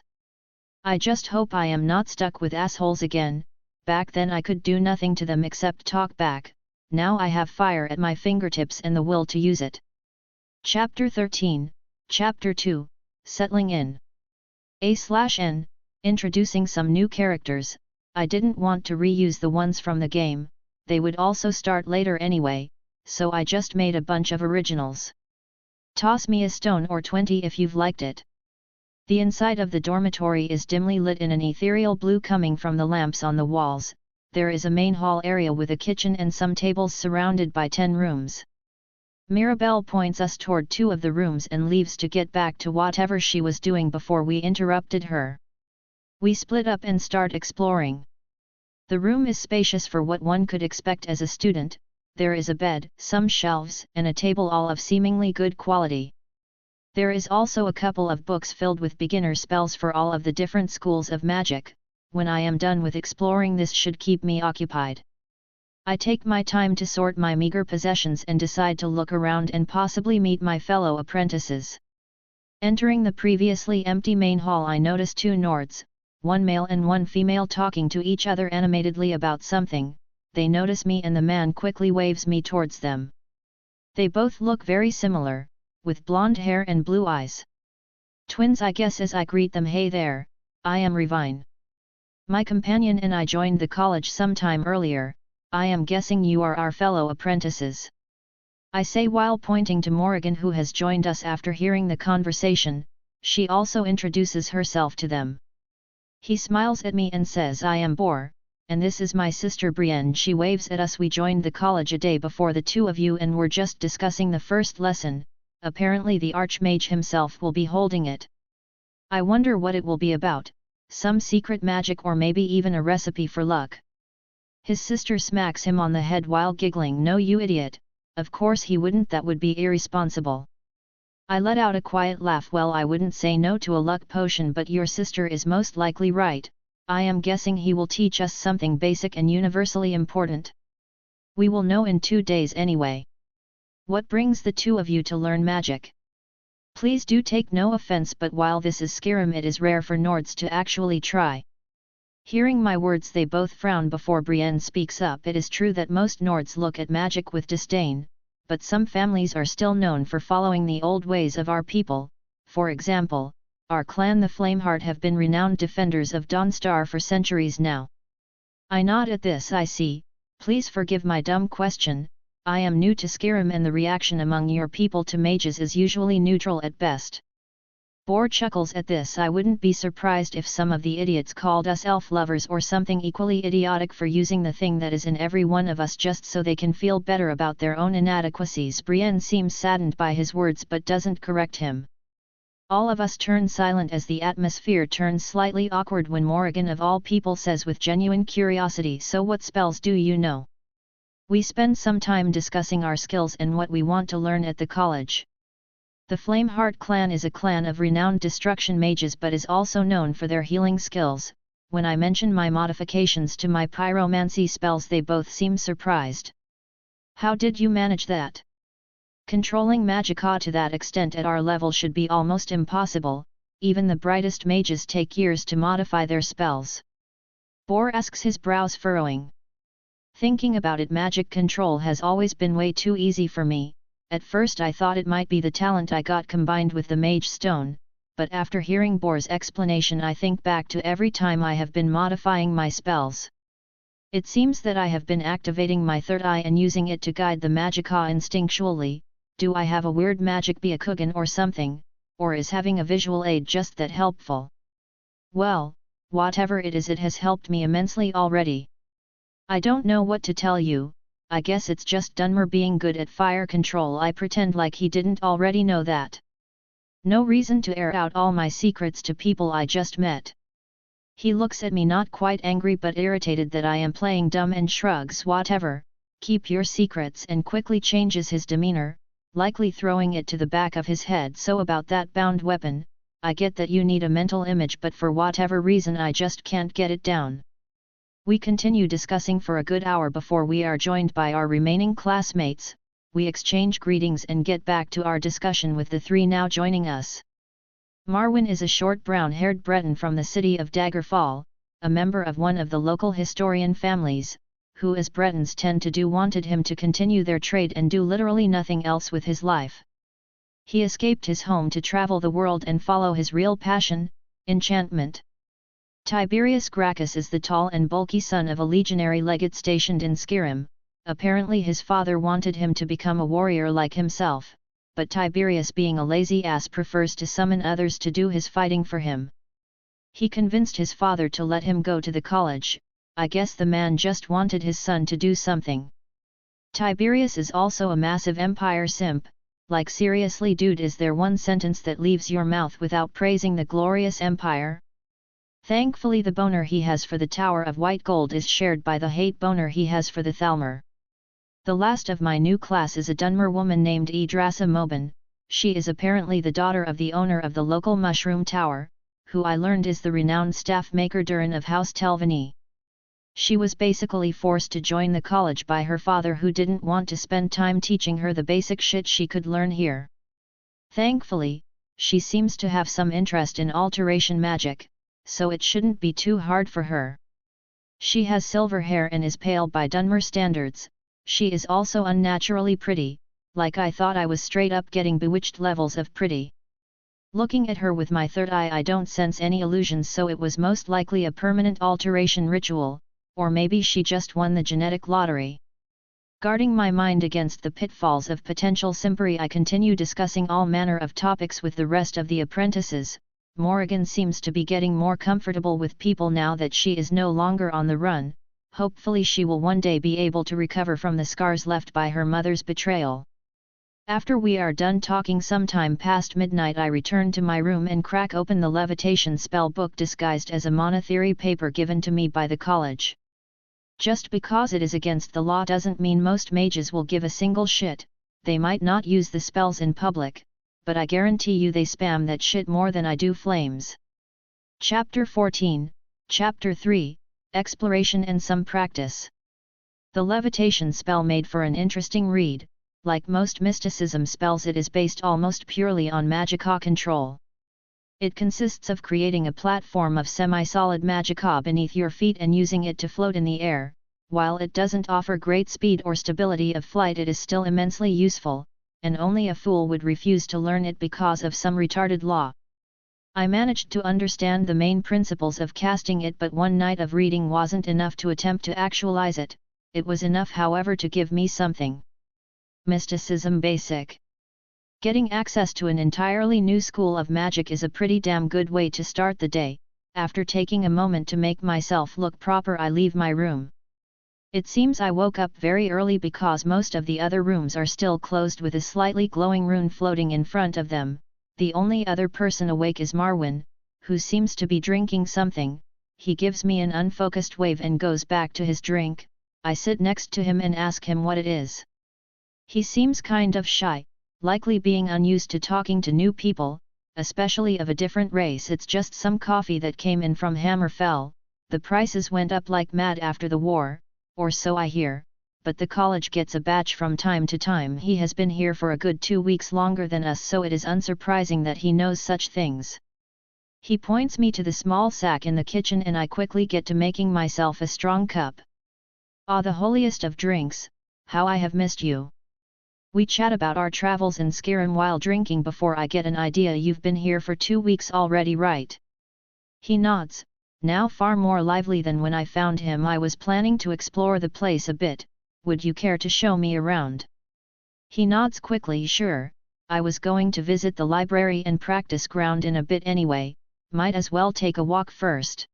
I just hope I am not stuck with assholes again. Back then I could do nothing to them except talk back. Now I have fire at my fingertips and the will to use it. Chapter 13, Chapter 2, Settling in. A/N, introducing some new characters. I didn't want to reuse the ones from the game, they would also start later anyway, so I just made a bunch of originals. Toss me a stone or 20 if you've liked it. The inside of the dormitory is dimly lit in an ethereal blue coming from the lamps on the walls. There is a main hall area with a kitchen and some tables surrounded by 10 rooms. Mirabelle points us toward 2 of the rooms and leaves to get back to whatever she was doing before we interrupted her. We split up and start exploring. The room is spacious for what one could expect as a student. There is a bed, some shelves, and a table, all of seemingly good quality. There is also a couple of books filled with beginner spells for all of the different schools of magic. When I am done with exploring, this should keep me occupied. I take my time to sort my meager possessions and decide to look around and possibly meet my fellow apprentices. Entering the previously empty main hall, I notice 2 Nords, one male and one female, talking to each other animatedly about something. They notice me and the man quickly waves me towards them. They both look very similar, with blonde hair and blue eyes. Twins, I guess, as I greet them. Hey there, I am Revine. My companion and I joined the college sometime earlier. I am guessing you are our fellow apprentices. I say while pointing to Morrigan, who has joined us after hearing the conversation. She also introduces herself to them. He smiles at me and says I am Bor, and this is my sister Brienne. She waves at us. We joined the college a day before the 2 of you and were just discussing the first lesson. Apparently the Archmage himself will be holding it. I wonder what it will be about, some secret magic or maybe even a recipe for luck. His sister smacks him on the head while giggling. No, you idiot, of course he wouldn't, that would be irresponsible. I let out a quiet laugh. Well, I wouldn't say no to a luck potion, but your sister is most likely right. I am guessing he will teach us something basic and universally important. We will know in 2 days anyway. What brings the 2 of you to learn magic? Please do take no offense, but while this is Skyrim, it is rare for Nords to actually try. Hearing my words, they both frown before Brienne speaks up. It is true that most Nords look at magic with disdain, but some families are still known for following the old ways of our people. For example, our clan the Flameheart have been renowned defenders of Dawnstar for centuries now. I nod at this. I see. Please forgive my dumb question. I am new to Skyrim and the reaction among your people to mages is usually neutral at best. Bor chuckles at this. I wouldn't be surprised if some of the idiots called us elf lovers or something equally idiotic for using the thing that is in every one of us just so they can feel better about their own inadequacies. Brienne seems saddened by his words but doesn't correct him. All of us turn silent as the atmosphere turns slightly awkward when Morrigan of all people says with genuine curiosity, so what spells do you know? We spend some time discussing our skills and what we want to learn at the college. The Flameheart clan is a clan of renowned destruction mages but is also known for their healing skills. When I mention my modifications to my pyromancy spells, they both seem surprised. How did you manage that? Controlling magicka to that extent at our level should be almost impossible. Even the brightest mages take years to modify their spells. Bor asks, his brows furrowing. Thinking about it, magic control has always been way too easy for me. At first I thought it might be the talent I got combined with the mage stone, but after hearing Bor's explanation I think back to every time I have been modifying my spells. It seems that I have been activating my third eye and using it to guide the magicka instinctually. Do I have a weird magic byakugan or something, or is having a visual aid just that helpful? Well, whatever it is, it has helped me immensely already. I don't know what to tell you. I guess it's just Dunmer being good at fire control. I pretend like he didn't already know that. No reason to air out all my secrets to people I just met. He looks at me not quite angry but irritated that I am playing dumb and shrugs whatever, keep your secrets, and quickly changes his demeanor, likely throwing it to the back of his head. So about that bound weapon, I get that you need a mental image, but for whatever reason I just can't get it down. We continue discussing for a good hour before we are joined by our remaining classmates. We exchange greetings and get back to our discussion with the three now joining us. Marwyn is a short brown-haired Breton from the city of Daggerfall, a member of one of the local historian families, who, as Bretons tend to do, wanted him to continue their trade and do literally nothing else with his life. He escaped his home to travel the world and follow his real passion, enchantment. Tiberius Gracchus is the tall and bulky son of a legionary legate stationed in Skyrim. Apparently his father wanted him to become a warrior like himself, but Tiberius, being a lazy ass, prefers to summon others to do his fighting for him. He convinced his father to let him go to the college. I guess the man just wanted his son to do something. Tiberius is also a massive empire simp. Like, seriously dude, is there one sentence that leaves your mouth without praising the glorious empire? Thankfully the boner he has for the Tower of White Gold is shared by the hate boner he has for the Thalmor. The last of my new class is a Dunmer woman named Yggdrasil Mobin. She is apparently the daughter of the owner of the local mushroom tower, who I learned is the renowned staff maker Durin of House Telvanni. She was basically forced to join the college by her father, who didn't want to spend time teaching her the basic shit she could learn here. Thankfully, she seems to have some interest in alteration magic, so it shouldn't be too hard for her. She has silver hair and is pale by Dunmer standards. She is also unnaturally pretty, like I thought I was straight up getting bewitched levels of pretty. Looking at her with my third eye, I don't sense any illusions, so it was most likely a permanent alteration ritual, or maybe she just won the genetic lottery. Guarding my mind against the pitfalls of potential simpery, I continue discussing all manner of topics with the rest of the apprentices. Morrigan seems to be getting more comfortable with people now that she is no longer on the run. Hopefully she will one day be able to recover from the scars left by her mother's betrayal. After we are done talking sometime past midnight, I return to my room and crack open the levitation spell book disguised as a monotheory paper given to me by the college. Just because it is against the law doesn't mean most mages will give a single shit. They might not use the spells in public, but I guarantee you they spam that shit more than I do flames. Chapter 14, Chapter 3, Exploration and Some Practice. The levitation spell made for an interesting read. Like most mysticism spells, it is based almost purely on magicka control. It consists of creating a platform of semi-solid magicka beneath your feet and using it to float in the air. While it doesn't offer great speed or stability of flight, it is still immensely useful, and only a fool would refuse to learn it because of some retarded law. I managed to understand the main principles of casting it, but one night of reading wasn't enough to attempt to actualize it. It was enough, however, to give me something. Mysticism Basic. Getting access to an entirely new school of magic is a pretty damn good way to start the day. After taking a moment to make myself look proper, I leave my room. It seems I woke up very early because most of the other rooms are still closed with a slightly glowing rune floating in front of them. The only other person awake is Marwyn, who seems to be drinking something. He gives me an unfocused wave and goes back to his drink. I sit next to him and ask him what it is. He seems kind of shy, likely being unused to talking to new people, especially of a different race. It's just some coffee that came in from Hammerfell. The prices went up like mad after the war, or so I hear, but the college gets a batch from time to time. He has been here for a good 2 weeks longer than us, so it is unsurprising that he knows such things. He points me to the small sack in the kitchen and I quickly get to making myself a strong cup. Ah, the holiest of drinks, how I have missed you. We chat about our travels in Skyrim while drinking before I get an idea. You've been here for 2 weeks already, right? He nods, now far more lively than when I found him. I was planning to explore the place a bit. Would you care to show me around? He nods quickly. Sure, I was going to visit the library and practice ground in a bit anyway, might as well take a walk first.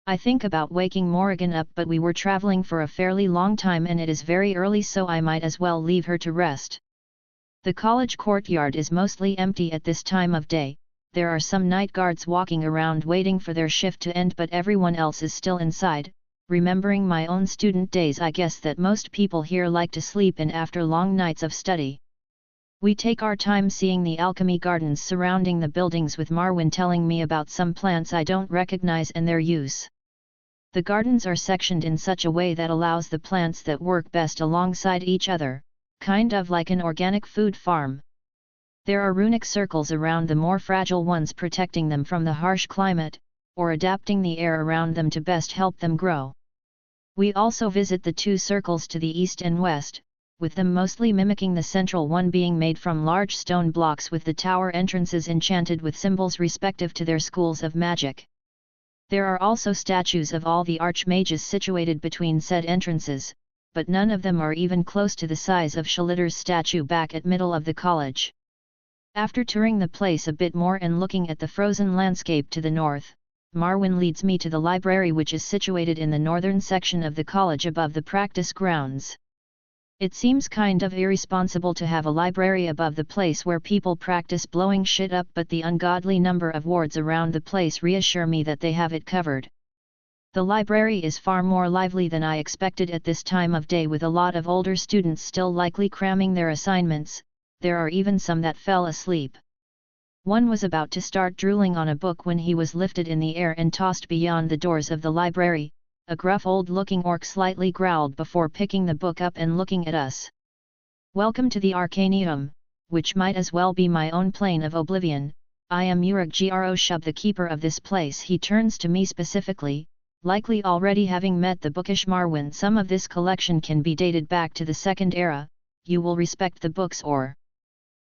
I think about waking Morrigan up, but we were traveling for a fairly long time and it is very early, so I might as well leave her to rest. The college courtyard is mostly empty at this time of day. There are some night guards walking around waiting for their shift to end, but everyone else is still inside. Remembering my own student days, I guess that most people here like to sleep in after long nights of study. We take our time seeing the alchemy gardens surrounding the buildings, with Marwyn telling me about some plants I don't recognize and their use. The gardens are sectioned in such a way that allows the plants that work best alongside each other, kind of like an organic food farm. There are runic circles around the more fragile ones, protecting them from the harsh climate, or adapting the air around them to best help them grow. We also visit the two circles to the east and west, with them mostly mimicking the central one being made from large stone blocks, with the tower entrances enchanted with symbols respective to their schools of magic. There are also statues of all the archmages situated between said entrances, but none of them are even close to the size of Shalidor's statue back at middle of the college. After touring the place a bit more and looking at the frozen landscape to the north, Marwyn leads me to the library, which is situated in the northern section of the college above the practice grounds. It seems kind of irresponsible to have a library above the place where people practice blowing shit up, but the ungodly number of wards around the place reassure me that they have it covered. The library is far more lively than I expected at this time of day, with a lot of older students still likely cramming their assignments. There are even some that fell asleep. One was about to start drooling on a book when he was lifted in the air and tossed beyond the doors of the library. A gruff old-looking orc slightly growled before picking the book up and looking at us. "Welcome to the Arcaneum, which might as well be my own plane of oblivion. I am Uruk Gro Shub, the keeper of this place." He turns to me specifically, likely already having met the bookish Marwyn. "Some of this collection can be dated back to the Second Era. You will respect the books, or—"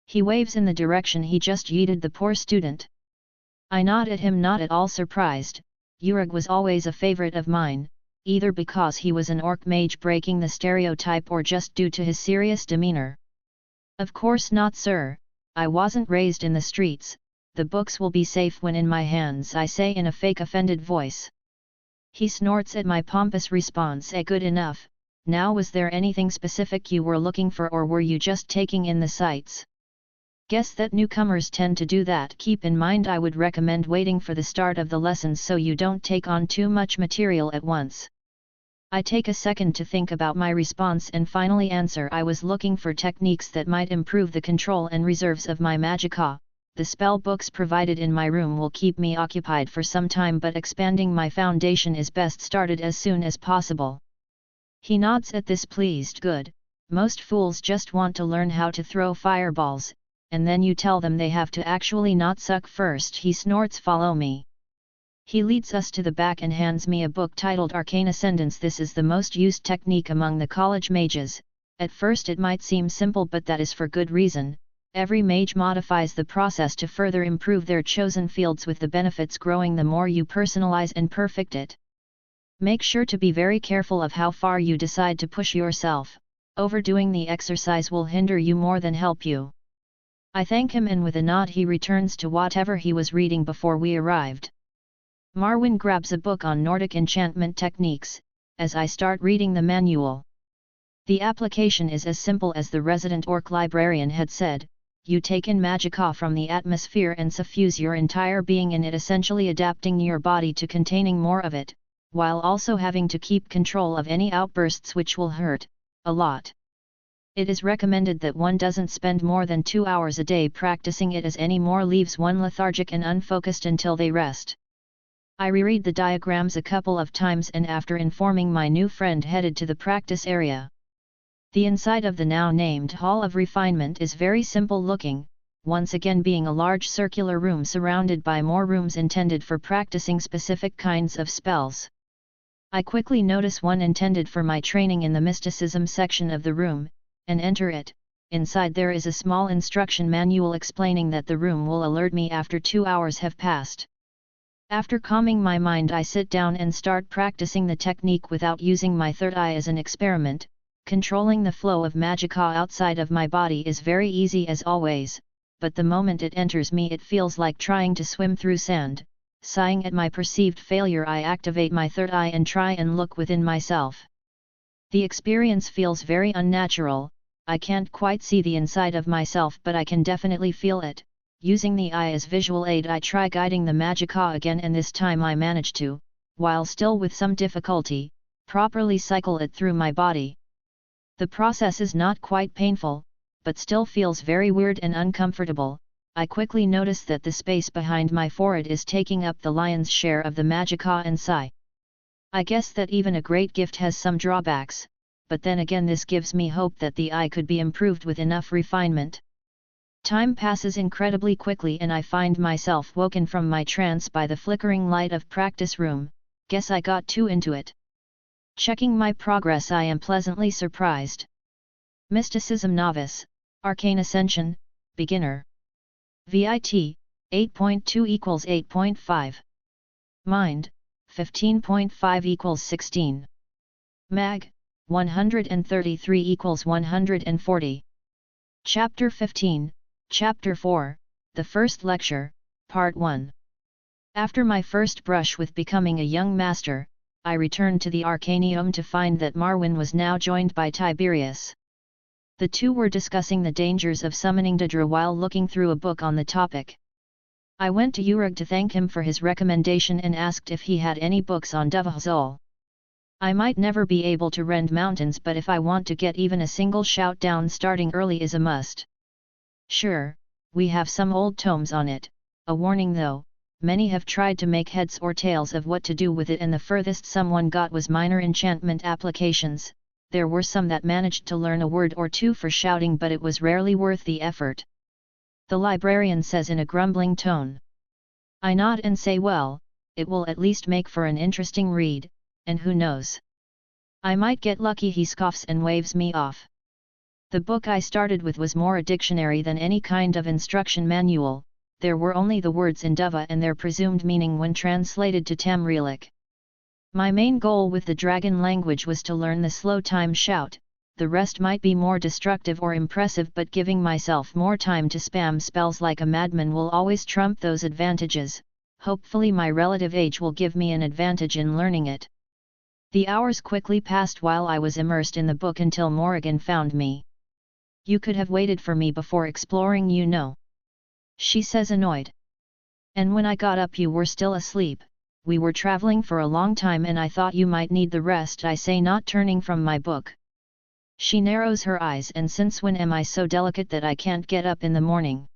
He waves in the direction he just yeeted the poor student. I nod at him, not at all surprised. Uruk was always a favorite of mine, either because he was an orc mage breaking the stereotype or just due to his serious demeanor. "Of course not, sir. I wasn't raised in the streets. The books will be safe when in my hands," I say in a fake offended voice. He snorts at my pompous response. Good enough. Now, was there anything specific you were looking for, or were you just taking in the sights? Guess that newcomers tend to do that. Keep in mind, I would recommend waiting for the start of the lessons so you don't take on too much material at once. I take a second to think about my response and finally answer. I was looking for techniques that might improve the control and reserves of my magicka. The spell books provided in my room will keep me occupied for some time, but expanding my foundation is best started as soon as possible. He nods at this, pleased. Good. Most fools just want to learn how to throw fireballs, and then you tell them they have to actually not suck first. He snorts. Follow me. He leads us to the back and hands me a book titled Arcane Ascendance. This is the most used technique among the college mages. At first it might seem simple, but that is for good reason. Every mage modifies the process to further improve their chosen fields, with the benefits growing the more you personalize and perfect it. Make sure to be very careful of how far you decide to push yourself. Overdoing the exercise will hinder you more than help you. I thank him, and with a nod he returns to whatever he was reading before we arrived. Marwyn grabs a book on Nordic enchantment techniques, as I start reading the manual. The application is as simple as the resident orc librarian had said. You take in magicka from the atmosphere and suffuse your entire being in it, essentially adapting your body to containing more of it, while also having to keep control of any outbursts which will hurt a lot. It is recommended that one doesn't spend more than 2 hours a day practicing it, as any more leaves one lethargic and unfocused until they rest. I reread the diagrams a couple of times, and after informing my new friend, headed to the practice area. The inside of the now named Hall of Refinement is very simple looking, once again being a large circular room surrounded by more rooms intended for practicing specific kinds of spells. I quickly notice one intended for my training in the mysticism section of the room, and enter it. Inside there is a small instruction manual explaining that the room will alert me after 2 hours have passed. After calming my mind, I sit down and start practicing the technique without using my third eye as an experiment. Controlling the flow of magicka outside of my body is very easy as always, but the moment it enters me it feels like trying to swim through sand. Sighing at my perceived failure, I activate my third eye and try and look within myself. The experience feels very unnatural, I can't quite see the inside of myself, but I can definitely feel it. Using the eye as visual aid, I try guiding the magicka again, and this time I manage to, while still with some difficulty, properly cycle it through my body. The process is not quite painful, but still feels very weird and uncomfortable. I quickly notice that the space behind my forehead is taking up the lion's share of the magicka and sigh. I guess that even a great gift has some drawbacks, but then again this gives me hope that the eye could be improved with enough refinement. Time passes incredibly quickly and I find myself woken from my trance by the flickering light of practice room. Guess I got too into it. Checking my progress, I am pleasantly surprised. Mysticism Novice, Arcane Ascension, Beginner. VIT, 8.2 equals 8.5. Mind, 15.5 equals 16. Mag, 133 equals 140. Chapter 15, Chapter 4, The First Lecture, Part 1. After my first brush with becoming a young master, I returned to the Arcaneum to find that Marwyn was now joined by Tiberius. The two were discussing the dangers of summoning Daedra while looking through a book on the topic. I went to Urug to thank him for his recommendation and asked if he had any books on Duels. I might never be able to rend mountains, but if I want to get even a single shout down, starting early is a must. Sure, we have some old tomes on it. A warning though, many have tried to make heads or tails of what to do with it, and the furthest someone got was minor enchantment applications. There were some that managed to learn a word or two for shouting, but it was rarely worth the effort. The librarian says in a grumbling tone. I nod and say, well, it will at least make for an interesting read, and who knows? I might get lucky. He scoffs and waves me off. The book I started with was more a dictionary than any kind of instruction manual. There were only the words in Duva and their presumed meaning when translated to Tamrielic. My main goal with the dragon language was to learn the slow time shout. The rest might be more destructive or impressive, but giving myself more time to spam spells like a madman will always trump those advantages. Hopefully my relative age will give me an advantage in learning it. The hours quickly passed while I was immersed in the book until Morrigan found me. You could have waited for me before exploring, you know. She says, annoyed. And when I got up you were still asleep. We were traveling for a long time and I thought you might need the rest, I say, not turning from my book. She narrows her eyes. And since when am I so delicate that I can't get up in the morning?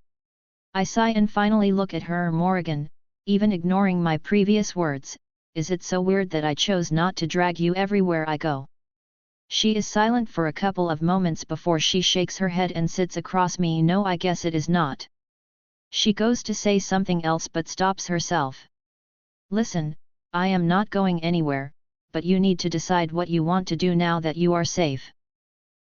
I sigh and finally look at her. Morrigan, even ignoring my previous words, is it so weird that I chose not to drag you everywhere I go? She is silent for a couple of moments before she shakes her head and sits across me. No, I guess it is not. She goes to say something else but stops herself. Listen, I am not going anywhere, but you need to decide what you want to do now that you are safe.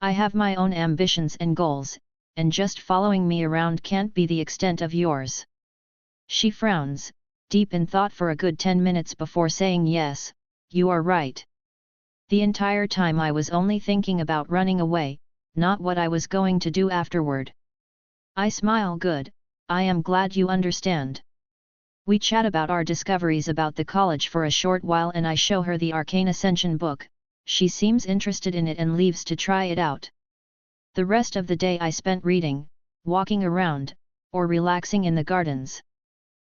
I have my own ambitions and goals, and just following me around can't be the extent of yours. She frowns, deep in thought for a good 10 minutes before saying, yes, you are right. The entire time I was only thinking about running away, not what I was going to do afterward. I smile. Good, I am glad you understand. We chat about our discoveries about the college for a short while and I show her the Arcane Ascension book. She seems interested in it and leaves to try it out. The rest of the day I spent reading, walking around, or relaxing in the gardens.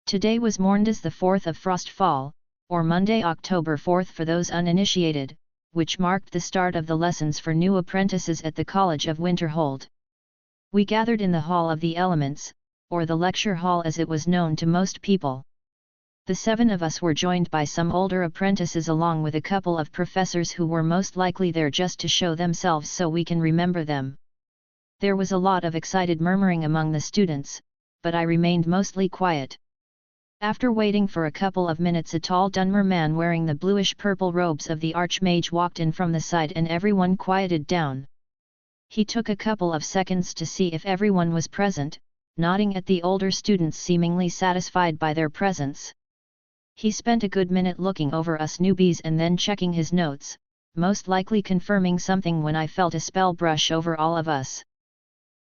Today was Morndays, the 4th of Frostfall, or Monday, October 4th for those uninitiated, which marked the start of the lessons for new apprentices at the College of Winterhold. We gathered in the Hall of the Elements, or the lecture hall as it was known to most people. The 7 of us were joined by some older apprentices along with a couple of professors who were most likely there just to show themselves so we can remember them. There was a lot of excited murmuring among the students, but I remained mostly quiet. After waiting for a couple of minutes, a tall Dunmer man wearing the bluish-purple robes of the Archmage walked in from the side and everyone quieted down. He took a couple of seconds to see if everyone was present, nodding at the older students seemingly satisfied by their presence. He spent a good minute looking over us newbies and then checking his notes, most likely confirming something when I felt a spell brush over all of us.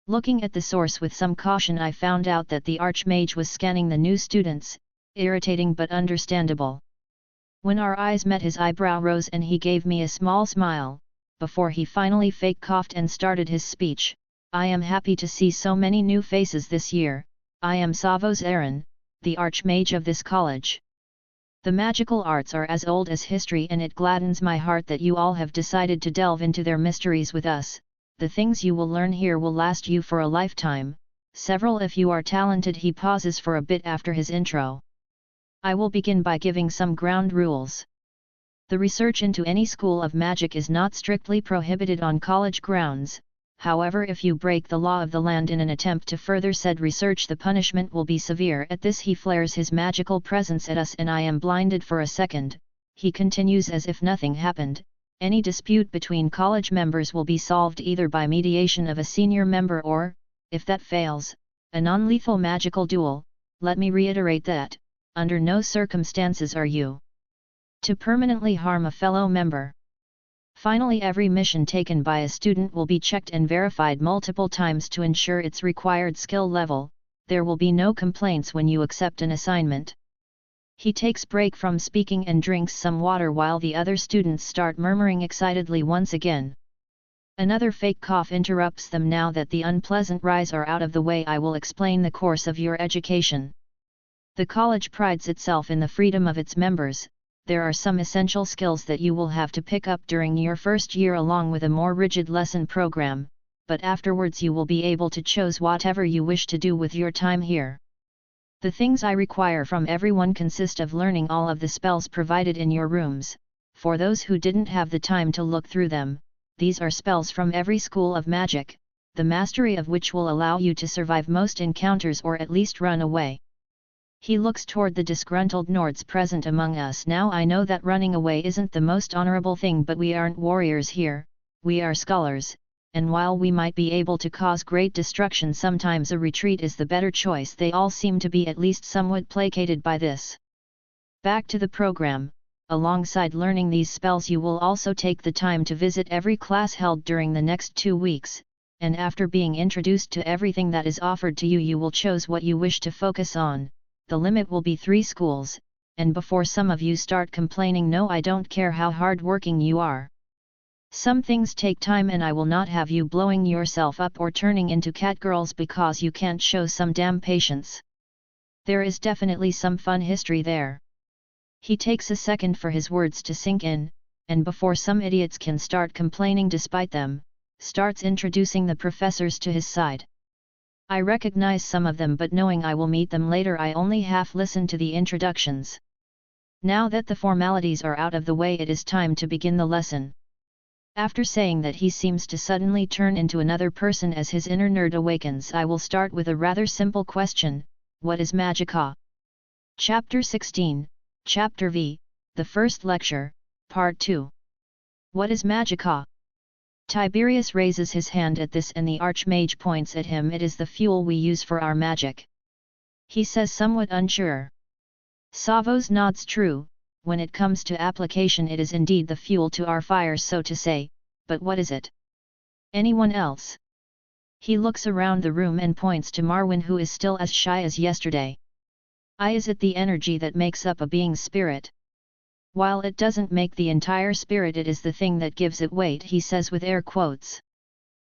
Looking at the source with some caution, I found out that the Archmage was scanning the new students, irritating but understandable. When our eyes met, his eyebrow rose and he gave me a small smile, before he finally fake coughed and started his speech. I am happy to see so many new faces this year. I am Savos Aaron, the Archmage of this college. The magical arts are as old as history, and it gladdens my heart that you all have decided to delve into their mysteries with us. The things you will learn here will last you for a lifetime, several if you are talented. He pauses for a bit after his intro. I will begin by giving some ground rules. The research into any school of magic is not strictly prohibited on college grounds. However, if you break the law of the land in an attempt to further said research, the punishment will be severe. At this he flares his magical presence at us and I am blinded for a second. He continues as if nothing happened. Any dispute between college members will be solved either by mediation of a senior member or, if that fails, a non-lethal magical duel. Let me reiterate that, under no circumstances are you to permanently harm a fellow member. Finally, every mission taken by a student will be checked and verified multiple times to ensure its required skill level. There will be no complaints when you accept an assignment. He takes break from speaking and drinks some water while the other students start murmuring excitedly once again. Another fake cough interrupts them. Now that the unpleasant rise are out of the way, I will explain the course of your education. The college prides itself in the freedom of its members. There are some essential skills that you will have to pick up during your first year along with a more rigid lesson program, but afterwards you will be able to choose whatever you wish to do with your time here. The things I require from everyone consist of learning all of the spells provided in your rooms. For those who didn't have the time to look through them, these are spells from every school of magic, the mastery of which will allow you to survive most encounters or at least run away. He looks toward the disgruntled Nords present among us. Now I know that running away isn't the most honorable thing, but we aren't warriors here, we are scholars, and while we might be able to cause great destruction, sometimes a retreat is the better choice. They all seem to be at least somewhat placated by this. Back to the program. Alongside learning these spells, you will also take the time to visit every class held during the next 2 weeks, and after being introduced to everything that is offered to you, you will choose what you wish to focus on. The limit will be 3 schools, and before some of you start complaining, no, I don't care how hard-working you are. Some things take time, and I will not have you blowing yourself up or turning into catgirls because you can't show some damn patience. There is definitely some fun history there. He takes a second for his words to sink in, and before some idiots can start complaining despite them, starts introducing the professors to his side. I recognize some of them, but knowing I will meet them later, I only half listen to the introductions. Now that the formalities are out of the way, it is time to begin the lesson. After saying that, he seems to suddenly turn into another person as his inner nerd awakens. I will start with a rather simple question: what is Magica? Chapter 16, Chapter V, the first lecture, Part 2. What is Magica? Tiberius raises his hand at this, and the Archmage points at him. It is the fuel we use for our magic. He says, somewhat unsure. Savos nods. True, when it comes to application it is indeed the fuel to our fire, so to say, but what is it? Anyone else? He looks around the room and points to Marwyn, who is still as shy as yesterday. Is it the energy that makes up a being's spirit? While it doesn't make the entire spirit, it is the thing that gives it weight, he says with air quotes.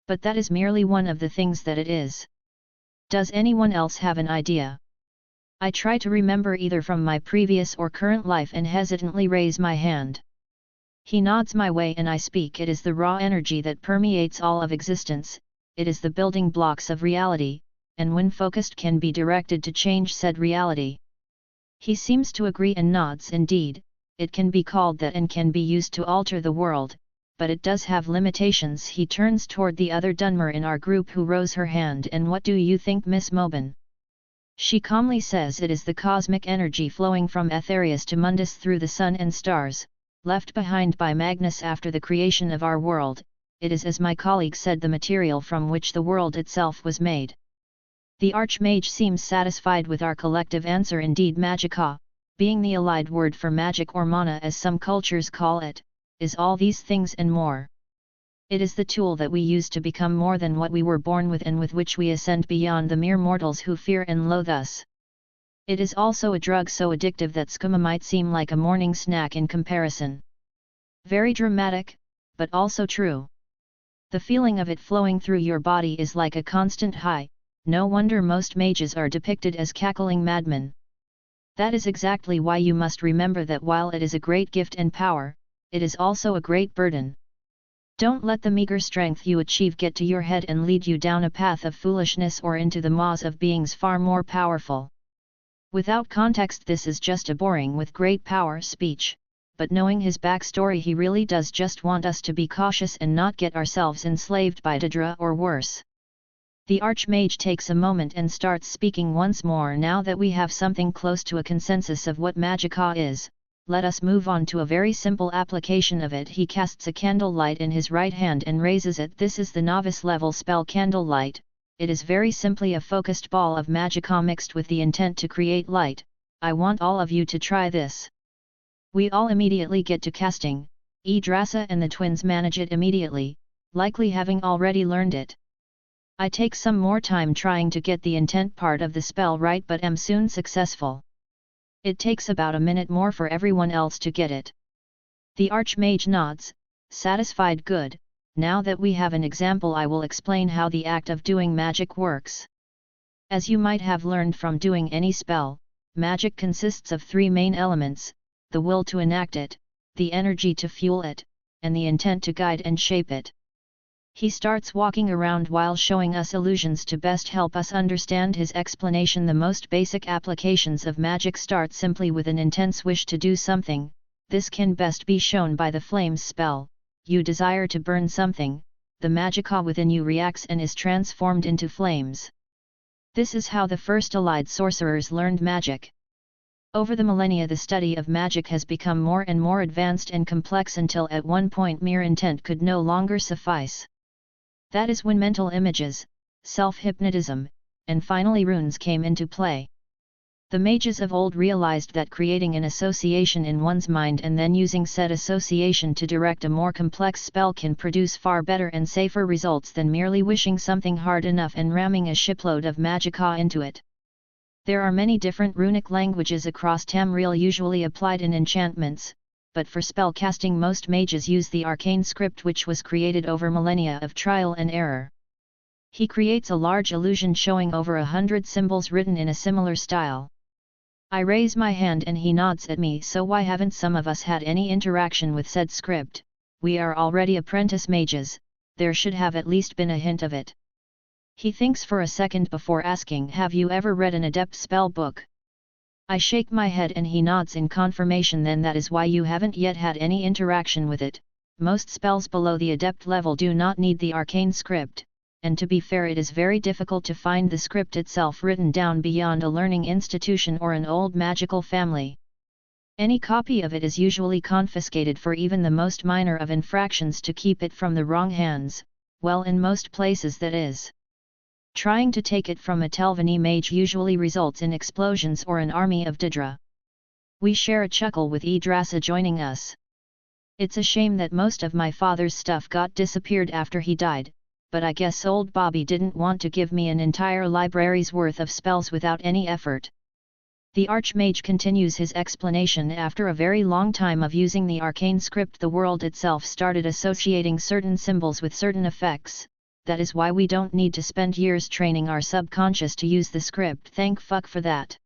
But that is merely one of the things that it is. Does anyone else have an idea? I try to remember either from my previous or current life and hesitantly raise my hand. He nods my way and I speak. It is the raw energy that permeates all of existence, it is the building blocks of reality, and when focused can be directed to change said reality. He seems to agree and nods. Indeed, it can be called that and can be used to alter the world, but it does have limitations. He turns toward the other Dunmer in our group who rose her hand. And what do you think, Miss Mobin? She calmly says it is the cosmic energy flowing from Aetherius to Mundus through the sun and stars, left behind by Magnus after the creation of our world. It is, as my colleague said, the material from which the world itself was made. The Archmage seems satisfied with our collective answer. Indeed, Magica, being the allied word for magic or mana as some cultures call it, is all these things and more. It is the tool that we use to become more than what we were born with, and with which we ascend beyond the mere mortals who fear and loathe us. It is also a drug so addictive that skooma might seem like a morning snack in comparison. Very dramatic, but also true. The feeling of it flowing through your body is like a constant high, no wonder most mages are depicted as cackling madmen. That is exactly why you must remember that while it is a great gift and power, it is also a great burden. Don't let the meager strength you achieve get to your head and lead you down a path of foolishness or into the maws of beings far more powerful. Without context, this is just a boring with great power speech, but knowing his backstory, he really does just want us to be cautious and not get ourselves enslaved by Daedra or worse. The Archmage takes a moment and starts speaking once more. Now that we have something close to a consensus of what Magicka is, let us move on to a very simple application of it. He casts a candlelight in his right hand and raises it. This is the novice level spell Candlelight. It is very simply a focused ball of Magicka mixed with the intent to create light. I want all of you to try this. We all immediately get to casting. Yggdrasil and the twins manage it immediately, likely having already learned it. I take some more time trying to get the intent part of the spell right, but am soon successful. It takes about a minute more for everyone else to get it. The Archmage nods, satisfied. Good, now that we have an example, I will explain how the act of doing magic works. As you might have learned from doing any spell, magic consists of three main elements: the will to enact it, the energy to fuel it, and the intent to guide and shape it. He starts walking around while showing us illusions to best help us understand his explanation. The most basic applications of magic start simply with an intense wish to do something. This can best be shown by the flames spell. You desire to burn something, the Magicka within you reacts and is transformed into flames. This is how the first allied sorcerers learned magic. Over the millennia, the study of magic has become more and more advanced and complex until at one point mere intent could no longer suffice. That is when mental images, self-hypnotism, and finally runes came into play. The mages of old realized that creating an association in one's mind and then using said association to direct a more complex spell can produce far better and safer results than merely wishing something hard enough and ramming a shipload of Magicka into it. There are many different runic languages across Tamriel usually applied in enchantments, but for spell casting most mages use the arcane script, which was created over millennia of trial and error. He creates a large illusion showing over 100 symbols written in a similar style. I raise my hand and he nods at me. So why haven't some of us had any interaction with said script? We are already apprentice mages, there should have at least been a hint of it. He thinks for a second before asking, have you ever read an adept spell book? I shake my head and he nods in confirmation. Then that is why you haven't yet had any interaction with it. Most spells below the adept level do not need the arcane script, and to be fair, it is very difficult to find the script itself written down beyond a learning institution or an old magical family. Any copy of it is usually confiscated for even the most minor of infractions to keep it from the wrong hands. Well, in most places that is. Trying to take it from a Telvanni mage usually results in explosions or an army of Daedra. We share a chuckle with Yggdrasil joining us. It's a shame that most of my father's stuff got disappeared after he died, but I guess old Bobby didn't want to give me an entire library's worth of spells without any effort. The Archmage continues his explanation. After a very long time of using the arcane script, the world itself started associating certain symbols with certain effects. That is why we don't need to spend years training our subconscious to use the script. Thank fuck for that.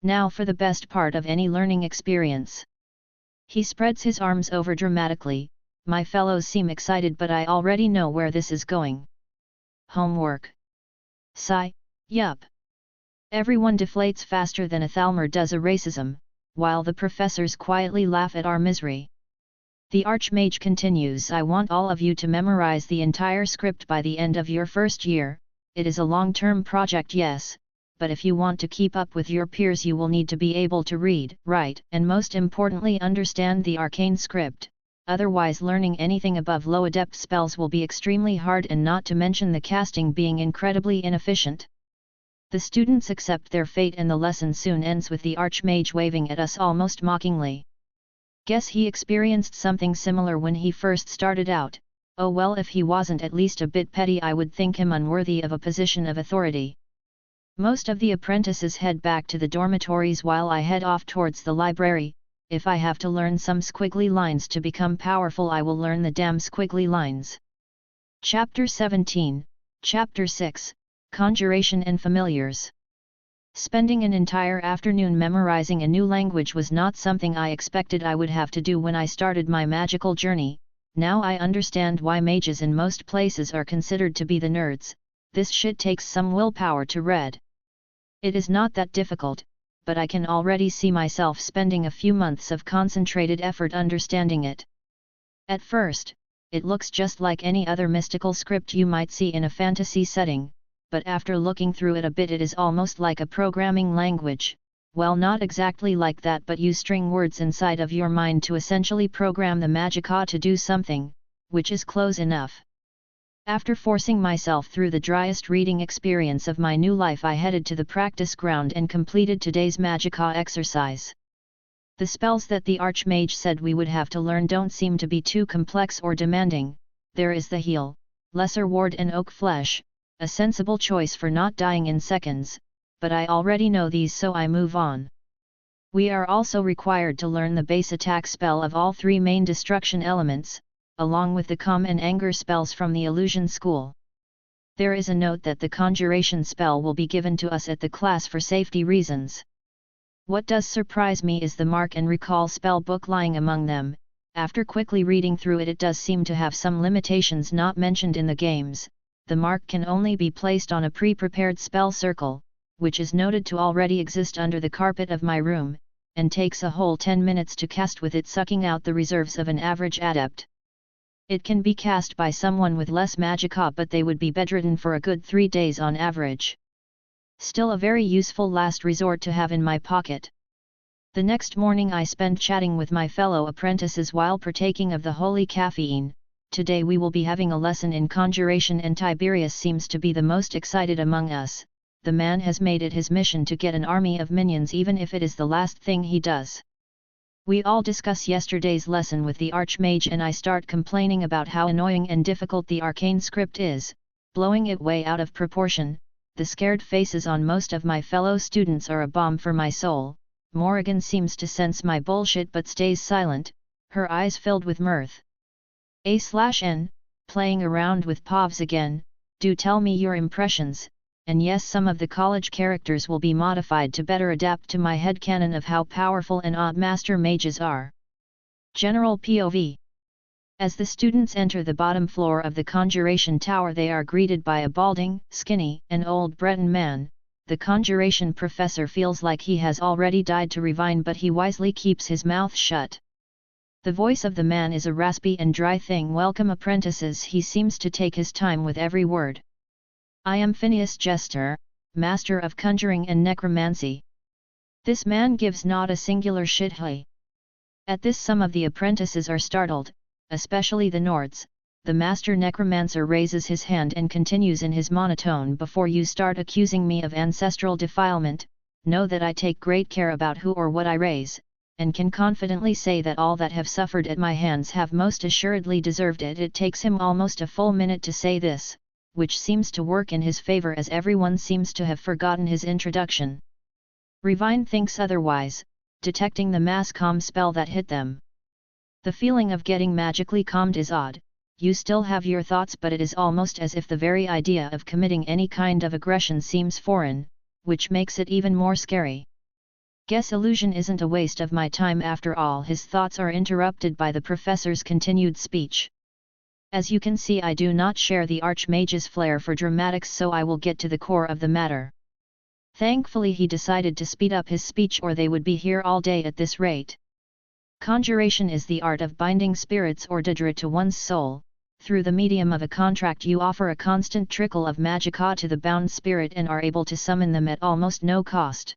Now for the best part of any learning experience. He spreads his arms over dramatically. My fellows seem excited, but I already know where this is going. Homework. Sigh, yup. Everyone deflates faster than a Thalmor does a racism, while the professors quietly laugh at our misery. The Archmage continues, I want all of you to memorize the entire script by the end of your first year. It is a long-term project, yes, but if you want to keep up with your peers you will need to be able to read, write, and most importantly understand the arcane script, otherwise learning anything above low adept spells will be extremely hard, and not to mention the casting being incredibly inefficient. The students accept their fate and the lesson soon ends with the Archmage waving at us almost mockingly. Guess he experienced something similar when he first started out. Oh well, if he wasn't at least a bit petty I would think him unworthy of a position of authority. Most of the apprentices head back to the dormitories while I head off towards the library. if I have to learn some squiggly lines to become powerful, I will learn the damn squiggly lines. Chapter 17, Chapter 6, Conjuration and Familiars. Spending an entire afternoon memorizing a new language was not something I expected I would have to do when I started my magical journey. Now I understand why mages in most places are considered to be the nerds. This shit takes some willpower to read. It is not that difficult, but I can already see myself spending a few months of concentrated effort understanding it. At first, it looks just like any other mystical script you might see in a fantasy setting, but after looking through it a bit, it is almost like a programming language. Well, not exactly like that, but you string words inside of your mind to essentially program the magicka to do something, which is close enough. After forcing myself through the driest reading experience of my new life, I headed to the practice ground and completed today's magicka exercise. The spells that the Archmage said we would have to learn don't seem to be too complex or demanding. There is the Heal, Lesser Ward and Oak Flesh, a sensible choice for not dying in seconds, but I already know these, so I move on. We are also required to learn the base attack spell of all three main destruction elements, along with the calm and anger spells from the illusion school. There is a note that the conjuration spell will be given to us at the class for safety reasons. What does surprise me is the mark and recall spell book lying among them. After quickly reading through it, it does seem to have some limitations not mentioned in the games. The mark can only be placed on a pre-prepared spell circle, which is noted to already exist under the carpet of my room, and takes a whole 10 minutes to cast, with it sucking out the reserves of an average adept. It can be cast by someone with less magicka, but they would be bedridden for a good 3 days on average. Still a very useful last resort to have in my pocket. The next morning I spent chatting with my fellow apprentices while partaking of the holy caffeine. Today we will be having a lesson in conjuration, and Tiberius seems to be the most excited among us. The man has made it his mission to get an army of minions, even if it is the last thing he does. We all discuss yesterday's lesson with the Archmage, and I start complaining about how annoying and difficult the arcane script is, blowing it way out of proportion. The scared faces on most of my fellow students are a balm for my soul. Morrigan seems to sense my bullshit but stays silent, her eyes filled with mirth. A/N, playing around with POVs again. Do tell me your impressions, and yes, some of the college characters will be modified to better adapt to my headcanon of how powerful and odd master mages are. General POV. As the students enter the bottom floor of the Conjuration Tower, they are greeted by a balding, skinny, and old Breton man. The Conjuration professor feels like he has already died to Revine, but he wisely keeps his mouth shut. The voice of the man is a raspy and dry thing. Welcome, apprentices. He seems to take his time with every word. I am Phineas Jester, master of conjuring and necromancy. This man gives not a singular shit. Hey. At this, some of the apprentices are startled, especially the Nords. The master necromancer raises his hand and continues in his monotone, before you start accusing me of ancestral defilement, know that I take great care about who or what I raise, and can confidently say that all that have suffered at my hands have most assuredly deserved it. It takes him almost a full minute to say this, which seems to work in his favor, as everyone seems to have forgotten his introduction. Revine thinks otherwise, detecting the mass calm spell that hit them. The feeling of getting magically calmed is odd. You still have your thoughts, but it is almost as if the very idea of committing any kind of aggression seems foreign, which makes it even more scary. Guess illusion isn't a waste of my time after all. His thoughts are interrupted by the professor's continued speech. As you can see, I do not share the Archmage's flair for dramatics, so I will get to the core of the matter. Thankfully he decided to speed up his speech, or they would be here all day at this rate. Conjuration is the art of binding spirits or daedra to one's soul. Through the medium of a contract, you offer a constant trickle of magicka to the bound spirit and are able to summon them at almost no cost.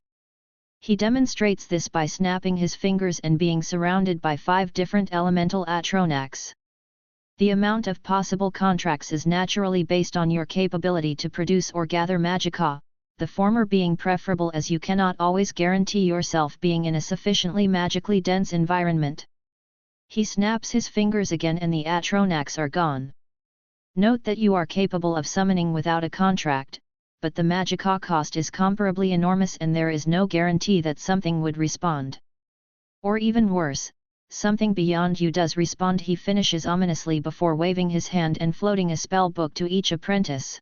He demonstrates this by snapping his fingers and being surrounded by 5 different elemental atronachs. The amount of possible contracts is naturally based on your capability to produce or gather magicka, the former being preferable as you cannot always guarantee yourself being in a sufficiently magically dense environment. He snaps his fingers again and the atronachs are gone. Note that you are capable of summoning without a contract, but the magicka cost is comparably enormous and there is no guarantee that something would respond. Or even worse, something beyond you does respond, he finishes ominously before waving his hand and floating a spell book to each apprentice.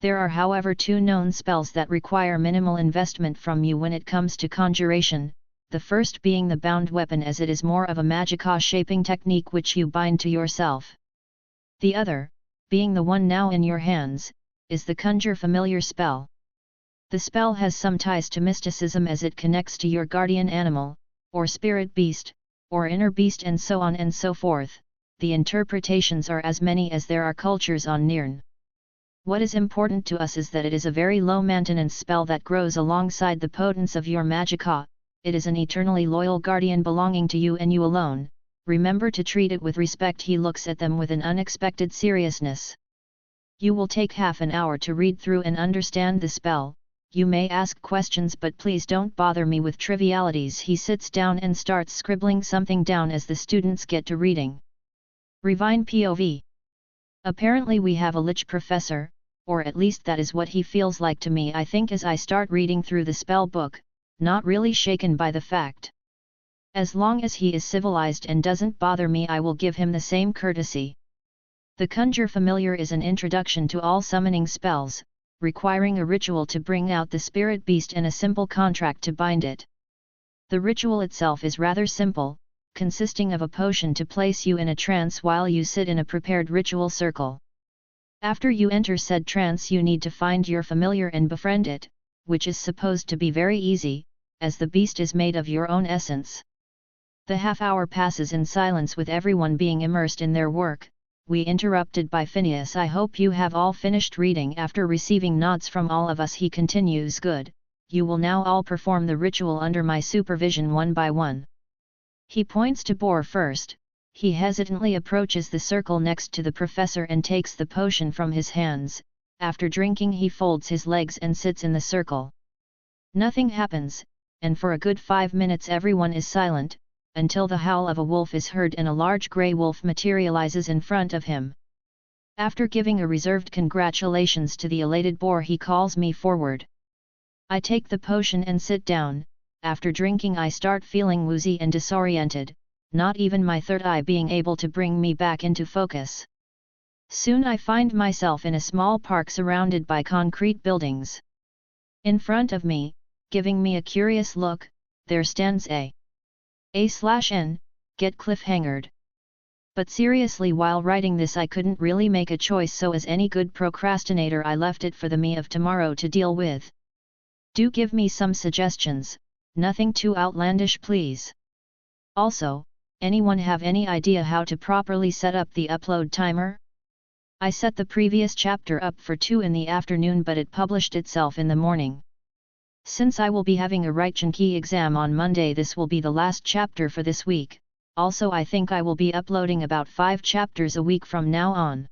There are however 2 known spells that require minimal investment from you when it comes to conjuration, the first being the bound weapon, as it is more of a magicka shaping technique which you bind to yourself. The other, being the one now in your hands, is the conjure familiar spell. The spell has some ties to mysticism as it connects to your guardian animal, or spirit beast, or inner beast, and so on and so forth. The interpretations are as many as there are cultures on Nirn. What is important to us is that it is a very low maintenance spell that grows alongside the potence of your magicka. It is an eternally loyal guardian belonging to you and you alone. Remember to treat it with respect. He looks at them with an unexpected seriousness. You will take half an hour to read through and understand the spell. You may ask questions, but please don't bother me with trivialities. He sits down and starts scribbling something down as the students get to reading. Revine POV. Apparently we have a lich professor, or at least that is what he feels like to me, I think, as I start reading through the spell book, not really shaken by the fact. As long as he is civilized and doesn't bother me, I will give him the same courtesy. The Conjure Familiar is an introduction to all summoning spells, requiring a ritual to bring out the spirit beast and a simple contract to bind it. The ritual itself is rather simple, consisting of a potion to place you in a trance while you sit in a prepared ritual circle. After you enter said trance, you need to find your familiar and befriend it, which is supposed to be very easy, as the beast is made of your own essence. The half-hour passes in silence with everyone being immersed in their work. We interrupted by Phineas. I hope you have all finished reading. After receiving nods from all of us, he continues, good, you will now all perform the ritual under my supervision one by one. He points to Boar first. He hesitantly approaches the circle next to the professor and takes the potion from his hands. After drinking, he folds his legs and sits in the circle. Nothing happens, and for a good 5 minutes everyone is silent, until the howl of a wolf is heard and a large grey wolf materializes in front of him. After giving a reserved congratulations to the elated Boar, he calls me forward. I take the potion and sit down. After drinking, I start feeling woozy and disoriented, not even my third eye being able to bring me back into focus. Soon I find myself in a small park surrounded by concrete buildings. In front of me, giving me a curious look, there stands A/N, get cliffhangered. But seriously, while writing this I couldn't really make a choice, so as any good procrastinator I left it for the me of tomorrow to deal with. Do give me some suggestions, nothing too outlandish please. Also, anyone have any idea how to properly set up the upload timer? I set the previous chapter up for 2 in the afternoon, but it published itself in the morning. Since I will be having a Reichenki exam on Monday, this will be the last chapter for this week. Also, I think I will be uploading about 5 chapters a week from now on.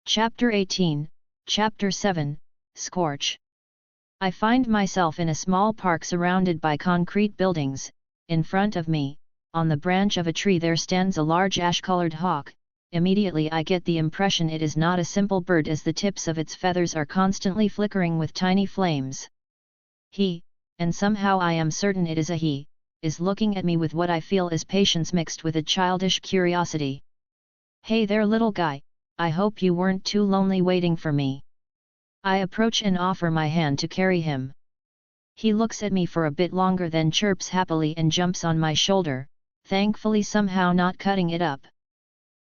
Chapter 18, Chapter 7, Scorch. I find myself in a small park surrounded by concrete buildings. In front of me, on the branch of a tree, there stands a large ash-colored hawk. Immediately I get the impression it is not a simple bird, as the tips of its feathers are constantly flickering with tiny flames. He, and somehow I am certain it is a he, is looking at me with what I feel is patience mixed with a childish curiosity. Hey there little guy, I hope you weren't too lonely waiting for me. I approach and offer my hand to carry him. He looks at me for a bit longer, then chirps happily and jumps on my shoulder, thankfully somehow not cutting it up.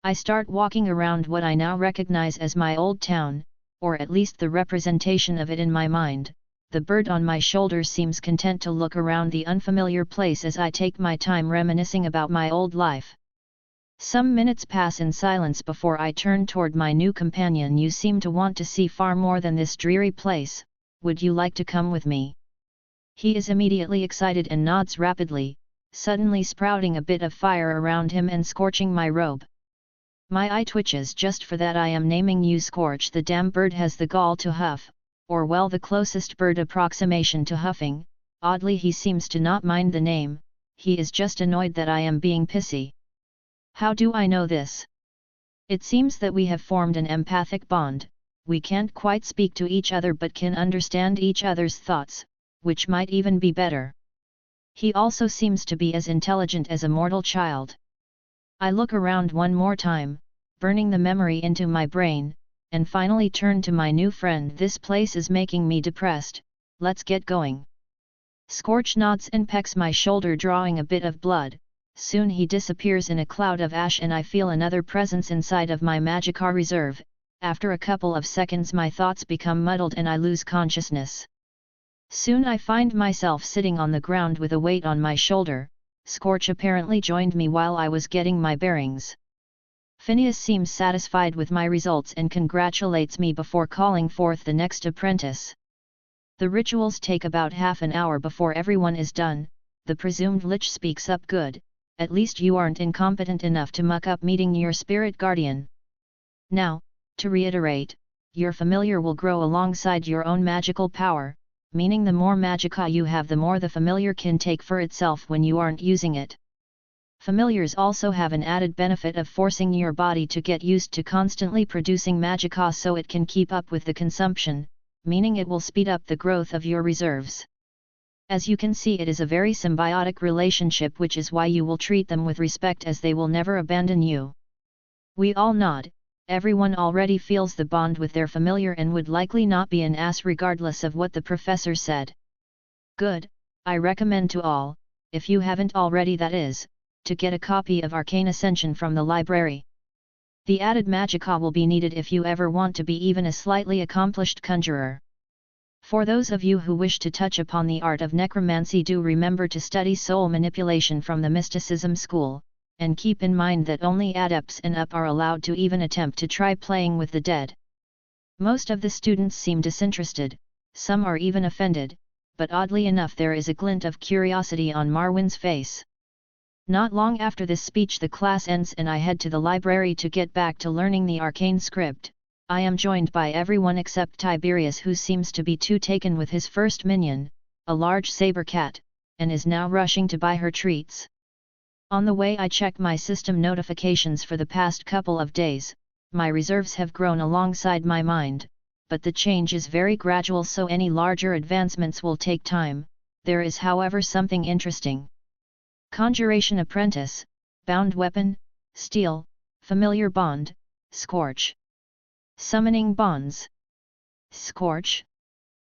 I start walking around what I now recognize as my old town, or at least the representation of it in my mind. The bird on my shoulder seems content to look around the unfamiliar place as I take my time reminiscing about my old life. Some minutes pass in silence before I turn toward my new companion. You seem to want to see far more than this dreary place, would you like to come with me? He is immediately excited and nods rapidly, suddenly sprouting a bit of fire around him and scorching my robe. My eye twitches. Just for that I am naming you Scorch. The damn bird has the gall to huff, or well, the closest bird approximation to huffing. Oddly, he seems to not mind the name, he is just annoyed that I am being pissy. How do I know this? It seems that we have formed an empathic bond. We can't quite speak to each other but can understand each other's thoughts, which might even be better. He also seems to be as intelligent as a mortal child. I look around one more time, burning the memory into my brain, and finally turn to my new friend. This place is making me depressed, let's get going. Scorch nods and pecks my shoulder, drawing a bit of blood. Soon he disappears in a cloud of ash and I feel another presence inside of my Magicka reserve. After a couple of seconds my thoughts become muddled and I lose consciousness. Soon I find myself sitting on the ground with a weight on my shoulder. Scorch apparently joined me while I was getting my bearings. Phineas seems satisfied with my results and congratulates me before calling forth the next apprentice. The rituals take about half an hour before everyone is done. The presumed lich speaks up. Good, at least you aren't incompetent enough to muck up meeting your spirit guardian. Now, to reiterate, your familiar will grow alongside your own magical power, meaning the more magicka you have the more the familiar can take for itself when you aren't using it. Familiars also have an added benefit of forcing your body to get used to constantly producing magicka so it can keep up with the consumption, meaning it will speed up the growth of your reserves. As you can see, it is a very symbiotic relationship, which is why you will treat them with respect as they will never abandon you. We all nod. Everyone already feels the bond with their familiar and would likely not be an ass regardless of what the professor said. Good, I recommend to all, if you haven't already that is, to get a copy of Arcane Ascension from the library. The added magicka will be needed if you ever want to be even a slightly accomplished conjurer. For those of you who wish to touch upon the art of necromancy, do remember to study soul manipulation from the mysticism school, and keep in mind that only adepts and up are allowed to even attempt to try playing with the dead. Most of the students seem disinterested, some are even offended, but oddly enough there is a glint of curiosity on Marwyn's face. Not long after this speech the class ends and I head to the library to get back to learning the arcane script. I am joined by everyone except Tiberius, who seems to be too taken with his first minion, a large saber cat, and is now rushing to buy her treats. On the way I check my system notifications for the past couple of days. My reserves have grown alongside my mind, but the change is very gradual, so any larger advancements will take time. There is however something interesting. Conjuration Apprentice, Bound Weapon, Steel, Familiar Bond, Scorch. Summoning Bonds. Scorch.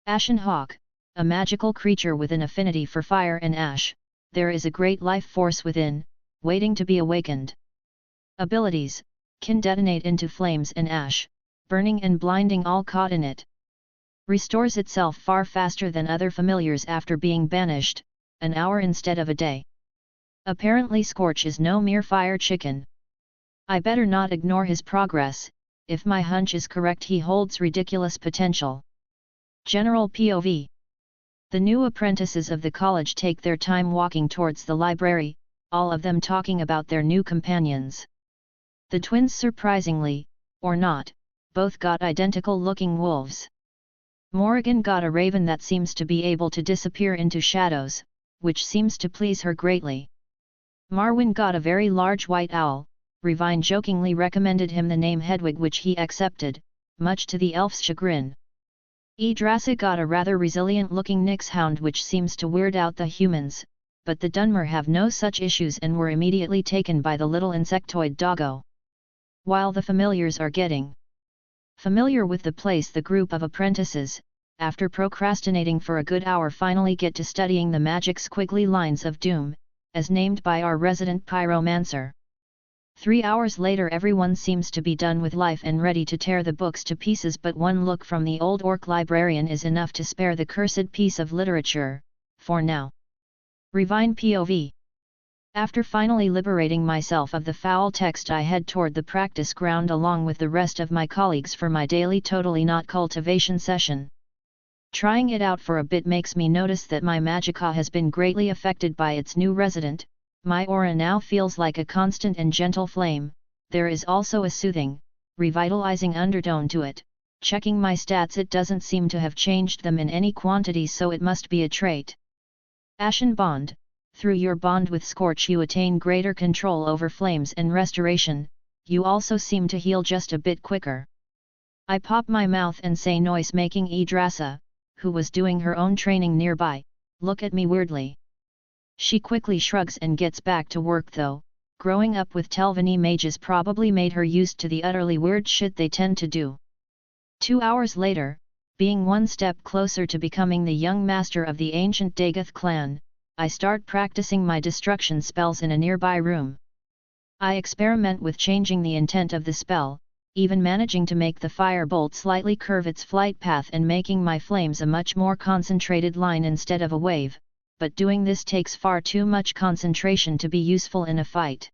Ashen Hawk, a magical creature with an affinity for fire and ash. There is a great life force within, waiting to be awakened. Abilities, can detonate into flames and ash, burning and blinding all caught in it. Restores itself far faster than other familiars after being banished, an hour instead of a day. Apparently Scorch is no mere fire chicken. I better not ignore his progress. If my hunch is correct, he holds ridiculous potential. General POV. The new apprentices of the college take their time walking towards the library, all of them talking about their new companions. The twins, surprisingly, or not, both got identical-looking wolves. Morrigan got a raven that seems to be able to disappear into shadows, which seems to please her greatly. Marwyn got a very large white owl. Revine jokingly recommended him the name Hedwig, which he accepted, much to the elf's chagrin. Yggdrasil got a rather resilient-looking Nyx hound, which seems to weird out the humans, but the Dunmer have no such issues and were immediately taken by the little insectoid doggo. While the familiars are getting familiar with the place, the group of apprentices, after procrastinating for a good hour, finally get to studying the magic squiggly lines of doom, as named by our resident pyromancer. 3 hours later everyone seems to be done with life and ready to tear the books to pieces, but one look from the old orc librarian is enough to spare the cursed piece of literature, for now. Revine POV. After finally liberating myself of the foul text, I head toward the practice ground along with the rest of my colleagues for my daily totally not cultivation session. Trying it out for a bit makes me notice that my magicka has been greatly affected by its new resident. My aura now feels like a constant and gentle flame. There is also a soothing, revitalizing undertone to it. Checking my stats, it doesn't seem to have changed them in any quantity, so it must be a trait. Ashen Bond. Through your bond with Scorch you attain greater control over flames and restoration. You also seem to heal just a bit quicker. I pop my mouth and say, noise, making Yggdrasil, who was doing her own training nearby, look at me weirdly. She quickly shrugs and gets back to work though. Growing up with Telvanni mages probably made her used to the utterly weird shit they tend to do. 2 hours later, being one step closer to becoming the young master of the ancient Dagoth clan, I start practicing my destruction spells in a nearby room. I experiment with changing the intent of the spell, even managing to make the firebolt slightly curve its flight path and making my flames a much more concentrated line instead of a wave, but doing this takes far too much concentration to be useful in a fight.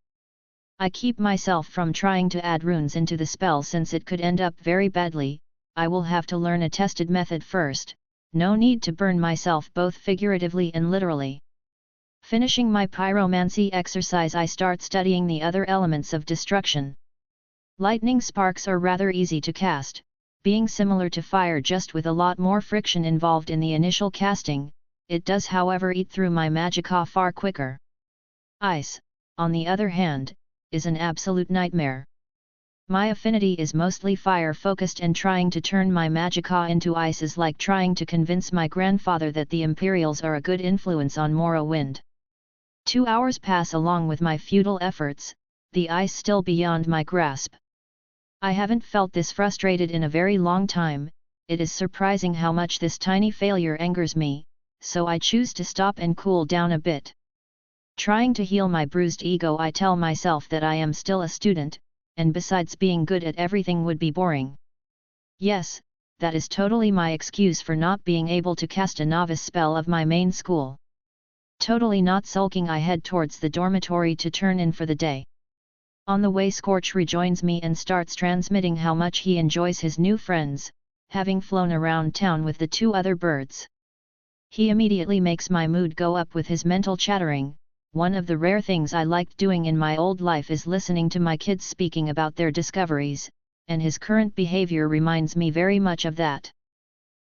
I keep myself from trying to add runes into the spell since it could end up very badly. I will have to learn a tested method first, no need to burn myself both figuratively and literally. Finishing my pyromancy exercise, I start studying the other elements of destruction. Lightning sparks are rather easy to cast, being similar to fire just with a lot more friction involved in the initial casting. It does however eat through my magicka far quicker. Ice, on the other hand, is an absolute nightmare. My affinity is mostly fire-focused and trying to turn my magicka into ice is like trying to convince my grandfather that the Imperials are a good influence on Morrowind. 2 hours pass along with my futile efforts, the ice still beyond my grasp. I haven't felt this frustrated in a very long time. It is surprising how much this tiny failure angers me, so I choose to stop and cool down a bit. Trying to heal my bruised ego, I tell myself that I am still a student, and besides being good at everything would be boring. Yes, that is totally my excuse for not being able to cast a novice spell of my main school. Totally not sulking, I head towards the dormitory to turn in for the day. On the way, Scorch rejoins me and starts transmitting how much he enjoys his new friends, having flown around town with the 2 other birds. He immediately makes my mood go up with his mental chattering. One of the rare things I liked doing in my old life is listening to my kids speaking about their discoveries, and his current behavior reminds me very much of that.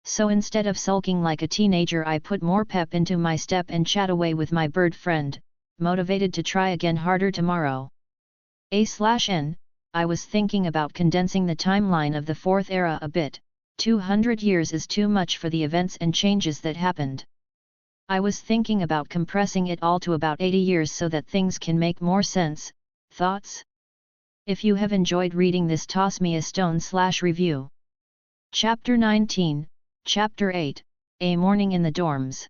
So instead of sulking like a teenager, I put more pep into my step and chat away with my bird friend, motivated to try again harder tomorrow. A/N, I was thinking about condensing the timeline of the Fourth Era a bit. 200 years is too much for the events and changes that happened. I was thinking about compressing it all to about 80 years so that things can make more sense. Thoughts? If you have enjoyed reading this, toss me a stone/review. Chapter 19, Chapter 8, A Morning in the Dorms.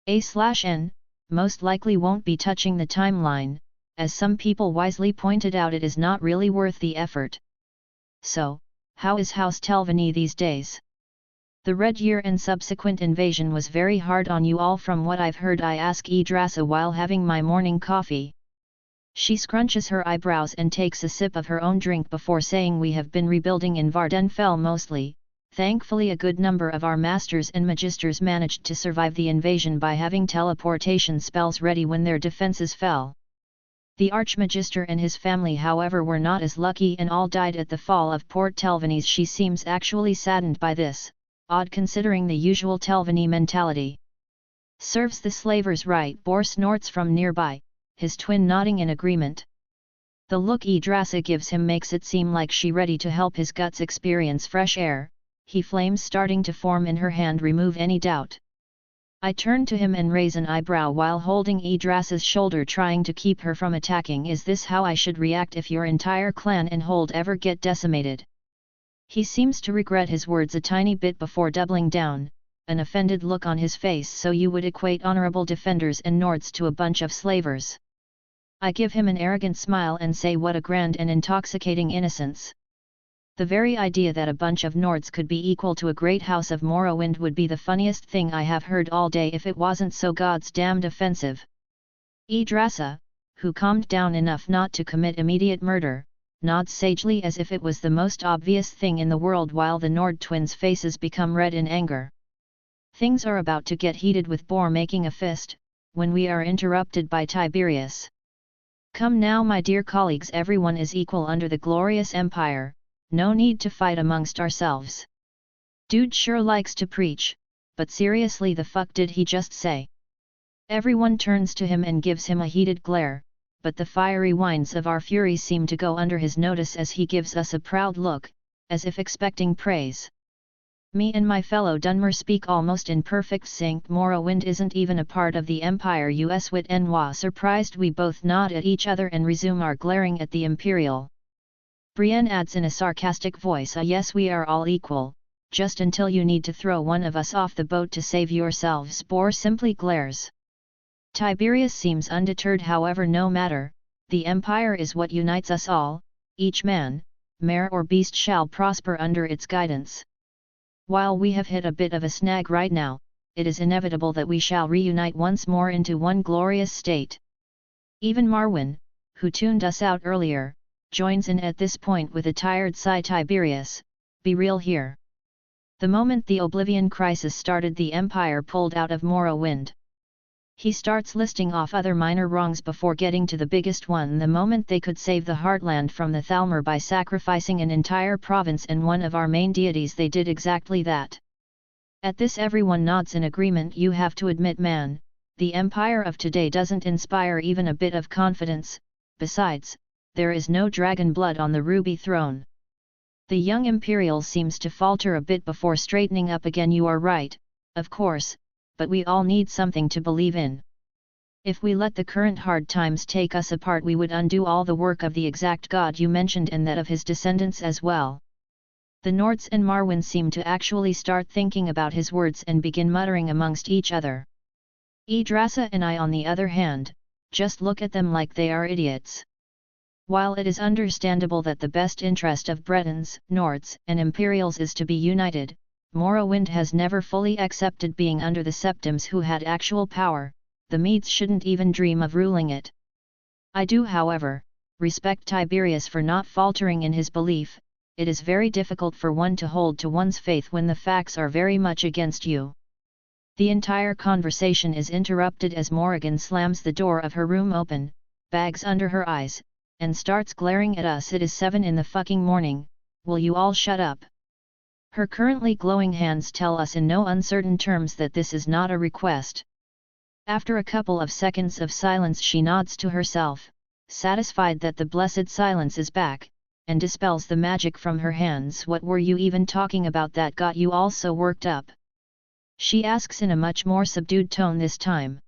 A/N, most likely won't be touching the timeline, as some people wisely pointed out it is not really worth the effort. So, how is House Telvanni these days? The Red Year and subsequent invasion was very hard on you all from what I've heard, I ask Yggdrasil while having my morning coffee. She scrunches her eyebrows and takes a sip of her own drink before saying, we have been rebuilding in Vardenfell mostly. Thankfully a good number of our masters and magisters managed to survive the invasion by having teleportation spells ready when their defenses fell. The Archmagister and his family however were not as lucky and all died at the fall of Port Telvanni. She seems actually saddened by this, odd considering the usual Telvanni mentality. Serves the slavers right, Bor snorts from nearby, his twin nodding in agreement. The look Yggdrasil gives him makes it seem like she ready to help his guts experience fresh air. He flames starting to form in her hand remove any doubt. I turn to him and raise an eyebrow while holding Yggdrasil's shoulder, trying to keep her from attacking. Is this how I should react if your entire clan and hold ever get decimated? He seems to regret his words a tiny bit before doubling down, an offended look on his face. So you would equate honorable defenders and Nords to a bunch of slavers? I give him an arrogant smile and say, what a grand and intoxicating innocence. The very idea that a bunch of Nords could be equal to a great house of Morrowind would be the funniest thing I have heard all day if it wasn't so god's damned offensive. Yggdrasil, who calmed down enough not to commit immediate murder, nods sagely as if it was the most obvious thing in the world while the Nord twins' faces become red in anger. Things are about to get heated with Bor making a fist, when we are interrupted by Tiberius. Come now my dear colleagues, everyone is equal under the glorious empire. No need to fight amongst ourselves. Dude sure likes to preach, but seriously, the fuck did he just say? Everyone turns to him and gives him a heated glare, but the fiery winds of our fury seem to go under his notice as he gives us a proud look, as if expecting praise. Me and my fellow Dunmer speak almost in perfect sync. Morrowind isn't even a part of the Empire us wit Enwa. Surprised, we both nod at each other and resume our glaring at the Imperial. Brienne adds in a sarcastic voice, yes, we are all equal, just until you need to throw one of us off the boat to save yourselves. Boar simply glares. Tiberius seems undeterred. However, no matter, the Empire is what unites us all. Each man, mare or beast shall prosper under its guidance. While we have hit a bit of a snag right now, it is inevitable that we shall reunite once more into one glorious state. Even Marwyn, who tuned us out earlier, joins in at this point with a tired sigh. Tiberius, be real here. The moment the Oblivion Crisis started, the Empire pulled out of Morrowind. He starts listing off other minor wrongs before getting to the biggest one. The moment they could save the Heartland from the Thalmor by sacrificing an entire province and one of our main deities, they did exactly that. At this everyone nods in agreement. You have to admit, man, the Empire of today doesn't inspire even a bit of confidence. Besides, there is no dragon blood on the ruby throne. The young Imperial seems to falter a bit before straightening up again. You are right, of course, but we all need something to believe in. If we let the current hard times take us apart, we would undo all the work of the exact god you mentioned and that of his descendants as well. The Nords and Marwyn seem to actually start thinking about his words and begin muttering amongst each other. Yggdrasil and I, on the other hand, just look at them like they are idiots. While it is understandable that the best interest of Bretons, Nords, and Imperials is to be united, Morrowind has never fully accepted being under the Septims who had actual power. The Medes shouldn't even dream of ruling it. I do, however, respect Tiberius for not faltering in his belief. It is very difficult for one to hold to one's faith when the facts are very much against you. The entire conversation is interrupted as Morrigan slams the door of her room open, bags under her eyes, and starts glaring at us. It is 7 in the fucking morning, will you all shut up? Her currently glowing hands tell us in no uncertain terms that this is not a request. After a couple of seconds of silence, she nods to herself, satisfied that the blessed silence is back, and dispels the magic from her hands. What were you even talking about that got you all so worked up? She asks in a much more subdued tone this time.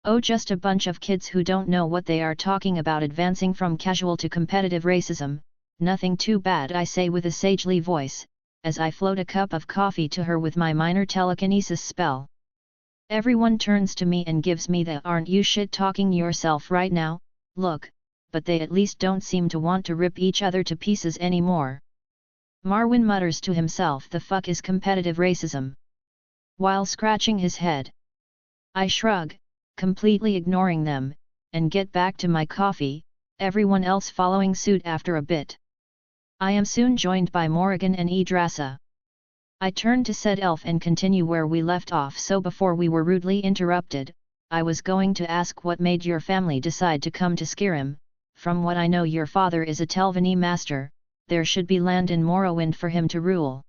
Oh, just a bunch of kids who don't know what they are talking about, advancing from casual to competitive racism. Nothing too bad, I say with a sagely voice, as I float a cup of coffee to her with my minor telekinesis spell. Everyone turns to me and gives me the "aren't you shit talking yourself right now" look, but they at least don't seem to want to rip each other to pieces anymore. Marwyn mutters to himself, the fuck is competitive racism? While scratching his head. I shrug, completely ignoring them, and get back to my coffee, everyone else following suit after a bit. I am soon joined by Morrigan and Yggdrasil. I turn to said elf and continue where we left off. So before we were rudely interrupted, I was going to ask what made your family decide to come to Skyrim. From what I know, your father is a Telvanni master. There should be land in Morrowind for him to rule.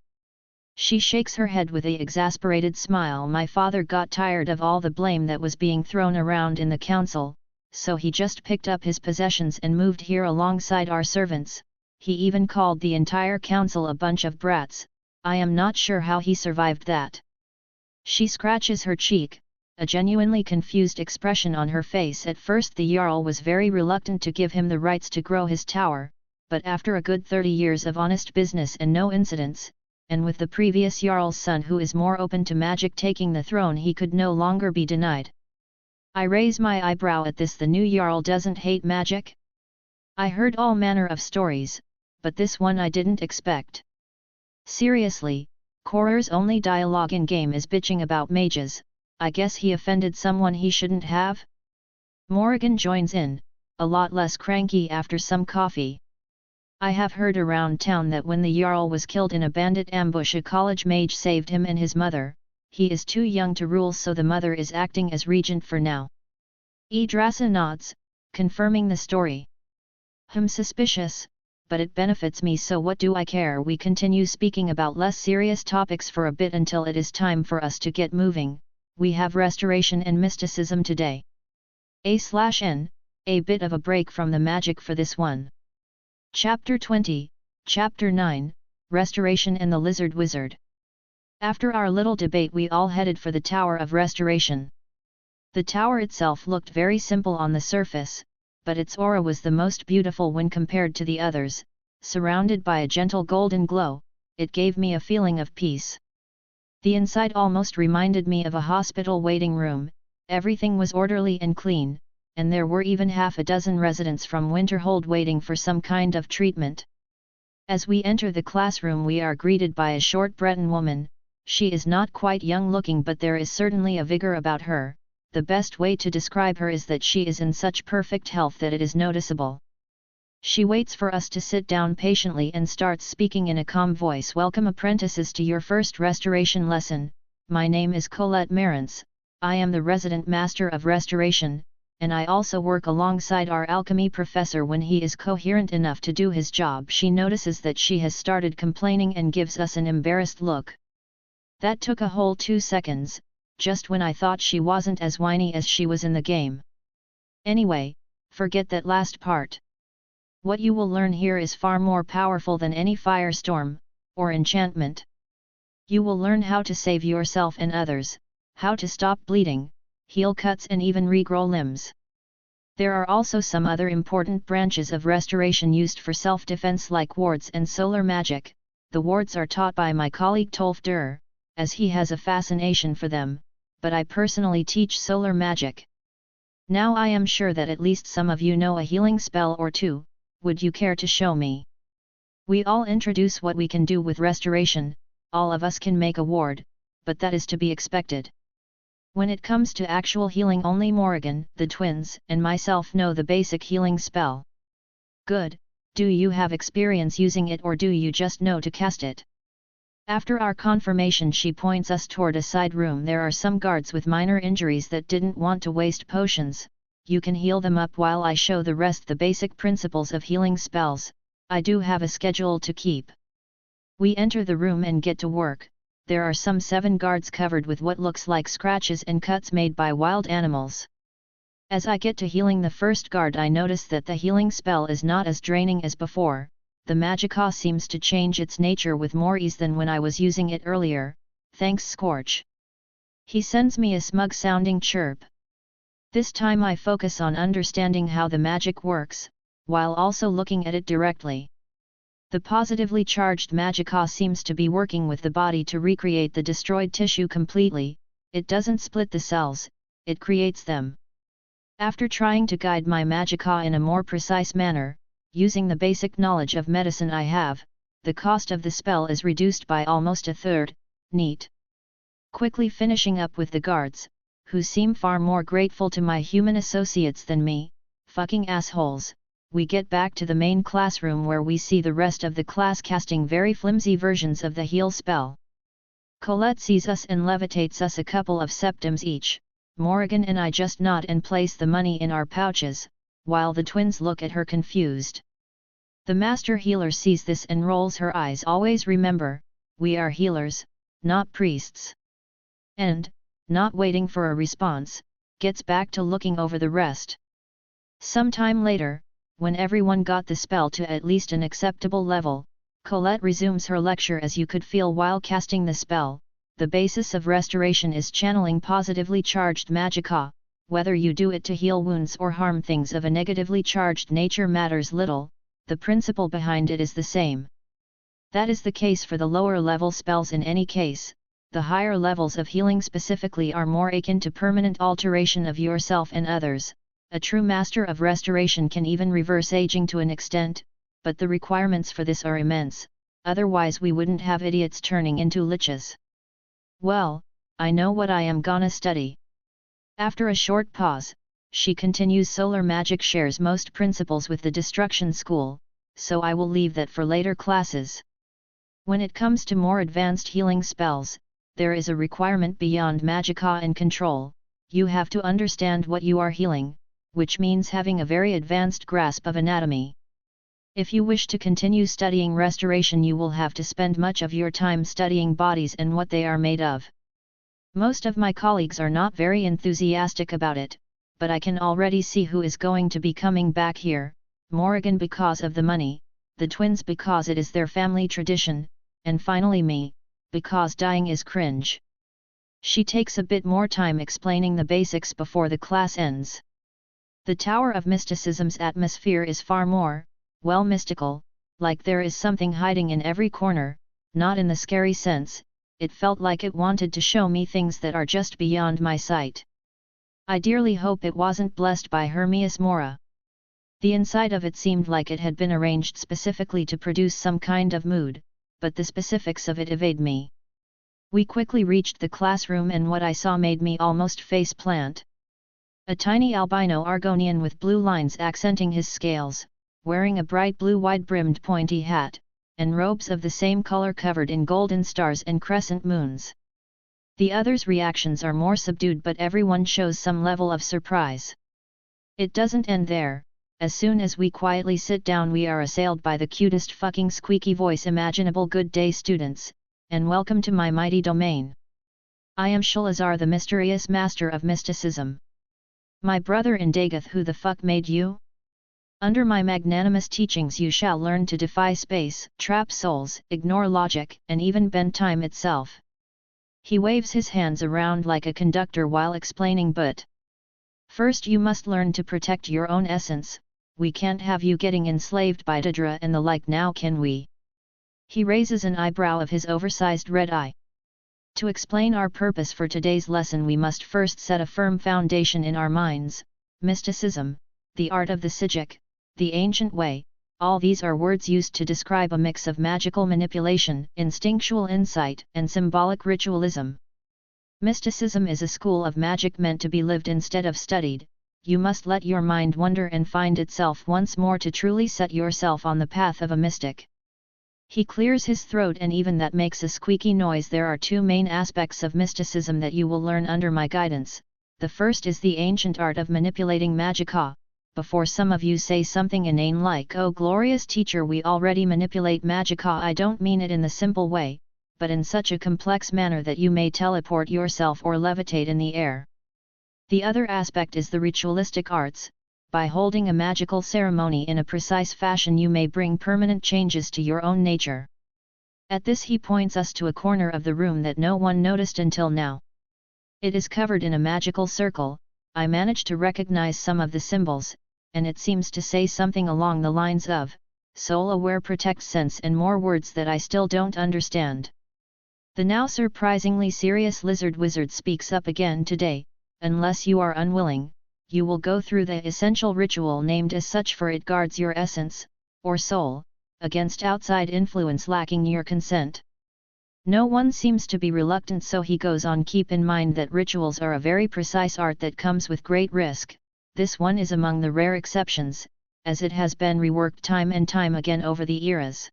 She shakes her head with an exasperated smile. My father got tired of all the blame that was being thrown around in the council, so he just picked up his possessions and moved here alongside our servants. He even called the entire council a bunch of brats. I am not sure how he survived that. She scratches her cheek, a genuinely confused expression on her face. At first the Jarl was very reluctant to give him the rights to grow his tower, but after a good 30 years of honest business and no incidents, and with the previous Jarl's son who is more open to magic taking the throne, he could no longer be denied. I raise my eyebrow at this. The new Jarl doesn't hate magic? I heard all manner of stories, but this one I didn't expect. Seriously, Korr's only dialogue in-game is bitching about mages. I guess he offended someone he shouldn't have? Morrigan joins in, a lot less cranky after some coffee. I have heard around town that when the Jarl was killed in a bandit ambush, a college mage saved him and his mother. He is too young to rule, so the mother is acting as regent for now. Yggdrasil nods, confirming the story. Suspicious, but it benefits me, so what do I care? We continue speaking about less serious topics for a bit until it is time for us to get moving. We have restoration and mysticism today. A/N, a bit of a break from the magic for this one. Chapter 20, Chapter 9, Restoration and the Lizard Wizard. After our little debate we all headed for the Tower of Restoration. The tower itself looked very simple on the surface, but its aura was the most beautiful when compared to the others. Surrounded by a gentle golden glow, it gave me a feeling of peace. The inside almost reminded me of a hospital waiting room. Everything was orderly and clean, and there were even half a dozen residents from Winterhold waiting for some kind of treatment. As we enter the classroom we are greeted by a short Breton woman. She is not quite young looking, but there is certainly a vigor about her. The best way to describe her is that she is in such perfect health that it is noticeable. She waits for us to sit down patiently and starts speaking in a calm voice. Welcome apprentices to your first restoration lesson. My name is Colette Marantz. I am the resident master of restoration, and I also work alongside our alchemy professor when he is coherent enough to do his job. She notices that she has started complaining and gives us an embarrassed look. That took a whole 2 seconds, just when I thought she wasn't as whiny as she was in the game. Anyway, forget that last part. What you will learn here is far more powerful than any firestorm, or enchantment. You will learn how to save yourself and others, how to stop bleeding, heal cuts and even regrow limbs. There are also some other important branches of restoration used for self-defense like wards and solar magic. The wards are taught by my colleague Tolf Dur, as he has a fascination for them, but I personally teach solar magic. Now I am sure that at least some of you know a healing spell or two. Would you care to show me? We all introduce what we can do with restoration. All of us can make a ward, but that is to be expected. When it comes to actual healing, only Morrigan, the twins, and myself know the basic healing spell. Good. Do you have experience using it, or do you just know to cast it? After our confirmation she points us toward a side room. There are some guards with minor injuries that didn't want to waste potions. You can heal them up while I show the rest the basic principles of healing spells. I do have a schedule to keep. We enter the room and get to work. There are some 7 guards covered with what looks like scratches and cuts made by wild animals. As I get to healing the first guard I notice that the healing spell is not as draining as before. The magicka seems to change its nature with more ease than when I was using it earlier. Thanks Scorch. He sends me a smug-sounding chirp. This time I focus on understanding how the magic works, while also looking at it directly. The positively charged magicka seems to be working with the body to recreate the destroyed tissue completely. It doesn't split the cells, it creates them. After trying to guide my magicka in a more precise manner, using the basic knowledge of medicine I have, the cost of the spell is reduced by almost a third. Neat. Quickly finishing up with the guards, who seem far more grateful to my human associates than me. Fucking assholes. We get back to the main classroom where we see the rest of the class casting very flimsy versions of the heal spell. Colette sees us and levitates us a couple of septims each. Morrigan and I just nod and place the money in our pouches, while the twins look at her confused. The master healer sees this and rolls her eyes. Always remember, we are healers, not priests. And, not waiting for a response, gets back to looking over the rest. Some time later, when everyone got the spell to at least an acceptable level, Colette resumes her lecture. As you could feel while casting the spell, the basis of restoration is channeling positively charged magicka. Whether you do it to heal wounds or harm things of a negatively charged nature matters little, the principle behind it is the same. That is the case for the lower level spells in any case. The higher levels of healing specifically are more akin to permanent alteration of yourself and others. A true master of restoration can even reverse aging to an extent, but the requirements for this are immense, otherwise we wouldn't have idiots turning into liches. Well, I know what I am gonna study. After a short pause, she continues. Solar magic shares most principles with the destruction school, so I will leave that for later classes. When it comes to more advanced healing spells, there is a requirement beyond magicka and control. You have to understand what you are healing, which means having a very advanced grasp of anatomy. If you wish to continue studying restoration, you will have to spend much of your time studying bodies and what they are made of. Most of my colleagues are not very enthusiastic about it, but I can already see who is going to be coming back here. Morrigan because of the money, the twins because it is their family tradition, and finally me, because dying is cringe. She takes a bit more time explaining the basics before the class ends. The Tower of Mysticism's atmosphere is far more, well, mystical, like there is something hiding in every corner, not in the scary sense. It felt like it wanted to show me things that are just beyond my sight. I dearly hope it wasn't blessed by Hermias Mora. The inside of it seemed like it had been arranged specifically to produce some kind of mood, but the specifics of it evade me. We quickly reached the classroom and what I saw made me almost face plant. A tiny albino Argonian with blue lines accenting his scales, wearing a bright blue wide-brimmed pointy hat, and robes of the same color covered in golden stars and crescent moons. The others' reactions are more subdued, but everyone shows some level of surprise. It doesn't end there. As soon as we quietly sit down, we are assailed by the cutest fucking squeaky voice imaginable. Good day, students, and welcome to my mighty domain. I am Shalazar, the mysterious master of mysticism. My brother in Dagoth, who the fuck made you? Under my magnanimous teachings you shall learn to defy space, trap souls, ignore logic, and even bend time itself. He waves his hands around like a conductor while explaining, but first you must learn to protect your own essence. We can't have you getting enslaved by Daedra and the like, now can we? He raises an eyebrow of his oversized red eye. To explain our purpose for today's lesson, we must first set a firm foundation in our minds. Mysticism, the art of the Sigil, the ancient way, all these are words used to describe a mix of magical manipulation, instinctual insight, and symbolic ritualism. Mysticism is a school of magic meant to be lived instead of studied. You must let your mind wander and find itself once more to truly set yourself on the path of a mystic. He clears his throat, and even that makes a squeaky noise. There are two main aspects of mysticism that you will learn under my guidance. The first is the ancient art of manipulating magica. Before some of you say something inane like, "Oh glorious teacher, we already manipulate magica," I don't mean it in the simple way, but in such a complex manner that you may teleport yourself or levitate in the air. The other aspect is the ritualistic arts. By holding a magical ceremony in a precise fashion, you may bring permanent changes to your own nature. At this he points us to a corner of the room that no one noticed until now. It is covered in a magical circle. I managed to recognize some of the symbols, and it seems to say something along the lines of, soul aware, protect, sense, and more words that I still don't understand. The now surprisingly serious lizard wizard speaks up again today. Unless you are unwilling, you will go through the essential ritual named as such, for it guards your essence, or soul, against outside influence lacking your consent. No one seems to be reluctant, so he goes on. Keep in mind that rituals are a very precise art that comes with great risk. This one is among the rare exceptions, as it has been reworked time and time again over the eras.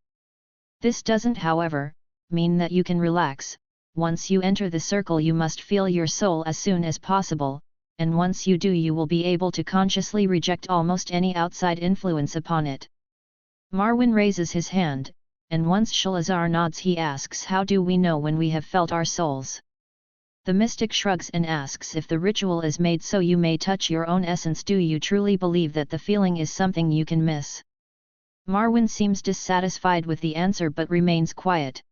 This doesn't, however, mean that you can relax. Once you enter the circle, you must feel your soul as soon as possible, and once you do, you will be able to consciously reject almost any outside influence upon it. Marwyn raises his hand, and once Shalazar nods, he asks, "How do we know when we have felt our souls?" The mystic shrugs and asks, "If the ritual is made so you may touch your own essence, do you truly believe that the feeling is something you can miss?" Marwyn seems dissatisfied with the answer but remains quiet.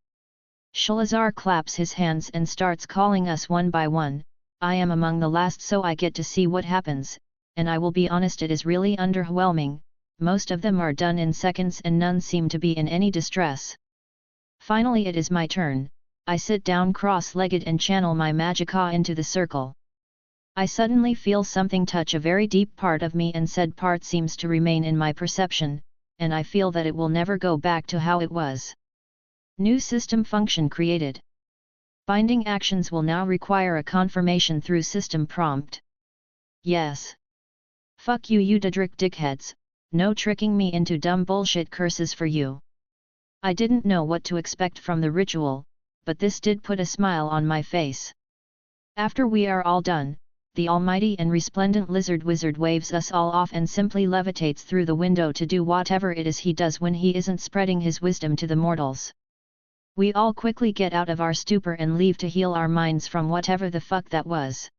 Shalazar claps his hands and starts calling us one by one. I am among the last, so I get to see what happens, and I will be honest, it is really underwhelming. Most of them are done in seconds and none seem to be in any distress. Finally it is my turn. I sit down cross-legged and channel my magica into the circle. I suddenly feel something touch a very deep part of me, and said part seems to remain in my perception, and I feel that it will never go back to how it was. New system function created. Binding actions will now require a confirmation through system prompt. Yes. Fuck you, you Daedric dickheads, no tricking me into dumb bullshit, curses for you. I didn't know what to expect from the ritual, but this did put a smile on my face. After we are all done, the almighty and resplendent lizard wizard waves us all off and simply levitates through the window to do whatever it is he does when he isn't spreading his wisdom to the mortals. We all quickly get out of our stupor and leave to heal our minds from whatever the fuck that was.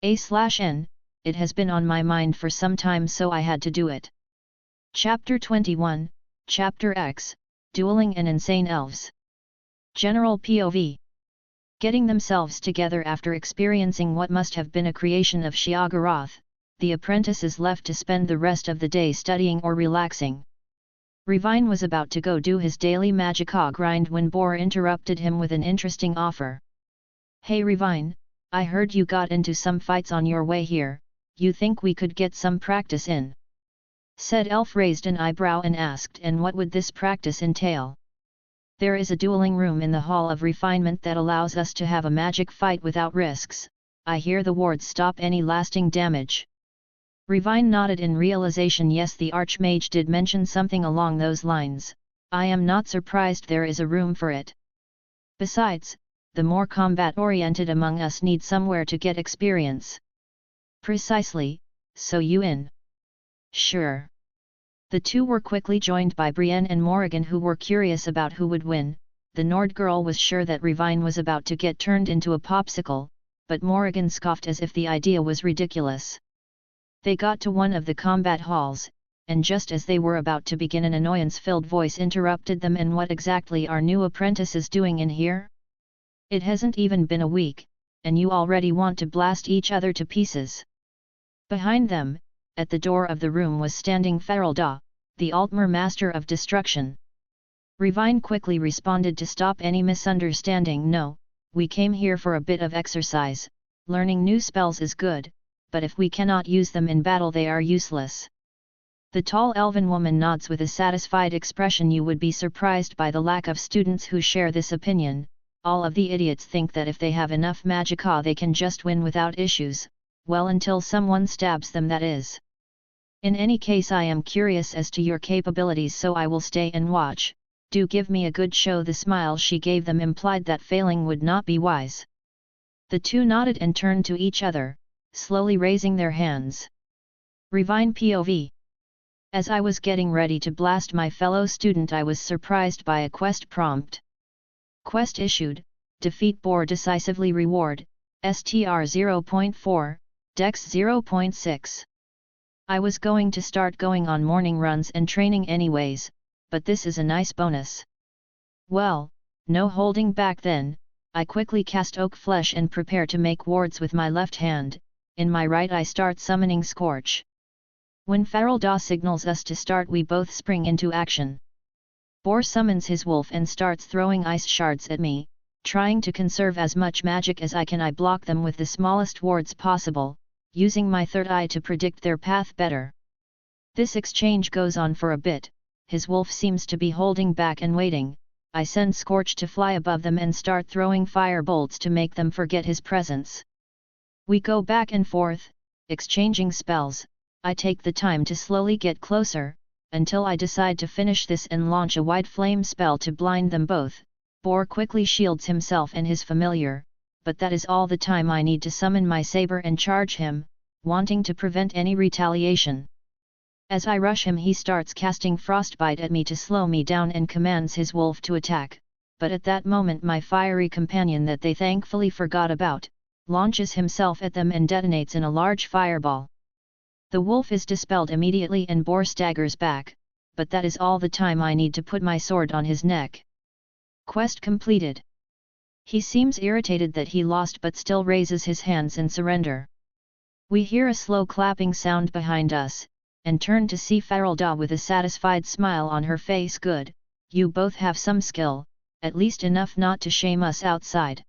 A/N, it has been on my mind for some time, so I had to do it. Chapter 21, Chapter X, Dueling and Insane Elves. General POV. Getting themselves together after experiencing what must have been a creation of Sheogorath, the apprentice is left to spend the rest of the day studying or relaxing. Revine was about to go do his daily magicka grind when Boar interrupted him with an interesting offer. "Hey Revine, I heard you got into some fights on your way here, you think we could get some practice in?" Said elf raised an eyebrow and asked, "And what would this practice entail?" "There is a dueling room in the Hall of Refinement that allows us to have a magic fight without risks. I hear the wards stop any lasting damage." Revine nodded in realization. Yes, the Archmage did mention something along those lines. I am not surprised there is a room for it. Besides, the more combat-oriented among us need somewhere to get experience. Precisely, so you in? Sure. The two were quickly joined by Brienne and Morrigan, who were curious about who would win. The Nord girl was sure that Revine was about to get turned into a popsicle, but Morrigan scoffed as if the idea was ridiculous. They got to one of the combat halls, and just as they were about to begin, an annoyance-filled voice interrupted them. "And what exactly are new apprentices doing in here? It hasn't even been a week, and you already want to blast each other to pieces." Behind them, at the door of the room, was standing Ferelda, the Altmer Master of Destruction. Revine quickly responded to stop any misunderstanding. "No, we came here for a bit of exercise. Learning new spells is good, but if we cannot use them in battle they are useless." The tall elven woman nods with a satisfied expression. "You would be surprised by the lack of students who share this opinion. All of the idiots think that if they have enough magicka they can just win without issues, well, until someone stabs them, that is. In any case, I am curious as to your capabilities, so I will stay and watch. Do give me a good show." The smile she gave them implied that failing would not be wise. The two nodded and turned to each other, slowly raising their hands. Revine POV. As I was getting ready to blast my fellow student, I was surprised by a quest prompt. Quest issued: defeat Boar decisively. Reward: STR 0.4, Dex 0.6. I was going to start going on morning runs and training anyways, but this is a nice bonus. Well, no holding back then. I quickly cast Oak Flesh and prepare to make wards with my left hand. In my right I start summoning Scorch. When Ferelda signals us to start, we both spring into action. Boar summons his wolf and starts throwing ice shards at me. Trying to conserve as much magic as I can, I block them with the smallest wards possible, using my third eye to predict their path better. This exchange goes on for a bit. His wolf seems to be holding back and waiting. I send Scorch to fly above them and start throwing fire bolts to make them forget his presence. We go back and forth, exchanging spells. I take the time to slowly get closer, until I decide to finish this and launch a white flame spell to blind them both. Boar quickly shields himself and his familiar, but that is all the time I need to summon my saber and charge him, wanting to prevent any retaliation. As I rush him, he starts casting frostbite at me to slow me down and commands his wolf to attack, but at that moment my fiery companion, that they thankfully forgot about, launches himself at them and detonates in a large fireball. The wolf is dispelled immediately and Boar staggers back, but that is all the time I need to put my sword on his neck. Quest completed. He seems irritated that he lost, but still raises his hands in surrender. We hear a slow clapping sound behind us, and turn to see Ferelda with a satisfied smile on her face. "Good, you both have some skill, at least enough not to shame us outside."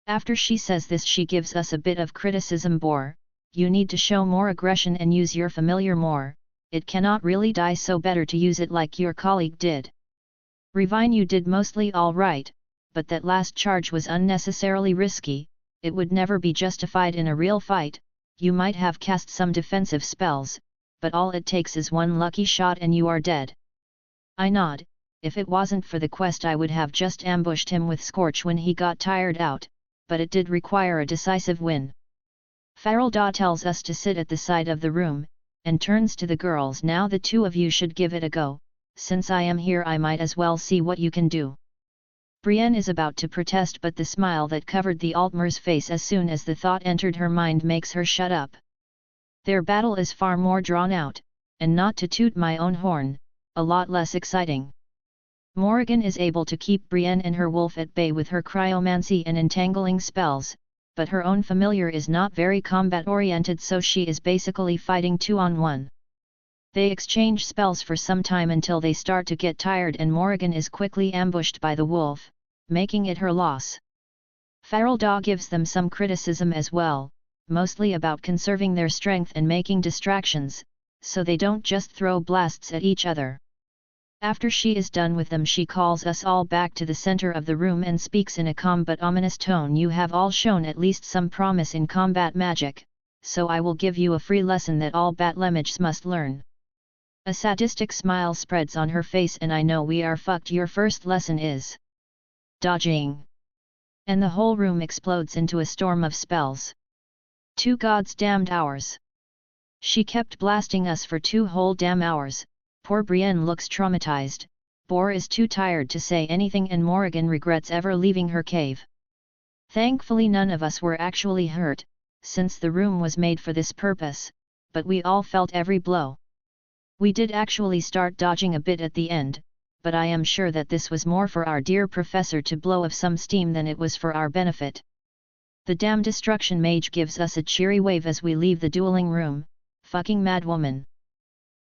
After she says this, she gives us a bit of criticism. "Boar, you need to show more aggression and use your familiar more. It cannot really die, so better to use it like your colleague did. Revine, you did mostly all right, but that last charge was unnecessarily risky. It would never be justified in a real fight. You might have cast some defensive spells, but all it takes is one lucky shot and you are dead." I nod. If it wasn't for the quest I would have just ambushed him with Scorch when he got tired out, but it did require a decisive win. Ferelda tells us to sit at the side of the room, and turns to the girls. "Now the two of you should give it a go. Since I am here I might as well see what you can do." Brienne is about to protest, but the smile that covered the Altmer's face as soon as the thought entered her mind makes her shut up. Their battle is far more drawn out, and not to toot my own horn, a lot less exciting. Morrigan is able to keep Brienne and her wolf at bay with her cryomancy and entangling spells, but her own familiar is not very combat-oriented, so she is basically fighting 2-on-1. They exchange spells for some time until they start to get tired and Morrigan is quickly ambushed by the wolf, making it her loss. Farelda gives them some criticism as well, mostly about conserving their strength and making distractions, so they don't just throw blasts at each other. After she is done with them, she calls us all back to the center of the room and speaks in a calm but ominous tone. You have all shown at least some promise in combat magic, so I will give you a free lesson that all Battlemages must learn. A sadistic smile spreads on her face, and I know we are fucked. Your first lesson is dodging. And the whole room explodes into a storm of spells. 2 gods damned hours. She kept blasting us for 2 whole damn hours. Poor Brienne looks traumatized, Bor is too tired to say anything, and Morrigan regrets ever leaving her cave. Thankfully none of us were actually hurt, since the room was made for this purpose, but we all felt every blow. We did actually start dodging a bit at the end, but I am sure that this was more for our dear professor to blow off some steam than it was for our benefit. The damn destruction mage gives us a cheery wave as we leave the dueling room. Fucking madwoman.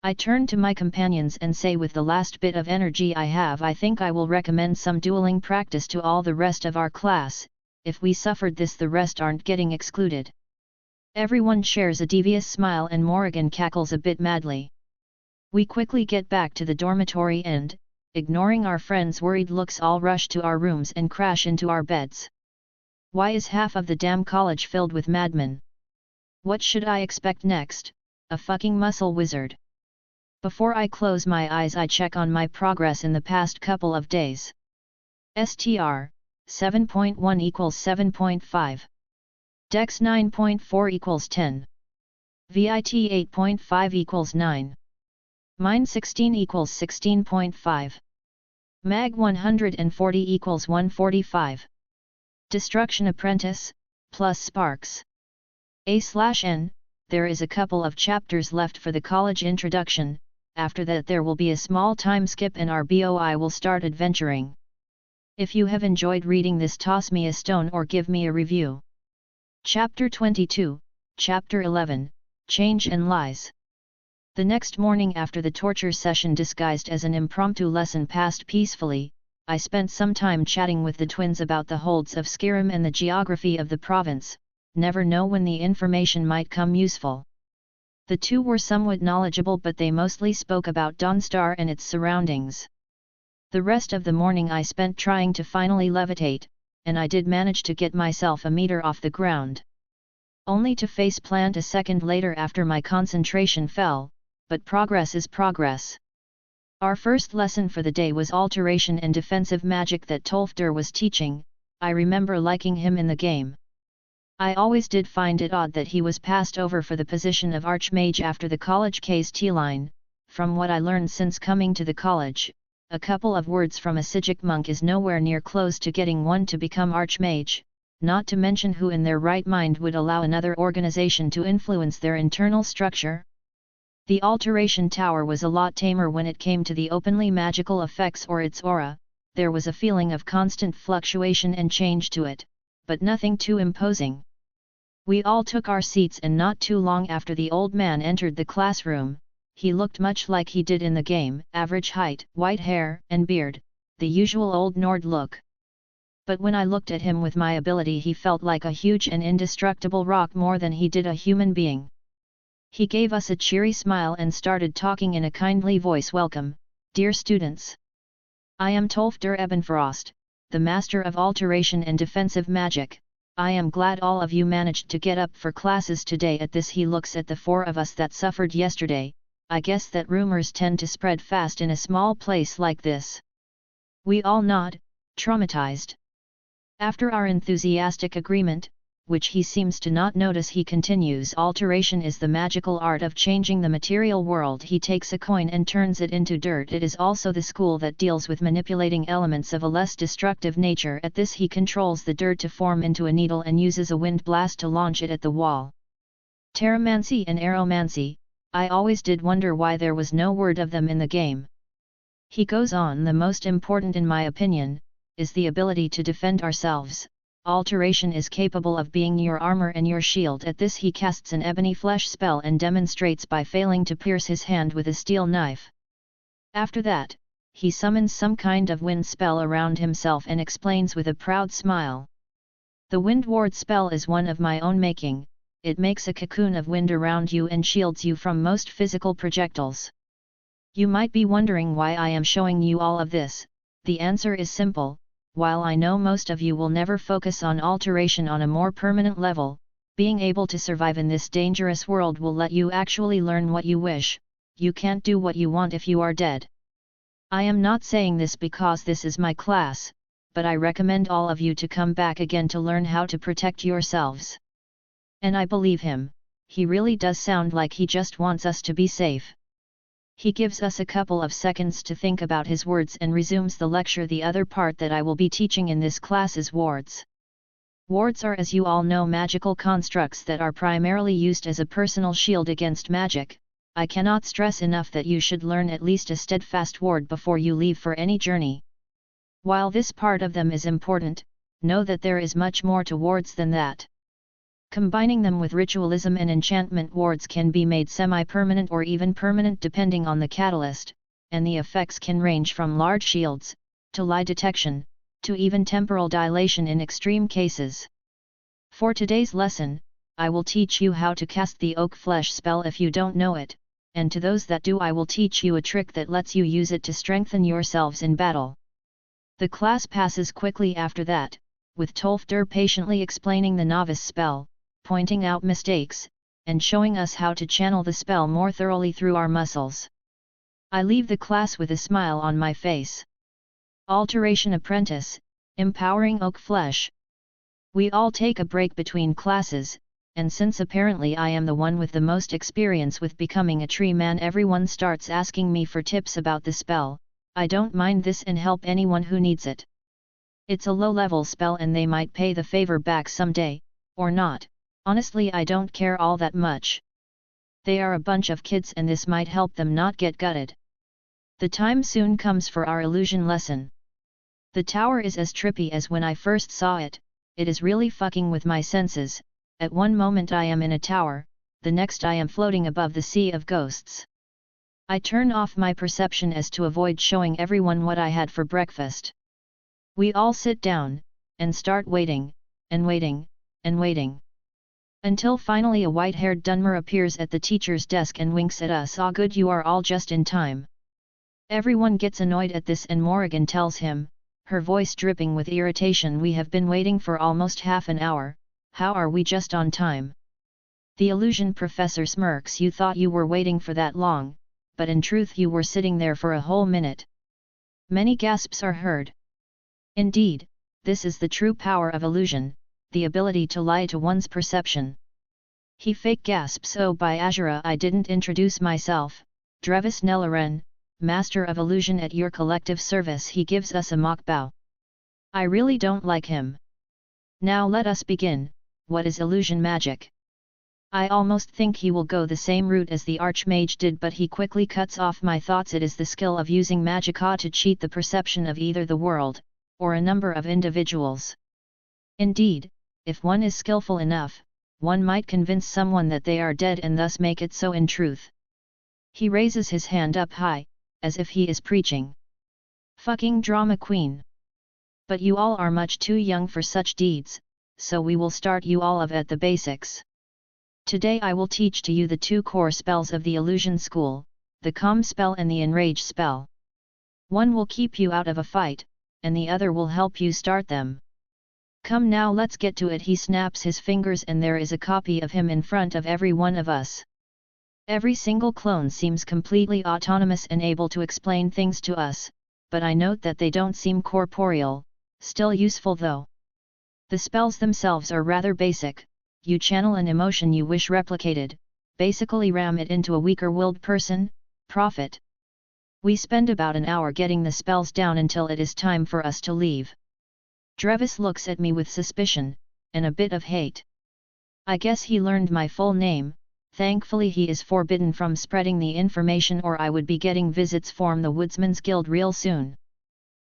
I turn to my companions and say, with the last bit of energy I have, I think I will recommend some dueling practice to all the rest of our class. If we suffered this, the rest aren't getting excluded. Everyone shares a devious smile and Morrigan cackles a bit madly. We quickly get back to the dormitory and, ignoring our friends' worried looks, all rush to our rooms and crash into our beds. Why is half of the damn college filled with madmen? What should I expect next? A fucking muscle wizard. Before I close my eyes, I check on my progress in the past couple of days. STR 7.1 equals 7.5. Dex 9.4 equals 10. VIT 8.5 equals 9. Mind 16 equals 16.5. Mag 140 equals 145. Destruction Apprentice, plus Sparks. A/N, there is a couple of chapters left for the college introduction. After that there will be a small time skip and our BOI will start adventuring. If you have enjoyed reading this, toss me a stone or give me a review. Chapter 22, Chapter 11, Change and Lies. The next morning, after the torture session disguised as an impromptu lesson passed peacefully, I spent some time chatting with the twins about the holds of Skyrim and the geography of the province. Never know when the information might come useful. The two were somewhat knowledgeable, but they mostly spoke about Dawnstar and its surroundings. The rest of the morning I spent trying to finally levitate, and I did manage to get myself a meter off the ground. Only to face plant a second later after my concentration fell, but progress is progress. Our first lesson for the day was alteration and defensive magic that Tolfdir was teaching. I remember liking him in the game. I always did find it odd that he was passed over for the position of Archmage after the college case T-line. From what I learned since coming to the college, a couple of words from a Sijic monk is nowhere near close to getting one to become Archmage, not to mention who in their right mind would allow another organization to influence their internal structure. The Alteration Tower was a lot tamer when it came to the openly magical effects or its aura. There was a feeling of constant fluctuation and change to it, but nothing too imposing. We all took our seats, and not too long after the old man entered the classroom. He looked much like he did in the game, average height, white hair and beard, the usual old Nord look. But when I looked at him with my ability, he felt like a huge and indestructible rock more than he did a human being. He gave us a cheery smile and started talking in a kindly voice. Welcome, dear students. I am Tolfdir Ebenfrost, the master of alteration and defensive magic. I am glad all of you managed to get up for classes today. At this he looks at the 4 of us that suffered yesterday. I guess that rumors tend to spread fast in a small place like this. We all nod, traumatized. After our enthusiastic agreement, which he seems to not notice, he continues. Alteration is the magical art of changing the material world. He takes a coin and turns it into dirt. It is also the school that deals with manipulating elements of a less destructive nature. At this he controls the dirt to form into a needle and uses a wind blast to launch it at the wall. Terramancy and aeromancy, I always did wonder why there was no word of them in the game. He goes on, the most important in my opinion, is the ability to defend ourselves. Alteration is capable of being your armor and your shield. At this he casts an ebony flesh spell and demonstrates by failing to pierce his hand with a steel knife. After that, he summons some kind of wind spell around himself and explains with a proud smile. The wind ward spell is one of my own making. It makes a cocoon of wind around you and shields you from most physical projectiles. You might be wondering why I am showing you all of this. The answer is simple. While I know most of you will never focus on alteration on a more permanent level, being able to survive in this dangerous world will let you actually learn what you wish. You can't do what you want if you are dead. I am not saying this because this is my class, but I recommend all of you to come back again to learn how to protect yourselves. And I believe him, he really does sound like he just wants us to be safe. He gives us a couple of seconds to think about his words and resumes the lecture. The other part that I will be teaching in this class is wards. Wards are, as you all know, magical constructs that are primarily used as a personal shield against magic. I cannot stress enough that you should learn at least a steadfast ward before you leave for any journey. While this part of them is important, know that there is much more to wards than that. Combining them with ritualism and enchantment, wards can be made semi-permanent or even permanent depending on the catalyst, and the effects can range from large shields, to lie detection, to even temporal dilation in extreme cases. For today's lesson, I will teach you how to cast the oak flesh spell if you don't know it, and to those that do I will teach you a trick that lets you use it to strengthen yourselves in battle. The class passes quickly after that, with Tolfder patiently explaining the novice spell, pointing out mistakes, and showing us how to channel the spell more thoroughly through our muscles. I leave the class with a smile on my face. Alteration Apprentice, empowering oak flesh. We all take a break between classes, and since apparently I am the one with the most experience with becoming a tree man, everyone starts asking me for tips about the spell. I don't mind this and help anyone who needs it. It's a low-level spell and they might pay the favor back someday, or not. Honestly, I don't care all that much. They are a bunch of kids and this might help them not get gutted. The time soon comes for our illusion lesson. The tower is as trippy as when I first saw it. It is really fucking with my senses. At one moment I am in a tower, the next I am floating above the sea of ghosts. I turn off my perception as to avoid showing everyone what I had for breakfast. We all sit down, and start waiting, and waiting, and waiting. Until finally a white-haired Dunmer appears at the teacher's desk and winks at us. "Ah, good, you are all just in time." Everyone gets annoyed at this and Morrigan tells him, her voice dripping with irritation, "We have been waiting for almost half an hour, how are we just on time?" The illusion professor smirks. "You thought you were waiting for that long, but in truth you were sitting there for a whole minute." Many gasps are heard. Indeed, this is the true power of illusion, the ability to lie to one's perception. He fake gasps. "Oh, by Azura, I didn't introduce myself, Drevis Nellaren, Master of Illusion at your collective service." He gives us a mock bow. I really don't like him. Now let us begin. What is illusion magic? I almost think he will go the same route as the Archmage did, but he quickly cuts off my thoughts. It is the skill of using magicka to cheat the perception of either the world, or a number of individuals. Indeed, if one is skillful enough, one might convince someone that they are dead and thus make it so in truth. He raises his hand up high, as if he is preaching. Fucking drama queen. But you all are much too young for such deeds, so we will start you all at the basics. Today I will teach to you the two core spells of the illusion school, the calm spell and the enrage spell. One will keep you out of a fight, and the other will help you start them. Come now, let's get to it. He snaps his fingers and there is a copy of him in front of every one of us. Every single clone seems completely autonomous and able to explain things to us, but I note that they don't seem corporeal, still useful though. The spells themselves are rather basic. You channel an emotion you wish replicated, basically ram it into a weaker-willed person, profit. We spend about an hour getting the spells down until it is time for us to leave. Drevis looks at me with suspicion, and a bit of hate. I guess he learned my full name, Thankfully he is forbidden from spreading the information, or I would be getting visits from the Woodsman's Guild real soon.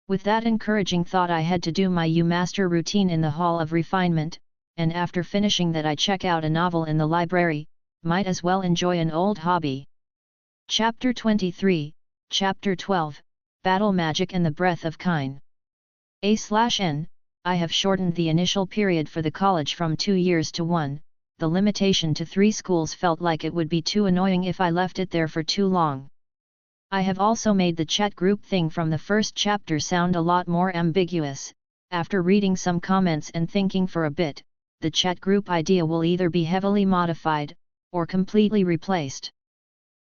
With that encouraging thought, I had to do my U-Master routine in the Hall of Refinement, and after finishing that I check out a novel in the library, might as well enjoy an old hobby. Chapter 23, Chapter 12, Battle Magic and the Breath of Kine. A/N, I have shortened the initial period for the college from 2 years to 1, the limitation to 3 schools felt like it would be too annoying if I left it there for too long. I have also made the chat group thing from the first chapter sound a lot more ambiguous. After reading some comments and thinking for a bit, the chat group idea will either be heavily modified, or completely replaced.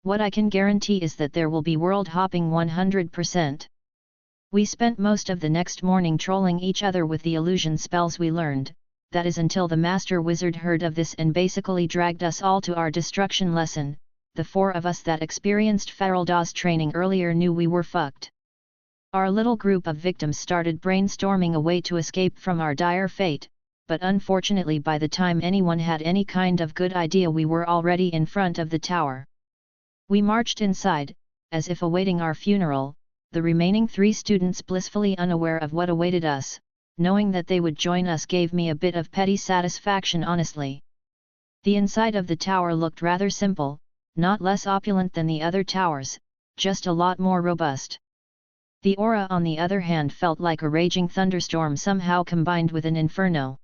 What I can guarantee is that there will be world hopping 100%. We spent most of the next morning trolling each other with the illusion spells we learned, that is until the master wizard heard of this and basically dragged us all to our destruction lesson. The 4 of us that experienced Faraldaw's training earlier knew we were fucked. Our little group of victims started brainstorming a way to escape from our dire fate, but unfortunately by the time anyone had any kind of good idea we were already in front of the tower. We marched inside, as if awaiting our funeral, the remaining 3 students blissfully unaware of what awaited us. Knowing that they would join us gave me a bit of petty satisfaction, honestly. The inside of the tower looked rather simple, not less opulent than the other towers, just a lot more robust. The aura on the other hand felt like a raging thunderstorm somehow combined with an inferno.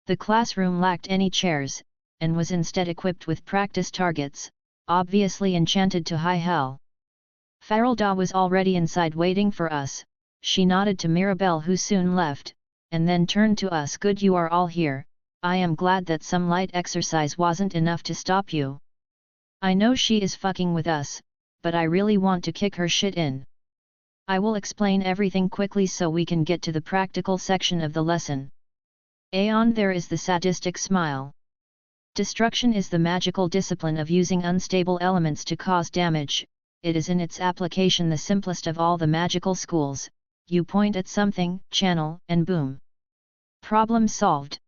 The classroom lacked any chairs, and was instead equipped with practice targets, obviously enchanted to high hell. Faraldaw was already inside waiting for us. She nodded to Mirabelle, who soon left, and then turned to us. Good, you are all here. I am glad that some light exercise wasn't enough to stop you. I know she is fucking with us, but I really want to kick her shit in. I will explain everything quickly so we can get to the practical section of the lesson. Aeon, there is the sadistic smile. Destruction is the magical discipline of using unstable elements to cause damage. It is in its application the simplest of all the magical schools. You point at something, channel, and boom. Problem solved.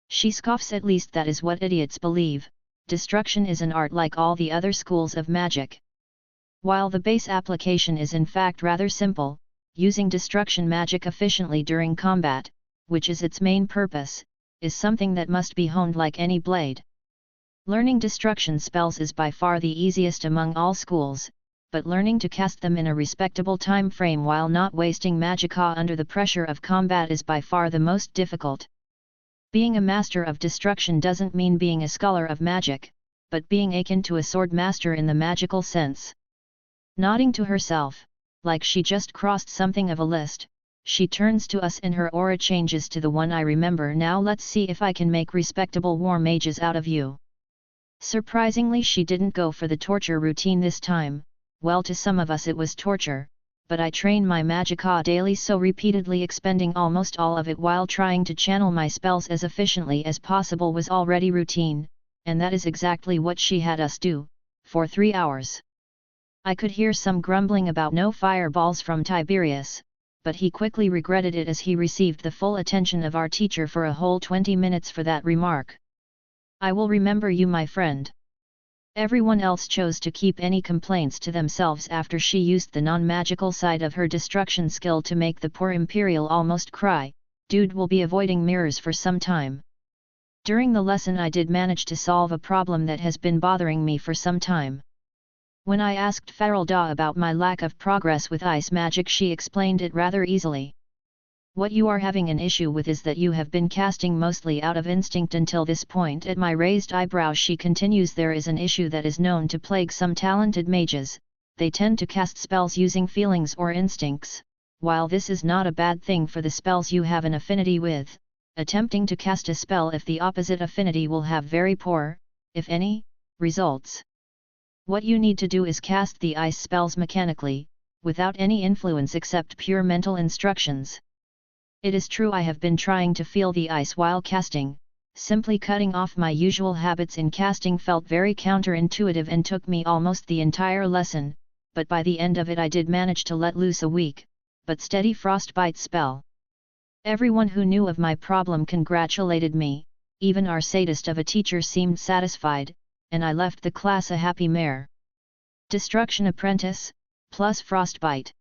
She scoffs. At least that is what idiots believe. Destruction is an art like all the other schools of magic. While the base application is in fact rather simple, using destruction magic efficiently during combat, which is its main purpose, is something that must be honed like any blade. Learning destruction spells is by far the easiest among all schools, but learning to cast them in a respectable time frame while not wasting magicka under the pressure of combat is by far the most difficult. Being a master of destruction doesn't mean being a scholar of magic, but being akin to a sword master in the magical sense. Nodding to herself, like she just crossed something of a list, she turns to us and her aura changes to the one I remember. Now let's see if I can make respectable war mages out of you. Surprisingly, she didn't go for the torture routine this time. Well, to some of us it was torture, but I train my magicka daily, so repeatedly expending almost all of it while trying to channel my spells as efficiently as possible was already routine, and that is exactly what she had us do, for 3 hours. I could hear some grumbling about no fireballs from Tiberius, but he quickly regretted it as he received the full attention of our teacher for a whole 20 minutes for that remark. I will remember you, my friend. Everyone else chose to keep any complaints to themselves after she used the non-magical side of her destruction skill to make the poor Imperial almost cry. Dude will be avoiding mirrors for some time. During the lesson I did manage to solve a problem that has been bothering me for some time. When I asked Faraldaw about my lack of progress with ice magic, she explained it rather easily. What you are having an issue with is that you have been casting mostly out of instinct until this point. At my raised eyebrow she continues, there is an issue that is known to plague some talented mages. They tend to cast spells using feelings or instincts. While this is not a bad thing for the spells you have an affinity with, attempting to cast a spell if the opposite affinity will have very poor, if any, results. What you need to do is cast the ice spells mechanically, without any influence except pure mental instructions. It is true I have been trying to feel the ice while casting. Simply cutting off my usual habits in casting felt very counterintuitive and took me almost the entire lesson, but by the end of it I did manage to let loose a weak, but steady frostbite spell. Everyone who knew of my problem congratulated me, even our sadist of a teacher seemed satisfied, and I left the class a happy mare. Destruction Apprentice, plus Frostbite.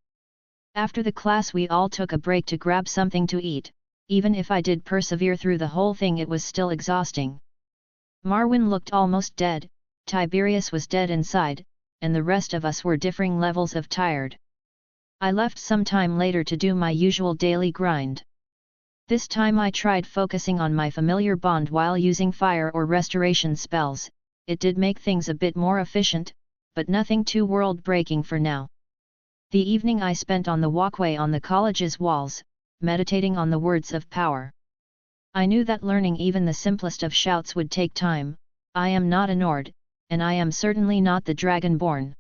After the class we all took a break to grab something to eat. Even if I did persevere through the whole thing, it was still exhausting. Marwyn looked almost dead, Tiberius was dead inside, and the rest of us were differing levels of tired. I left some time later to do my usual daily grind. This time I tried focusing on my familiar bond while using fire or restoration spells. It did make things a bit more efficient, but nothing too world-breaking for now. The evening I spent on the walkway on the college's walls, meditating on the words of power. I knew that learning even the simplest of shouts would take time. I am not a Nord, and I am certainly not the Dragonborn.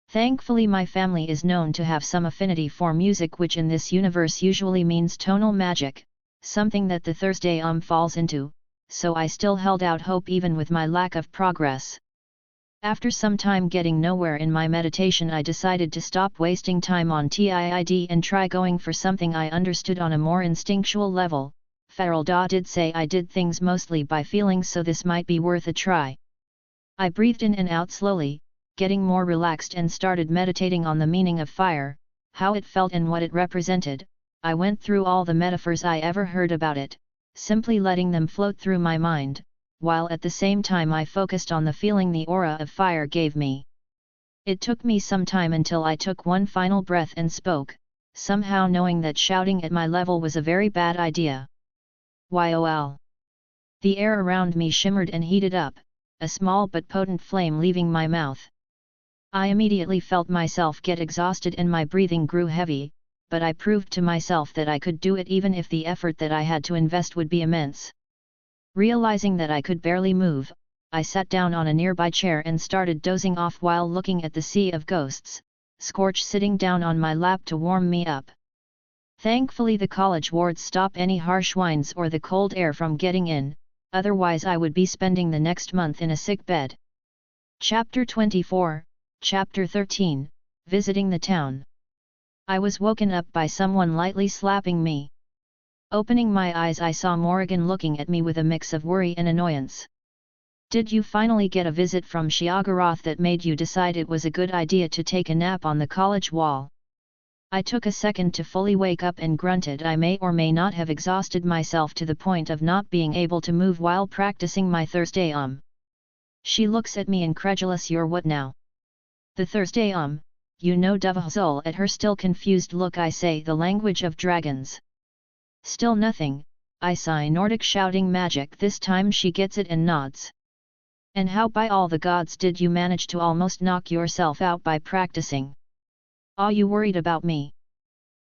Thankfully my family is known to have some affinity for music, which in this universe usually means tonal magic, something that the Thursday falls into, so I still held out hope even with my lack of progress. After some time getting nowhere in my meditation, I decided to stop wasting time on TIID and try going for something I understood on a more instinctual level. Farelda did say I did things mostly by feeling, so this might be worth a try. I breathed in and out slowly, getting more relaxed, and started meditating on the meaning of fire, how it felt and what it represented. I went through all the metaphors I ever heard about it, simply letting them float through my mind, while at the same time I focused on the feeling the aura of fire gave me. It took me some time until I took one final breath and spoke, somehow knowing that shouting at my level was a very bad idea. YOL. The air around me shimmered and heated up, a small but potent flame leaving my mouth. I immediately felt myself get exhausted and my breathing grew heavy, but I proved to myself that I could do it even if the effort that I had to invest would be immense. Realizing that I could barely move, I sat down on a nearby chair and started dozing off while looking at the sea of ghosts, Scorch sitting down on my lap to warm me up. Thankfully the college wards stop any harsh winds or the cold air from getting in, otherwise I would be spending the next month in a sick bed. Chapter 24, Chapter 13, Visiting the Town. I was woken up by someone lightly slapping me. Opening my eyes, I saw Morrigan looking at me with a mix of worry and annoyance. Did you finally get a visit from Sheogorath that made you decide it was a good idea to take a nap on the college wall? I took a second to fully wake up and grunted. I may or may not have exhausted myself to the point of not being able to move while practicing my Thursday She looks at me incredulous. You're what now? The Thursday you know Duvahzul at her still confused look. I say, the language of dragons. Still nothing, I sigh. Nordic shouting magic. This time she gets it and nods. And how by all the gods did you manage to almost knock yourself out by practicing? Are you worried about me?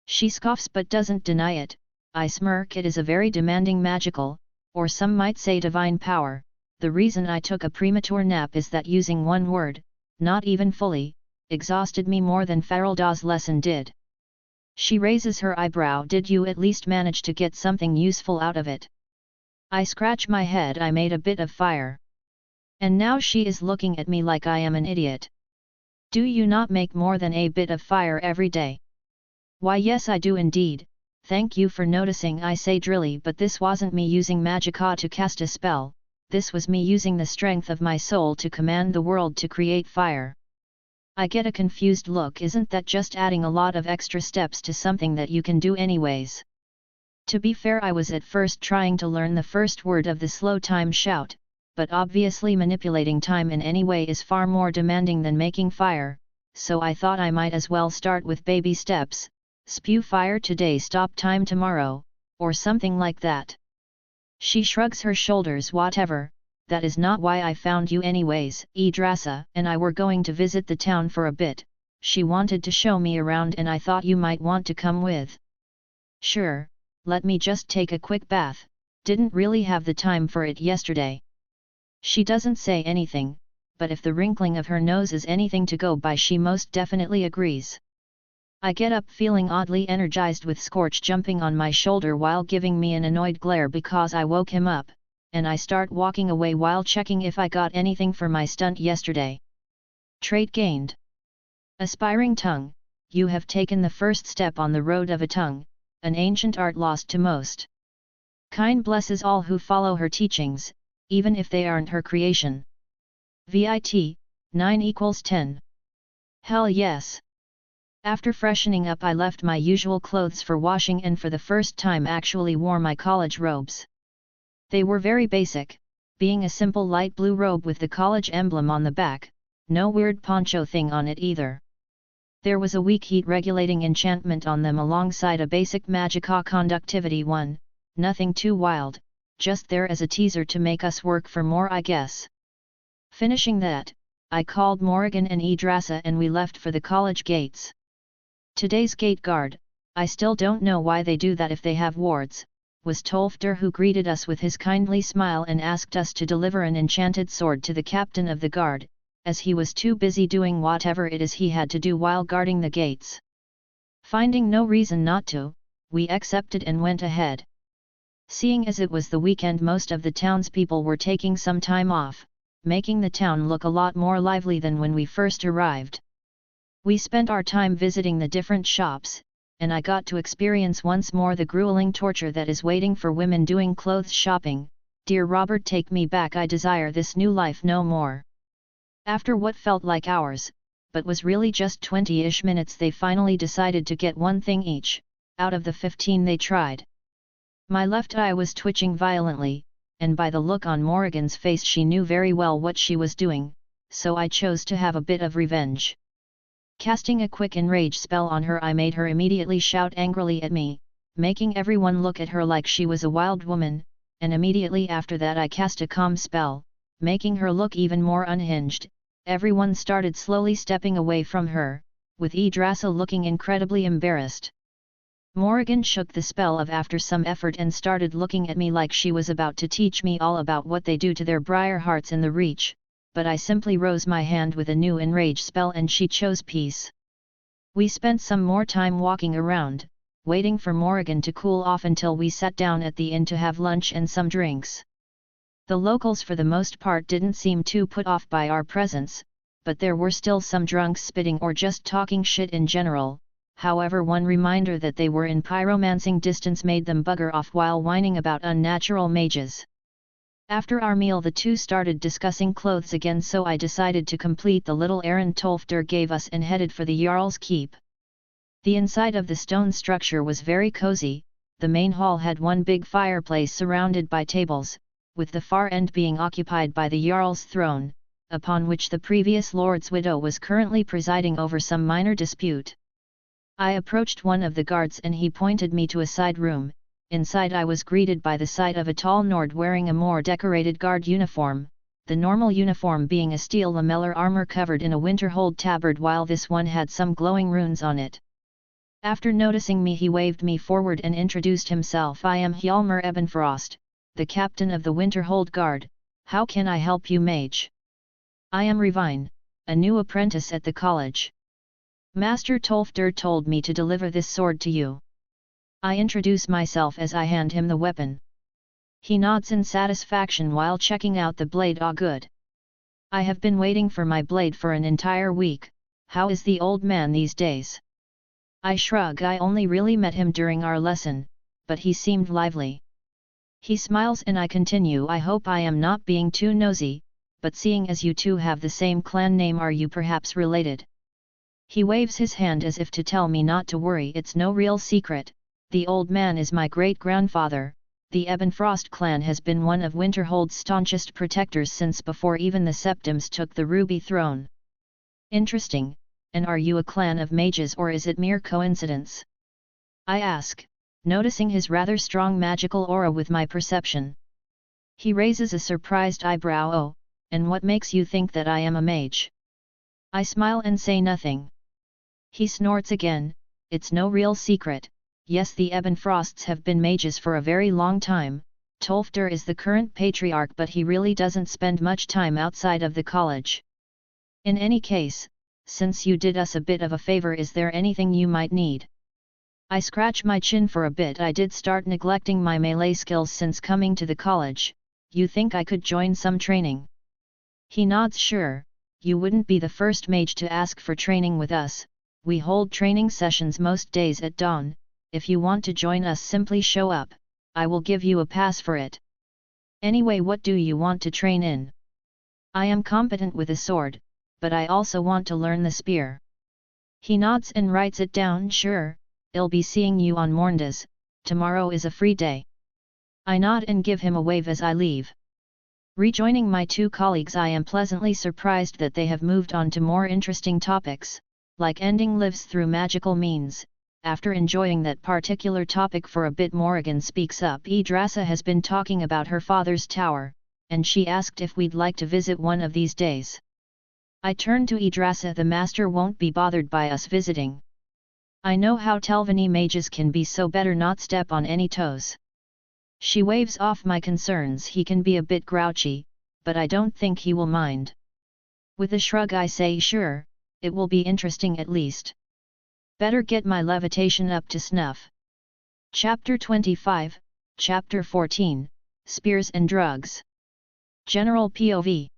She scoffs but doesn't deny it. I smirk. It is a very demanding magical, or some might say divine power. The reason I took a premature nap is that using one word, not even fully, exhausted me more than Farelda's lesson did. She raises her eyebrow. Did you at least manage to get something useful out of it? I scratch my head. I made a bit of fire. And now she is looking at me like I am an idiot. Do you not make more than a bit of fire every day? Why yes I do indeed, thank you for noticing, I say drily, but this wasn't me using magicka to cast a spell, this was me using the strength of my soul to command the world to create fire. I get a confused look. Isn't that just adding a lot of extra steps to something that you can do anyways? To be fair, I was at first trying to learn the first word of the slow time shout, but obviously manipulating time in any way is far more demanding than making fire, so I thought I might as well start with baby steps, spew fire today, stop time tomorrow, or something like that. She shrugs her shoulders. Whatever, that is not why I found you anyways. Yggdrasil and I were going to visit the town for a bit. She wanted to show me around and I thought you might want to come with. Sure, let me just take a quick bath, didn't really have the time for it yesterday. She doesn't say anything, but if the wrinkling of her nose is anything to go by, she most definitely agrees. I get up feeling oddly energized, with Scorch jumping on my shoulder while giving me an annoyed glare because I woke him up, and I start walking away while checking if I got anything for my stunt yesterday. Trait gained. Aspiring tongue, you have taken the first step on the road of a tongue, an ancient art lost to most. Kind blesses all who follow her teachings, even if they aren't her creation. VIT, 9 equals 10. Hell yes. After freshening up I left my usual clothes for washing and for the first time actually wore my college robes. They were very basic, being a simple light blue robe with the college emblem on the back, no weird poncho thing on it either. There was a weak heat regulating enchantment on them alongside a basic magica conductivity one, nothing too wild, just there as a teaser to make us work for more I guess. Finishing that, I called Morrigan and Yggdrasil and we left for the college gates. Today's gate guard, I still don't know why they do that if they have wards, was Tolfder, who greeted us with his kindly smile and asked us to deliver an enchanted sword to the captain of the guard, as he was too busy doing whatever it is he had to do while guarding the gates. Finding no reason not to, we accepted and went ahead. Seeing as it was the weekend, most of the townspeople were taking some time off, making the town look a lot more lively than when we first arrived. We spent our time visiting the different shops, and I got to experience once more the grueling torture that is waiting for women doing clothes shopping. Dear Robert, take me back, I desire this new life no more. After what felt like hours, but was really just 20-ish minutes, they finally decided to get one thing each, out of the 15 they tried. My left eye was twitching violently, and by the look on Morrigan's face she knew very well what she was doing, so I chose to have a bit of revenge. Casting a quick enrage spell on her, I made her immediately shout angrily at me, making everyone look at her like she was a wild woman, and immediately after that I cast a calm spell, making her look even more unhinged. Everyone started slowly stepping away from her, with Yggdrasil looking incredibly embarrassed. Morrigan shook the spell off after some effort and started looking at me like she was about to teach me all about what they do to their briar hearts in the Reach, but I simply rose my hand with a new enrage spell and she chose peace. We spent some more time walking around, waiting for Morrigan to cool off until we sat down at the inn to have lunch and some drinks. The locals for the most part didn't seem too put off by our presence, but there were still some drunks spitting or just talking shit in general. However, one reminder that they were in pyromancing distance made them bugger off while whining about unnatural mages. After our meal the two started discussing clothes again, so I decided to complete the little errand Tolfder gave us and headed for the Jarl's Keep. The inside of the stone structure was very cozy. The main hall had one big fireplace surrounded by tables, with the far end being occupied by the Jarl's throne, upon which the previous lord's widow was currently presiding over some minor dispute. I approached one of the guards and he pointed me to a side room. Inside I was greeted by the sight of a tall Nord wearing a more decorated guard uniform, the normal uniform being a steel lamellar armor covered in a winterhold tabard, while this one had some glowing runes on it. After noticing me he waved me forward and introduced himself. I am Hjalmar Ebenfrost, the captain of the Winterhold Guard. How can I help you, mage? I am Revine, a new apprentice at the college. Master Tolfder told me to deliver this sword to you. I introduce myself as I hand him the weapon. He nods in satisfaction while checking out the blade. Ah, good. I have been waiting for my blade for an entire week. How is the old man these days? I shrug. I only really met him during our lesson, but he seemed lively. He smiles and I continue. I hope I am not being too nosy, but seeing as you two have the same clan name, are you perhaps related? He waves his hand as if to tell me not to worry, it's no real secret. The old man is my great-grandfather. The Ebenfrost clan has been one of Winterhold's staunchest protectors since before even the Septims took the Ruby Throne. Interesting, and are you a clan of mages or is it mere coincidence? I ask, noticing his rather strong magical aura with my perception. He raises a surprised eyebrow. Oh, and what makes you think that I am a mage? I smile and say nothing. He snorts again, it's no real secret. Yes, the Ebenfrosts have been mages for a very long time. Tolfder is the current patriarch, but he really doesn't spend much time outside of the college. In any case, since you did us a bit of a favor, is there anything you might need? I scratch my chin for a bit. I did start neglecting my melee skills since coming to the college. You think I could join some training? He nods. Sure, you wouldn't be the first mage to ask for training with us. We hold training sessions most days at dawn. If you want to join us, simply show up. I will give you a pass for it. Anyway, what do you want to train in? I am competent with a sword, but I also want to learn the spear. He nods and writes it down. Sure, I'll be seeing you on Morndays, tomorrow is a free day. I nod and give him a wave as I leave. Rejoining my two colleagues, I am pleasantly surprised that they have moved on to more interesting topics, like ending lives through magical means. After enjoying that particular topic for a bit, Morrigan speaks up. Yggdrasil has been talking about her father's tower, and she asked if we'd like to visit one of these days. I turn to Yggdrasil. The master won't be bothered by us visiting. I know how Telvanni mages can be, so better not step on any toes. She waves off my concerns. He can be a bit grouchy, but I don't think he will mind. With a shrug I say sure, it will be interesting at least. Better get my levitation up to snuff. Chapter 25, Chapter 14, Spears and Drugs. General POV.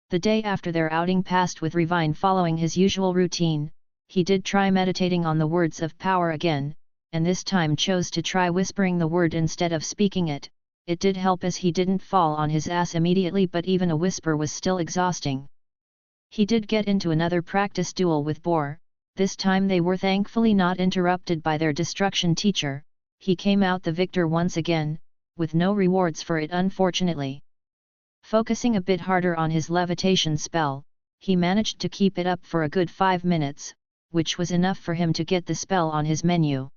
The day after their outing passed with Revine following his usual routine. He did try meditating on the words of power again, and this time chose to try whispering the word instead of speaking it. It did help as he didn't fall on his ass immediately, but even a whisper was still exhausting. He did get into another practice duel with Boar. This time they were thankfully not interrupted by their destruction teacher. He came out the victor once again, with no rewards for it unfortunately. Focusing a bit harder on his levitation spell, he managed to keep it up for a good 5 minutes, which was enough for him to get the spell on his menu.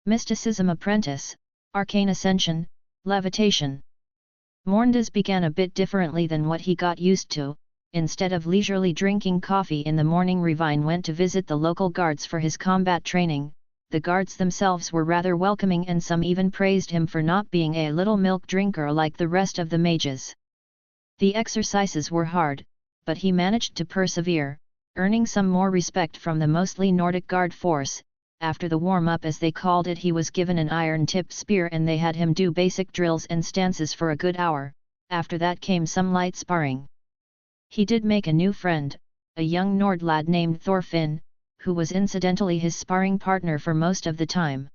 Mysticism Apprentice, Arcane Ascension, Levitation. Morndays began a bit differently than what he got used to. Instead of leisurely drinking coffee in the morning, Revine went to visit the local guards for his combat training. The guards themselves were rather welcoming, and some even praised him for not being a little milk drinker like the rest of the mages. The exercises were hard, but he managed to persevere, earning some more respect from the mostly Nordic guard force. After the warm-up, as they called it, he was given an iron-tipped spear and they had him do basic drills and stances for a good hour. After that came some light sparring. He did make a new friend, a young Nord lad named Thorfinn, who was incidentally his sparring partner for most of the time.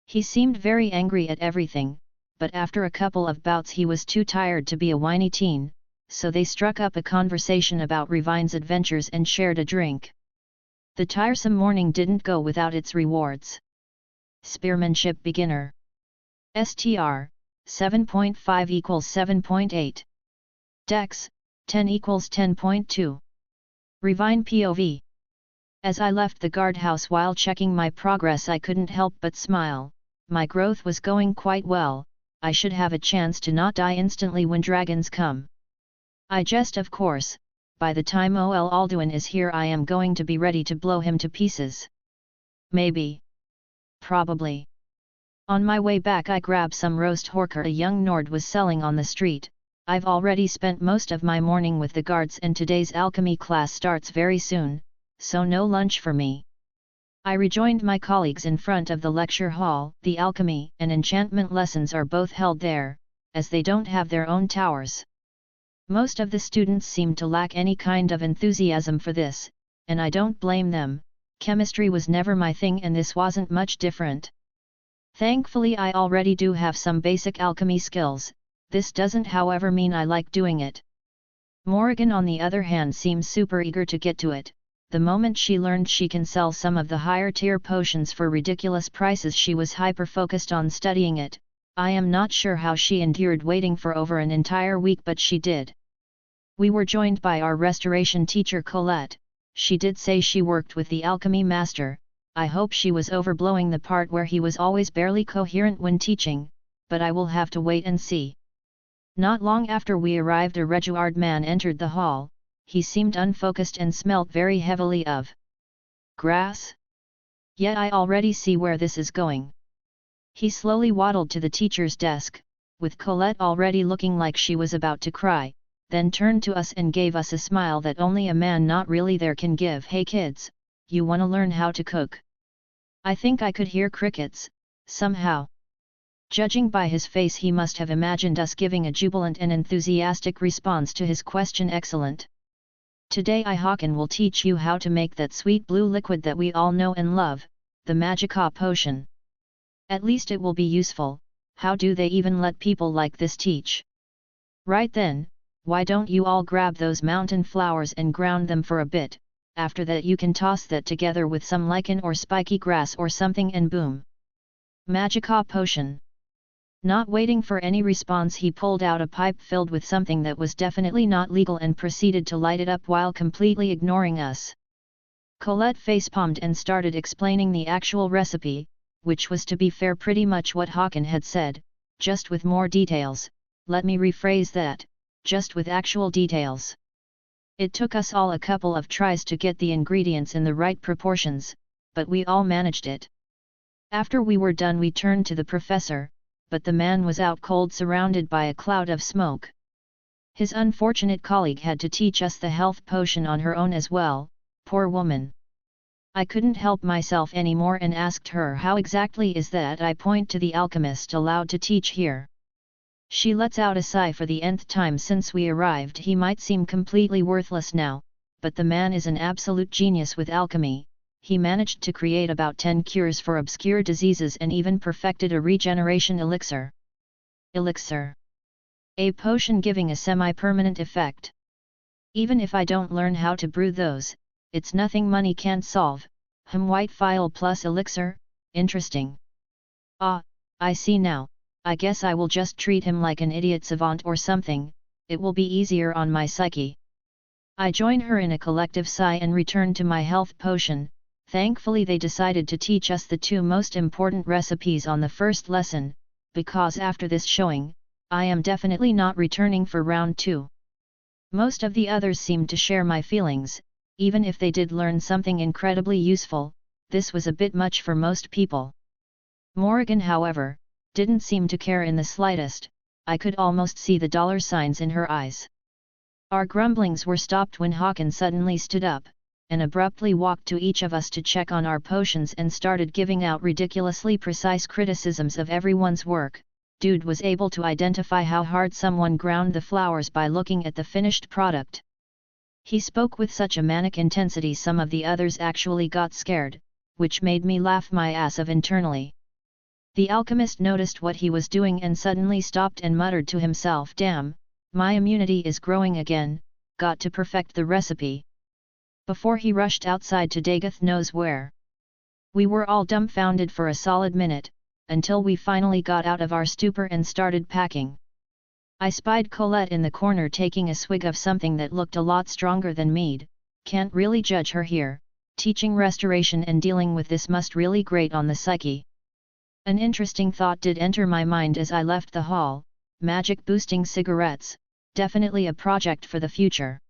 He seemed very angry at everything, but after a couple of bouts he was too tired to be a whiny teen, so they struck up a conversation about Revine's adventures and shared a drink. The tiresome morning didn't go without its rewards. Spearmanship Beginner. STR, 7.5 equals 7.8. Dex, 10 equals 10.2. Revine POV. As I left the guardhouse while checking my progress, I couldn't help but smile. My growth was going quite well. I should have a chance to not die instantly when dragons come. I jest, of course. By the time Ol Alduin is here, I am going to be ready to blow him to pieces. Maybe. Probably. On my way back I grabbed some roast horker a young Nord was selling on the street. I've already spent most of my morning with the guards and today's alchemy class starts very soon, so no lunch for me. I rejoined my colleagues in front of the lecture hall. The alchemy and enchantment lessons are both held there, as they don't have their own towers. Most of the students seem to lack any kind of enthusiasm for this, and I don't blame them. Chemistry was never my thing and this wasn't much different. Thankfully I already do have some basic alchemy skills. This doesn't however mean I like doing it. Morrigan on the other hand seems super eager to get to it. The moment she learned she can sell some of the higher tier potions for ridiculous prices, she was hyper focused on studying it. I am not sure how she endured waiting for over an entire week, but she did. We were joined by our restoration teacher Colette. She did say she worked with the alchemy master. I hope she was overblowing the part where he was always barely coherent when teaching, but I will have to wait and see. Not long after we arrived, a Reguard man entered the hall. He seemed unfocused and smelt very heavily of grass. Yet I already see where this is going. He slowly waddled to the teacher's desk, with Colette already looking like she was about to cry, then turned to us and gave us a smile that only a man not really there can give. Hey kids, you wanna learn how to cook? I think I could hear crickets, somehow. Judging by his face, he must have imagined us giving a jubilant and enthusiastic response to his question. Excellent. Today Ihawken will teach you how to make that sweet blue liquid that we all know and love, the Magica potion. At least it will be useful. How do they even let people like this teach? Right then, why don't you all grab those mountain flowers and ground them for a bit, after that you can toss that together with some lichen or spiky grass or something and boom. Magica potion. Not waiting for any response, he pulled out a pipe filled with something that was definitely not legal and proceeded to light it up while completely ignoring us. Colette facepalmed and started explaining the actual recipe, which was to be fair pretty much what Håkon had said, just with more details. Let me rephrase that, just with actual details. It took us all a couple of tries to get the ingredients in the right proportions, but we all managed it. After we were done we turned to the professor, but the man was out cold, surrounded by a cloud of smoke. His unfortunate colleague had to teach us the health potion on her own as well, poor woman. I couldn't help myself anymore and asked her how exactly is that. I point to the alchemist allowed to teach here. She lets out a sigh. For the nth time since we arrived, he might seem completely worthless now, but the man is an absolute genius with alchemy. He managed to create about 10 cures for obscure diseases and even perfected a regeneration elixir. Elixir. A potion giving a semi-permanent effect. Even if I don't learn how to brew those, it's nothing money can't solve. White file plus elixir, interesting. Ah, I see now. I guess I will just treat him like an idiot savant or something, it will be easier on my psyche. I join her in a collective sigh and return to my health potion. Thankfully they decided to teach us the two most important recipes on the first lesson, because after this showing, I am definitely not returning for round 2. Most of the others seemed to share my feelings. Even if they did learn something incredibly useful, this was a bit much for most people. Morrigan, however, didn't seem to care in the slightest. I could almost see the dollar signs in her eyes. Our grumblings were stopped when Håkon suddenly stood up, and abruptly walked to each of us to check on our potions and started giving out ridiculously precise criticisms of everyone's work. Dude was able to identify how hard someone ground the flowers by looking at the finished product. He spoke with such a manic intensity some of the others actually got scared, which made me laugh my ass off internally. The alchemist noticed what he was doing and suddenly stopped and muttered to himself, "Damn, my immunity is growing again, got to perfect the recipe," before he rushed outside to Dagoth knows where. We were all dumbfounded for a solid minute, until we finally got out of our stupor and started packing. I spied Colette in the corner taking a swig of something that looked a lot stronger than mead. Can't really judge her here, teaching restoration and dealing with this must really grate on the psyche. An interesting thought did enter my mind as I left the hall: magic boosting cigarettes, definitely a project for the future.